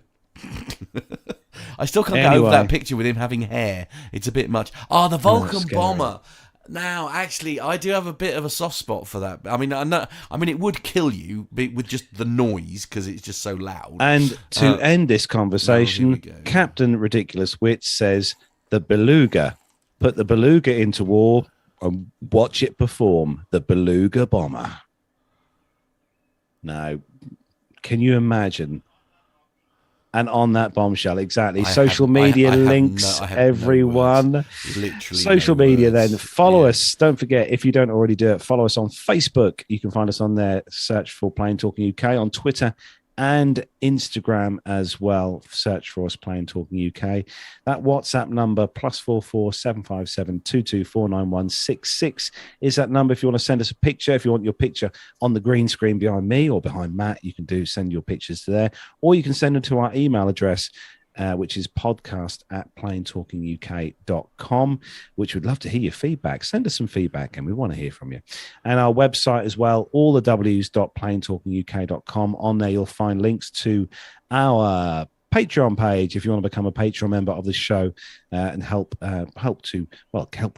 I still can't get over that picture with him having hair. It's a bit much. The Vulcan bomber. Now, actually, I do have a bit of a soft spot for that. I mean, it would kill you with just the noise because it's just so loud. And to end this conversation, Captain Ridiculous Wits says the Beluga. Put the Beluga into war and watch it perform. The Beluga bomber. Now, can you imagine? And on that bombshell, exactly. Social media links, everyone. Literally social media, then. Follow us. Don't forget, if you don't already do it, follow us on Facebook. You can find us on there. Search for Plane Talking UK. On Twitter and Instagram as well. Search for us, Plane Talking UK. That WhatsApp number, +44 757 224 9166, is that number. If you want to send us a picture, if you want your picture on the green screen behind me or behind Matt, you can send your pictures to there, or you can send them to our email address, which is podcast@planetalkinguk.com, which we'd love to hear your feedback. Send us some feedback and we want to hear from you. And our website as well, all the w's.planetalkinguk.com. On there, you'll find links to our Patreon page if you want to become a Patreon member of the show and help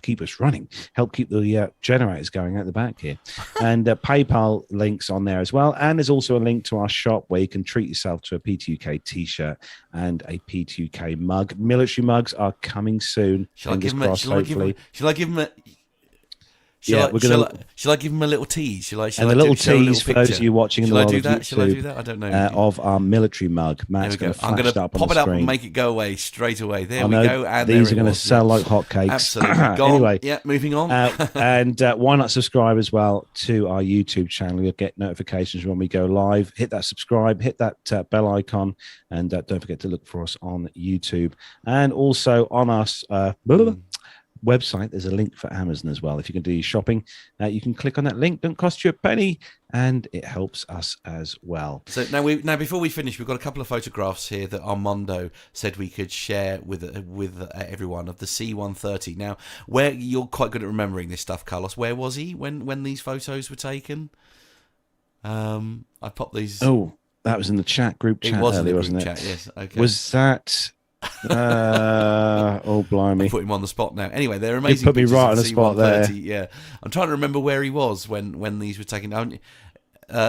keep us running, help keep the generators going at the back here. And PayPal links on there as well. And there's also a link to our shop where you can treat yourself to a PTUK t-shirt and a PTUK mug. Military mugs are coming soon. Shall I give him a Shall I give him a little tease? Shall I little tease for those of you watching in the world of YouTube, Shall I do that? I don't know. Of our military mug. Matt's going to flash it up on the screen. Pop it up and make it go away straight away. There we go. And these are going to sell like hotcakes. Absolutely. Anyway, moving on. And why not subscribe as well to our YouTube channel? You'll get notifications when we go live. Hit that subscribe, hit that bell icon, and don't forget to look for us on YouTube. And also on us... website, there's a link for Amazon as well. If you can do your shopping, you can click on that link. Don't cost you a penny, and it helps us as well. So now before we finish, we've got a couple of photographs here that Armando said we could share with everyone of the C-130. Now, where you're quite good at remembering this stuff, Carlos. Where was he when these photos were taken? I popped these. Oh, that was in the group chat earlier, wasn't it? Chat, yes. Okay. Was that? Oh blimey! I put him on the spot now. Anyway, they're amazing. You put me right on the spot there. Yeah, I'm trying to remember where he was when these were taken down.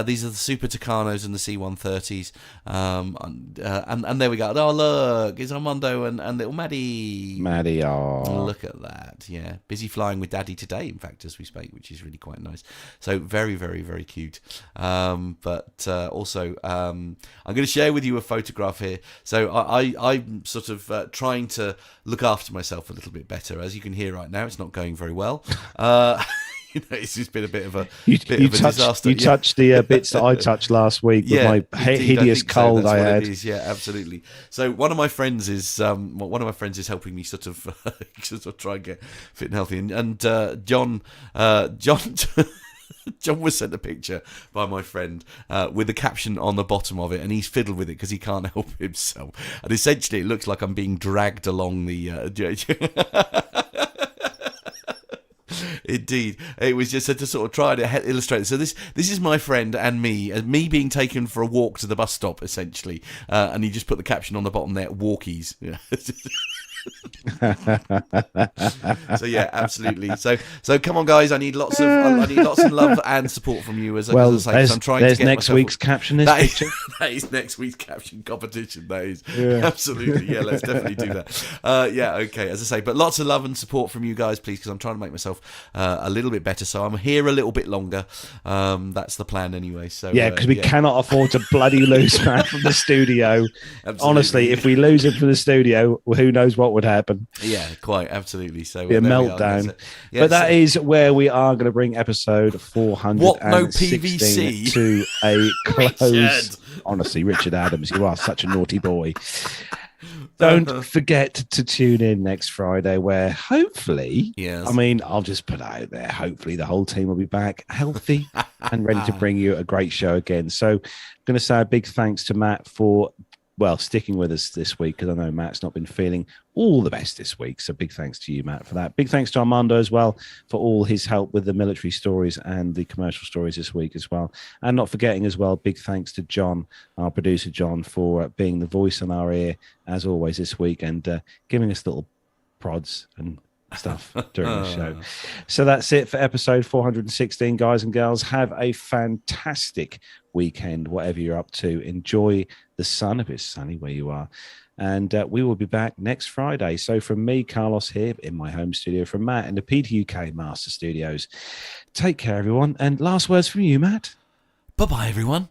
These are the Super Tucanos and the C-130s. And there we go. Oh, look, it's Armando and little Maddie. Maddie, oh. Look at that. Yeah. Busy flying with Daddy today, in fact, as we speak, which is really quite nice. So very, very, very cute. But also, I'm going to share with you a photograph here. So I'm sort of trying to look after myself a little bit better. As you can hear right now, it's not going very well. It's just been a bit of a disaster. You touched the bits that I touched last week with my hideous cold I had. Yeah, absolutely. So one of my friends is helping me sort of try and get fit and healthy. And John was sent a picture by my friend with a caption on the bottom of it, and he's fiddled with it because he can't help himself. And essentially, it looks like I'm being dragged along the. Indeed, it was just to sort of try to illustrate. So this is my friend and me being taken for a walk to the bus stop, essentially, and he just put the caption on the bottom there: "Walkies." So yeah, absolutely. So come on, guys. I need lots of love and support from you. As I say, 'cause I'm trying to get next myself- week's caption. This picture. That is next week's caption competition. That is Yeah. absolutely. Yeah, let's definitely do that. Yeah, okay. As I say, but lots of love and support from you guys, please, because I'm trying to make myself a little bit better. So I'm here a little bit longer. That's the plan anyway. So Yeah, because we cannot afford to bloody lose Matt from the studio. Absolutely. Honestly, if we lose him from the studio, well, who knows what would happen? Yeah, quite absolutely. So Be a there we are. meltdown. Yeah, But that so- is where we are going to bring episode 416 What, no PVC? to a close. Richard. Honestly, Richard Adams, you are such a naughty boy. Don't forget to tune in next Friday, where hopefully, Yes. I mean, I'll just put it out there, hopefully the whole team will be back healthy and ready to bring you a great show again. So I'm going to say a big thanks to Matt for, well, sticking with us this week, because I know Matt's not been feeling all the best this week. So big thanks to you, Matt, for that. Big thanks to Armando as well for all his help with the military stories and the commercial stories this week as well. And not forgetting as well, big thanks to John, our producer John, for being the voice in our ear as always this week and giving us little prods and stuff during the show. So that's it for episode 416, guys and girls. Have a fantastic weekend, whatever you're up to. Enjoy the sun if it's sunny where you are. And we will be back next Friday. So from me, Carlos, here in my home studio, from Matt in the PTUK Master Studios. Take care, everyone. And last words from you, Matt. Bye-bye, everyone.